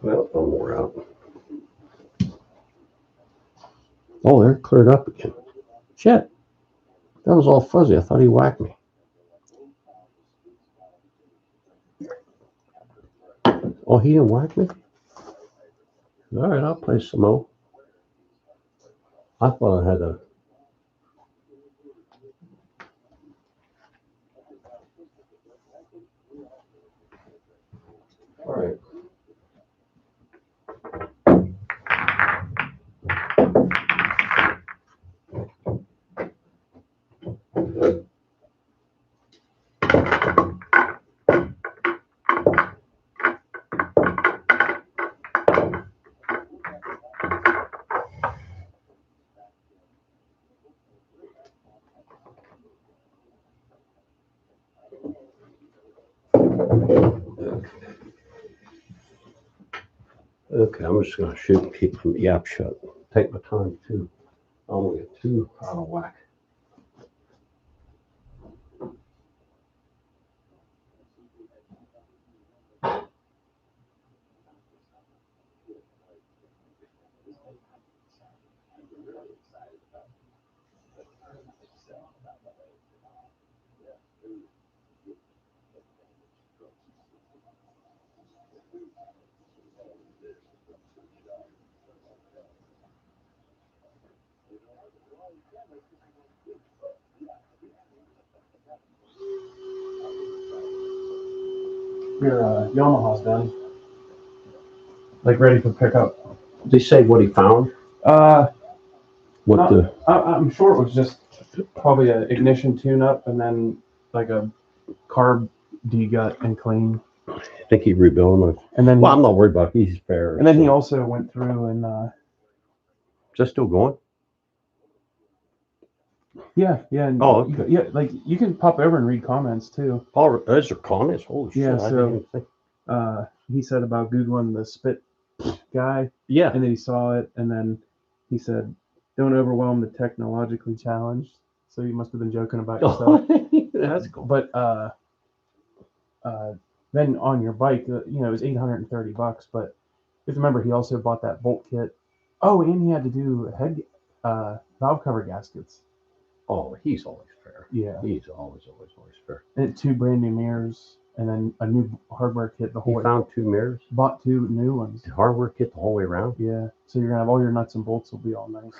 Well, one more out. Oh, they're cleared up again. Shit. That was all fuzzy. I thought he whacked me. Oh, he didn't whack me? All right, I'll play some more. I thought I had a... All right. Okay, I'm just going to shoot and keep from yap shut. Take my time too. I don't want to get too out of whack. Your Yamaha's done. Like ready for pickup. Did they say what he found? What Not- the... I'm sure it was just probably an ignition tune-up and then like a carb degut and clean. I think he rebuilt them. And then Well, I'm not worried about it. He's fair. and then he also went through and Is that still going? yeah. And Oh, okay. yeah, like you can pop over and read comments too. Oh, those are comments? Holy Yeah, shit. I so- didn't even think. He said about Googling the spit guy, Yeah. and then he saw it, and then he said, "Don't overwhelm the technologically challenged." So you must have been joking about yourself. That's cool. But then on your bike, it was $830. But you have to remember, he also bought that bolt kit. Oh, and he had to do head valve cover gaskets. Oh, he's always fair. Yeah, He's always fair. and 2 brand new mirrors, and then a new hardware kit. The whole He way. found 2 mirrors. Bought 2 new ones. The hardware kit the whole way around. Yeah, so you're gonna have all your nuts and bolts will be all nice.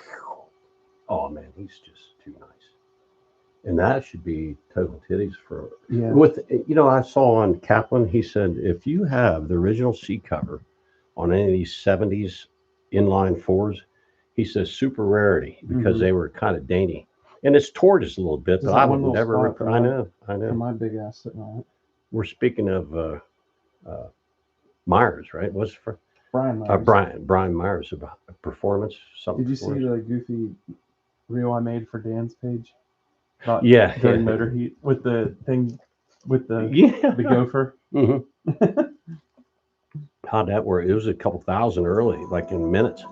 Oh man, he's just too nice. And that should be total titties for Yeah. with I saw on Kaplan, he said if you have the original seat cover on any of these 70s inline 4s, he says super rarity because Mhm. they were kind of dainty. And it's tortoise a little bit, There's but that I one would little never spot for I my- know. For my big ass sitting on it. We're speaking of Myers, right? What's for Brian Myers. Brian Myers about performance something. Did you see the goofy reel I made for Dan's page? About Yeah, during yeah. Motor Heat with the thing with the Yeah. the gopher. hmm How'd that work? It was a couple thousand early, like in minutes.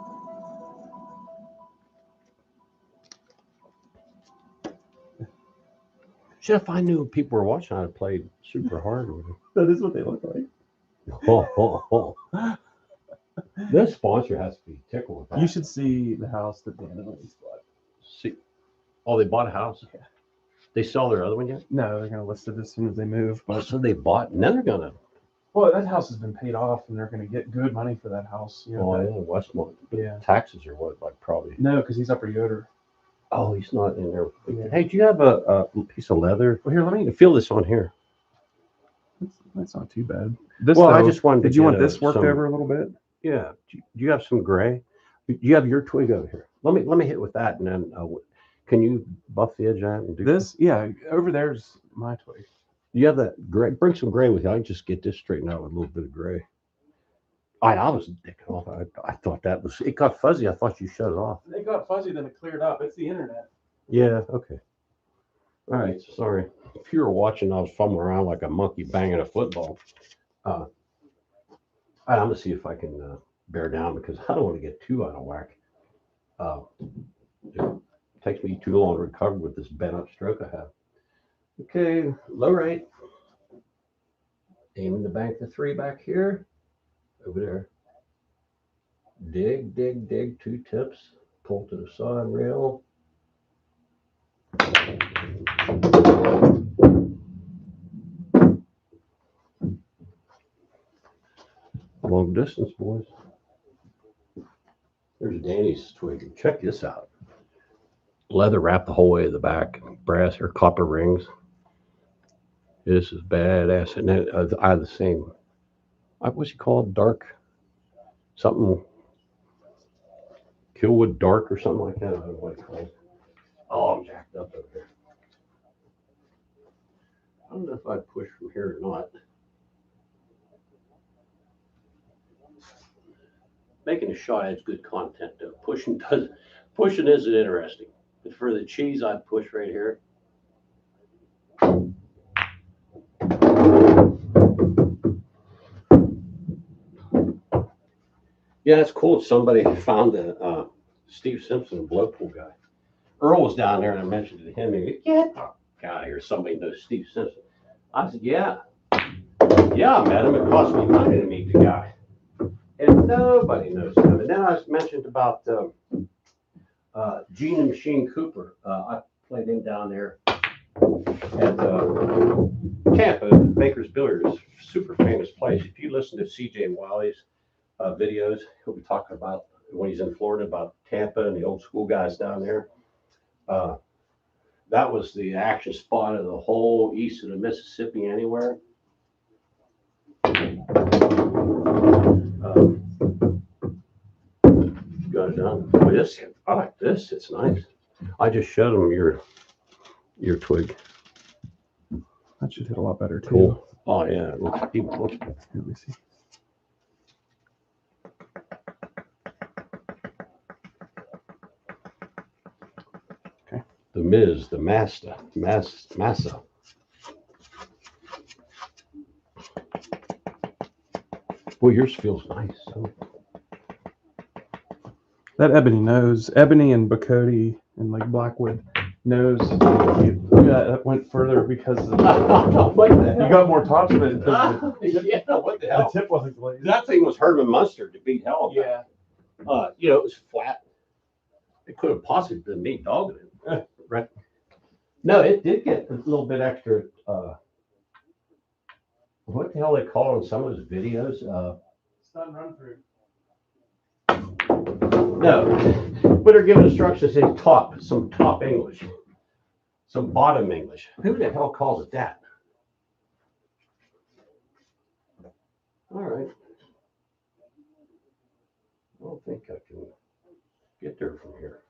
Shit, if I knew people were watching, I'd have played super hard with it. That is what they look like. This sponsor has to be tickled with that. You should see the house that Dan and Elise bought. see. Oh, they bought a house? Yeah. They sell their other one yet? No, they're gonna list it as soon as they move. Oh, But so they bought, and then they're gonna. well, that house has been paid off, and they're gonna get good money for that house. You know, Oh that- yeah, Westmont. yeah. Taxes are what, like probably. No, because he's Upper Yoder. Oh, he's not in there. Yeah. Hey, do you have a piece of leather? Well, here, let You me. feel this on here. That's not too bad. This. Well, I though, just wanted to Did you want get this worked some- over a little bit? Yeah. Do you have some gray? Do you have your twig over here? Let me hit with that, and then can you buff the edge of that and do This, yeah, over there's my twig. You have that gray. Bring some gray with you. I can just get this straightened out with a little bit of gray. I was dicking off. I thought that was it got fuzzy. I thought you shut it off. It got fuzzy, then it cleared up. It's the internet. Yeah. Okay. All right. Sorry. If you were watching, I was fumbling around like a monkey banging a football. I'm gonna see if I can bear down because I don't want to get too out of whack. It takes me too long to recover with this bent up stroke I have. Okay, low right. Aiming to bank the 3 back here. Over there. Dig, dig, dig, 2 tips. Pull to the side rail. Long distance, boys. There's Danny's twig. Check this out. Leather wrapped the whole way to the back. Brass or copper rings. This is badass. And then I have the same. What's he called? Dark something. Killwood Dark or something like that. I don't know what it's called. Oh, I'm jacked up over here. I don't know if I'd push from here or not. Making a shot adds good content though. Pushing isn't interesting. But for the cheese, I'd push right here. Yeah, it's cool. Somebody found the Steve Simpson blow pool guy. Earl was down there and I mentioned it to him. He goes, get the fuck out of here. Somebody knows Steve Simpson. I said, yeah. Yeah, I met him. It cost me money to meet the guy. And nobody knows him. And then I mentioned about Gene and Machine Cooper. I played him down there at Tampa, Baker's Billiards, super famous place. If you listen to CJ Wiley's videos, he'll be talking about when he's in Florida about Tampa and the old school guys down there. That was the action spot of the whole east of the Mississippi anywhere. Got it done. Oh, this, I like this. It's nice. I just showed him your twig. That should hit a lot better too. Cool. Oh yeah, it looks even looks better. Let me see. The Miz, the Massa. Boy, yours feels nice. So. That ebony nose, ebony and Bacote and like Blackwood nose. That went further because of, What the you hell? got more tops of it. Because Yeah, what the the hell? tip wasn't glazed. That thing was Herman Mustard to beat hell. Yeah. It was flat. It could have possibly been me dogging it. Right. No, it did get a little bit extra. What the hell they call it in some of those videos? Stun run through. No, but they're giving instructions in some top English, some bottom English. Who the hell calls it that? All right. I don't think I can get there from here.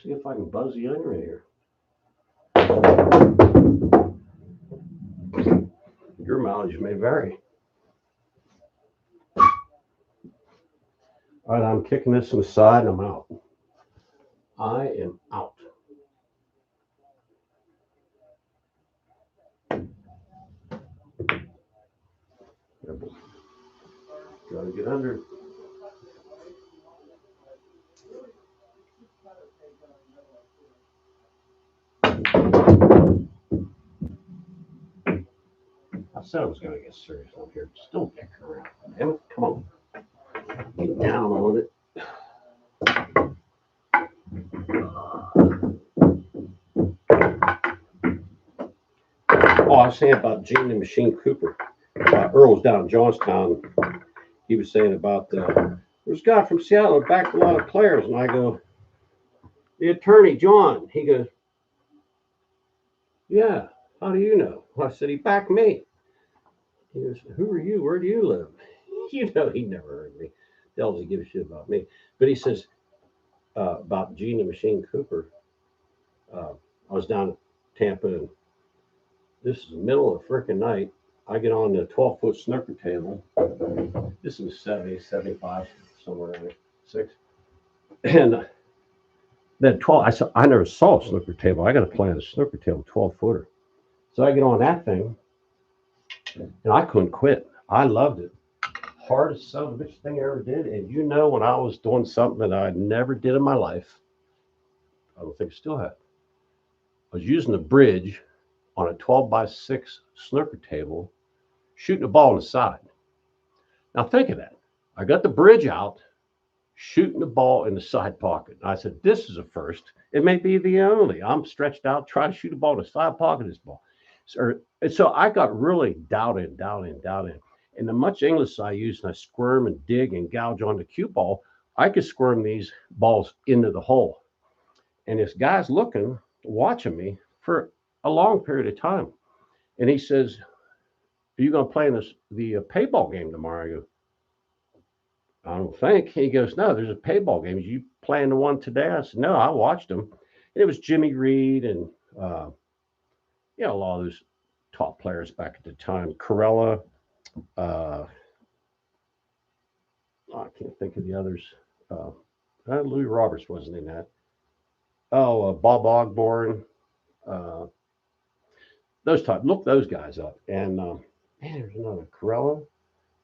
See if I can buzz the onion right here. Your mouth. knowledge may vary. All right, I'm kicking this to the side and I'm out. I am out. Gotta get under. I said I was gonna get serious on here. Just don't kick around. Damn it, come on. Get down on it. Oh, I was saying about Gene the Machine Cooper. Earl was down in Johnstown. He was saying about there's a guy from Seattle that backed a lot of players, and I go, the attorney John. He goes, yeah. How do you know? I said he backed me. He goes, who are you? Where do you live? You know, he never heard me. Doesn't give a shit about me. But he says about Gene the Machine Cooper. I was down in Tampa, and this is the middle of the freaking night. I get on the 12-foot snooker table. This is 70, 75, somewhere in there, 6. And then 12, I never saw a snooker table. I got to play on a snooker table, 12-footer. So I get on that thing, and I couldn't quit. I loved it. Hardest son of a bitch thing I ever did. And you know, when I was doing something that I never did in my life, I don't think I still have. I was using the bridge on a 12-by-6 snooker table, shooting the ball on the side. Now think of that. I got the bridge out, shooting the ball in the side pocket. I said, this is a first. It may be the only. I'm stretched out, trying to shoot a ball in the side pocket of this ball. So I got really doubted. And the much English I used, and I squirm and dig and gouge on the cue ball, I could squirm these balls into the hole. And this guy's looking, watching me for a long period of time. And he says, are you going to play in the payball game tomorrow? I go, I don't think. He goes, no, there's a payball game. You playing the one today? I said, no, I watched them. And it was Jimmy Reed and, a lot of those top players back at the time. Corella. I can't think of the others. Louis Roberts wasn't in that. Bob Ogborn. Those type. Look those guys up. And there's another Corella,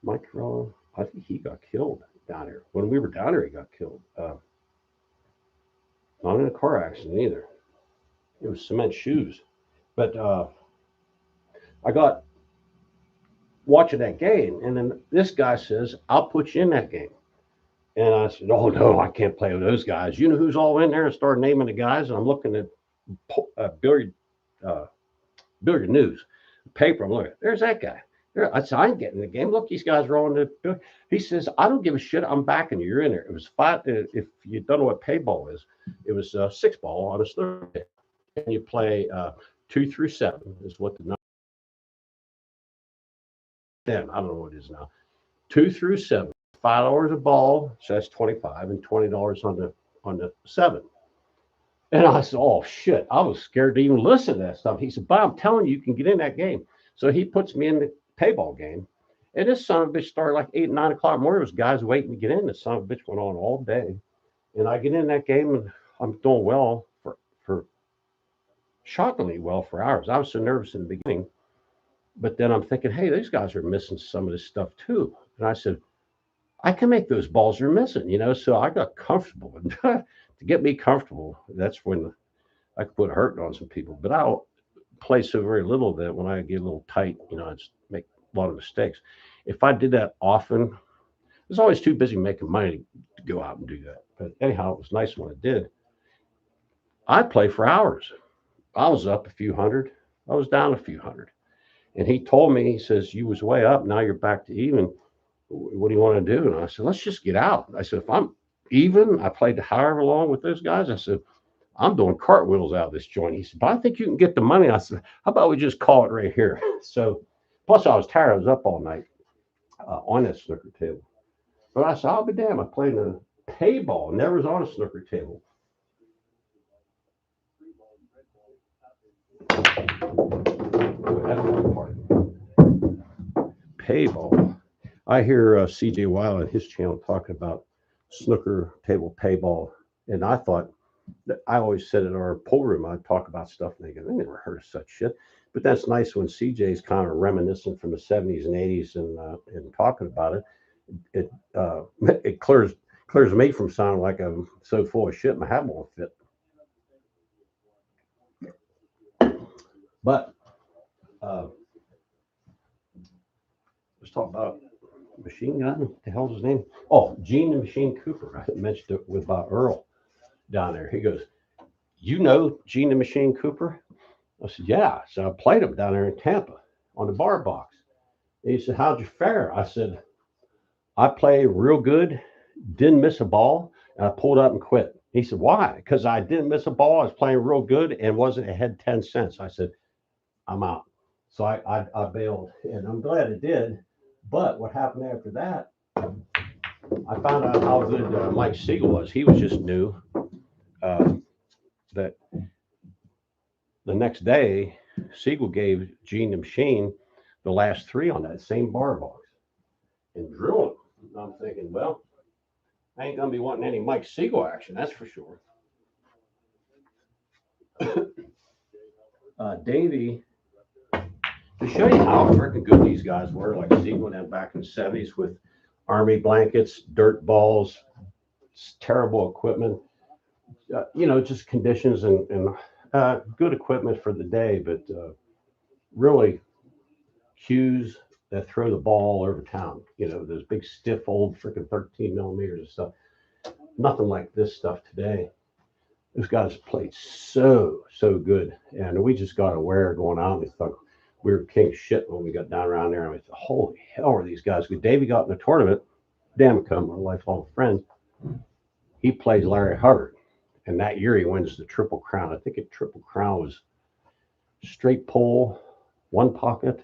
Mike Corella. I think he got killed down here. When we were down here, he got killed. Not in a car accident either. It was cement shoes. But I got watching that game, and then this guy says, I'll put you in that game. And I said, oh, no, I can't play with those guys. You know who's all in there? And started naming the guys, and I'm looking at Billiard News paper. I'm looking, there's that guy. I said, I ain't getting in the game. Look, these guys are on the. He says, I don't give a shit. I'm backing you. You're in there. It was 5. If you don't know what payball is, it was 6 ball on a snooker. And you play 2 through 7 is what the number. Then I don't know what it is now. 2 through 7, $5 a ball, so that's $25, and $20 on the 7. And I said, oh shit, I was scared to even listen to that stuff. He said, but I'm telling you, you can get in that game. So he puts me in the payball game, and this son of a bitch started like 8, 9 o'clock more. There was guys waiting to get in. This son of a bitch went on all day, and I get in that game, and I'm doing well for shockingly well for hours. I was so nervous in the beginning. But then I'm thinking, hey, these guys are missing some of this stuff too. And I said, I can make those balls you're missing, So I got comfortable. And to get me comfortable, that's when I could put hurting on some people. But I'll play so very little that when I get a little tight, I just make a lot of mistakes. If I did that often, I was always too busy making money to go out and do that. But anyhow, it was nice when I did. I'd play for hours. I was up a few hundred. I was down a few hundred. And he told me, he says, you was way up. Now you're back to even. What do you want to do? And I said, let's just get out. I said, if I'm even, I played however long with those guys. I said, I'm doing cartwheels out of this joint. He said, but I think you can get the money. I said, how about we just call it right here? So, plus I was tired. I was up all night on that snooker table. But I said, I'll be damned. I played in a payball. Never was on a snooker table. That's one part. payball. I hear CJ Weil on his channel talking about snooker table payball, and I thought that I always said in our pool room I'd talk about stuff, and they go, "I never heard of such shit." But that's nice when CJ's kind of reminiscent from the 70s and 80s and talking about it. It it clears me from sounding like I'm so full of shit my hat won't fit. But let's talk about Machine Gun. What the hell's his name? Oh, Gene the Machine Cooper. I mentioned it with Earl down there. He goes, "You know Gene the Machine Cooper?" I said, "Yeah." So I played him down there in Tampa on the bar box. And he said, "How'd you fare?" I said, "I played real good, didn't miss a ball, and I pulled up and quit." He said, "Why?" "Because I didn't miss a ball. I was playing real good and wasn't ahead 10 cents. I said, "I'm out." So I bailed, and I'm glad it did. But what happened after that, I found out how good Mike Siegel was. He was just new. That the next day, Siegel gave Gene the Machine the last three on that same bar box and drilled him. And I'm thinking, well, I ain't gonna be wanting any Mike Siegel action, that's for sure. Davey, to show you how freaking good these guys were, like Siegel and them back in the 70s with army blankets, dirt balls, terrible equipment, just conditions and good equipment for the day, but really cues that throw the ball over town. Those big stiff old freaking 13 millimeters and stuff. Nothing like this stuff today. Those guys played so good, and we just got aware going on. We thought we were king shit when we got down around there. I mean, holy hell, are these guys good? Davey got in the tournament. Damico, my lifelong friend, he plays Larry Hubbard, and that year he wins the Triple Crown. I think the Triple Crown was straight pull, one pocket,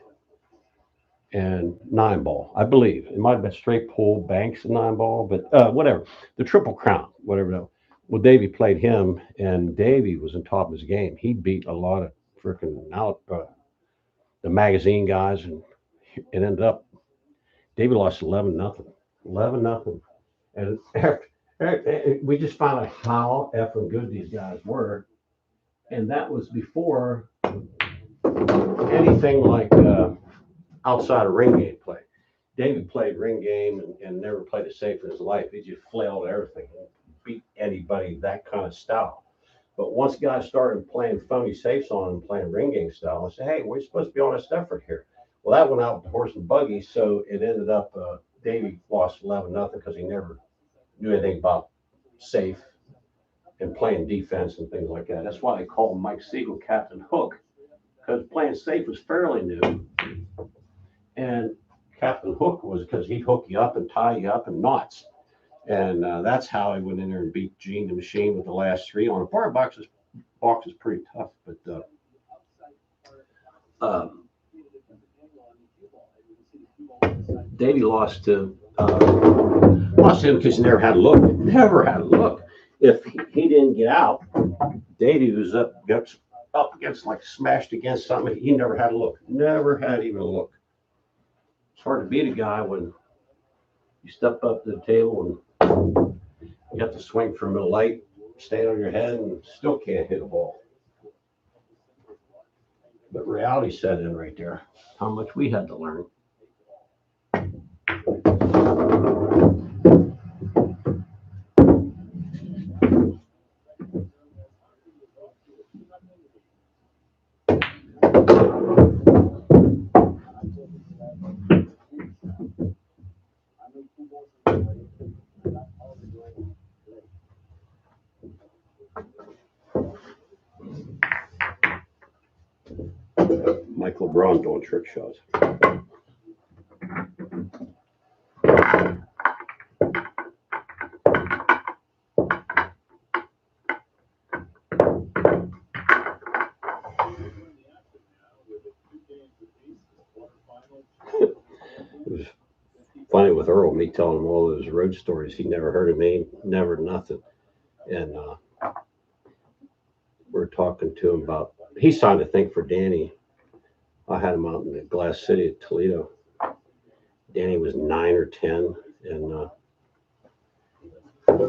and 9-ball, I believe. It might have been straight pull, banks, and 9-ball, but whatever. The Triple Crown, whatever that was. Well, Davey played him, and Davey was on top of his game. He beat a lot of freaking out the magazine guys, and it ended up Davey lost 11-0, 11-0, and we just found out how effing good these guys were, and that was before anything like outside of ring game play. Davey played ring game and never played it safe in his life. He just flailed everything. Beat anybody that kind of style. But once guys started playing phony safes on and playing ring game style, I said, "Hey, we're supposed to be on this effort here." Well, that went out with the horse and buggy, so it ended up Davey lost 11-0 because he never knew anything about safe and playing defense and things like that. That's why they call Mike Siegel Captain Hook, because playing safe was fairly new, and Captain Hook was because he'd hook you up and tie you up in knots. And that's how I went in there and beat Gene the Machine with the last three on a bar box. Box is pretty tough, but Davey lost him because he never had a look. Never had a look. If he didn't get out, Davey was up against, like smashed against something. He never had a look. Never had even a look. It's hard to beat a guy when you step up to the table and you have to swing from a light, stand on your head, and still can't hit a ball. But reality set in right there. How much we had to learn. Mike LeBron doing trick shots. It was funny with Earl, me telling him all those road stories. He never heard of me, never nothing. And we're talking to him about, he's trying to think for Danny. I had him out in the Glass City at Toledo. Danny was 9 or 10, and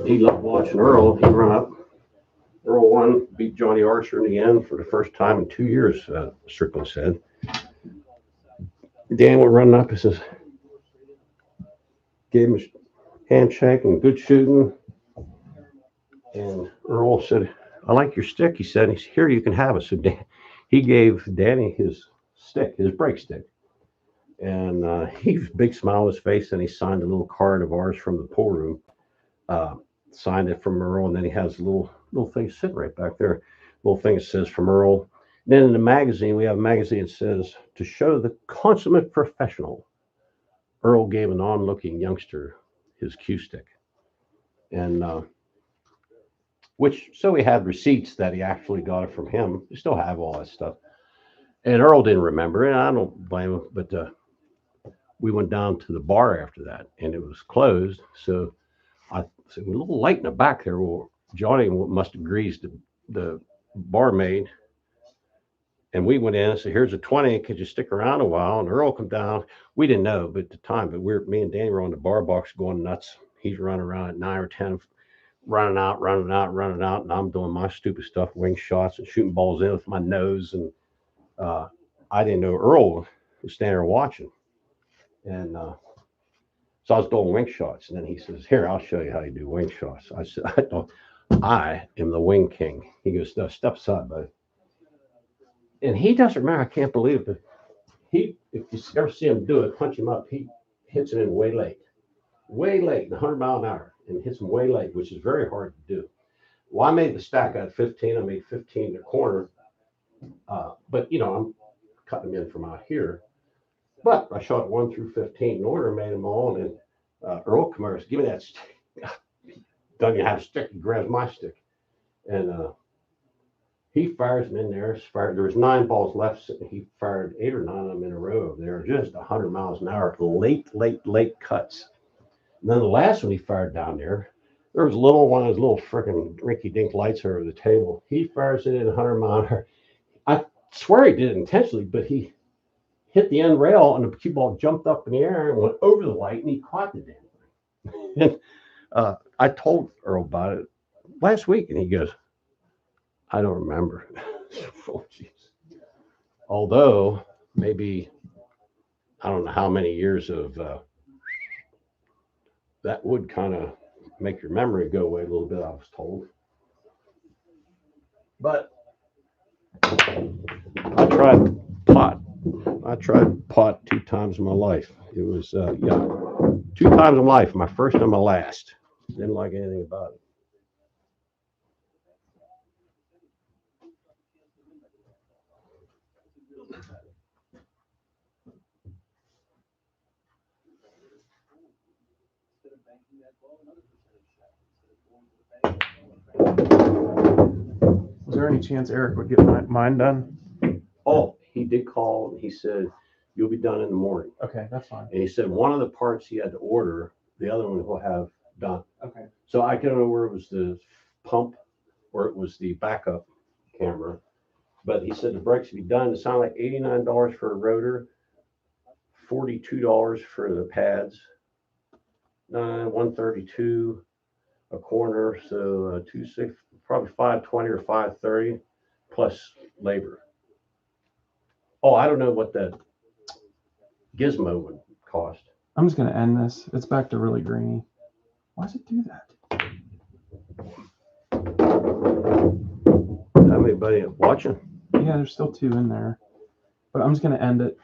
he loved watching Earl. He'd run up. Earl won, beat Johnny Archer in the end for the first time in 2 years, Strickland said. Dan would run up and says, gave him a handshake and good shooting. And Earl said, I like your stick, he said. He said, here, you can have it. So he gave Danny his stick, his break stick. And he was a big smile on his face, and he signed a little card of ours from the pool room. Signed it from Earl, and then he has a little thing sitting right back there. Little thing that says from Earl. Then in the magazine, we have a magazine that says, to show the consummate professional, Earl gave an on-looking youngster his cue stick. And so we had receipts that he actually got it from him. We still have all that stuff. And Earl didn't remember it. I don't blame him, but we went down to the bar after that, and it was closed. So I said, a little light in the back there. Well, Johnny must have greased the barmaid. And we went in and said, here's a 20. Could you stick around a while? And Earl come down. We didn't know at the time, but me and Danny were on the bar box going nuts. He's running around at 9 or 10, running out. And I'm doing my stupid stuff, wing shots and shooting balls in with my nose. And I didn't know Earl was standing there watching. And so I was doing wing shots. And then he says, here, I'll show you how you do wing shots. I said, I am the wing king. He goes, no, step aside, buddy. And he doesn't remember. I can't believe it. But if you ever see him do it, punch him up, he hits it in way late, 100 mile an hour, and hits him way late, which is very hard to do. Well, I made the stack out of 15. I made 15 in the corner. But, I'm cutting them in from out here. But I shot 1 through 15 in order, made them all. And then Earl Commerce, give me that stick. Doesn't even have a stick. He grabs my stick. And he fires them in there. There was 9 balls left. He fired 8 or 9 of them in a row. They were just 100 miles an hour. Late cuts. And then the last one he fired down there was one of those little freaking rinky-dink lights over the table. He fires it in 100 miles an hour. I swear he did it intentionally, but he hit the end rail, and the cue ball jumped up in the air and went over the light, and he caught the damn thing. And I told Earl about it last week, and he goes, I don't remember. Oh, geez. Although, maybe, I don't know how many years of that would kind of make your memory go away a little bit, I was told. But I tried pot 2 times in my life. It was, 2 times in life, my first and my last. Didn't like anything about it. Was there any chance Eric would get mine done? Oh, he did call. And he said, you'll be done in the morning. Okay, that's fine. And he said one of the parts he had to order, the other one he'll have done. Okay. So I don't know where it was the pump or it was the backup camera. But he said the brakes would be done. It sounded like $89 for a rotor, $42 for the pads, $132 a corner, so $260, probably $520 or $530 plus labor. Oh, I don't know what that gizmo would cost. I'm just gonna end this. It's back to really grainy. Why does it do that? How anybody watching? Yeah, there's still 2 in there, but I'm just gonna end it.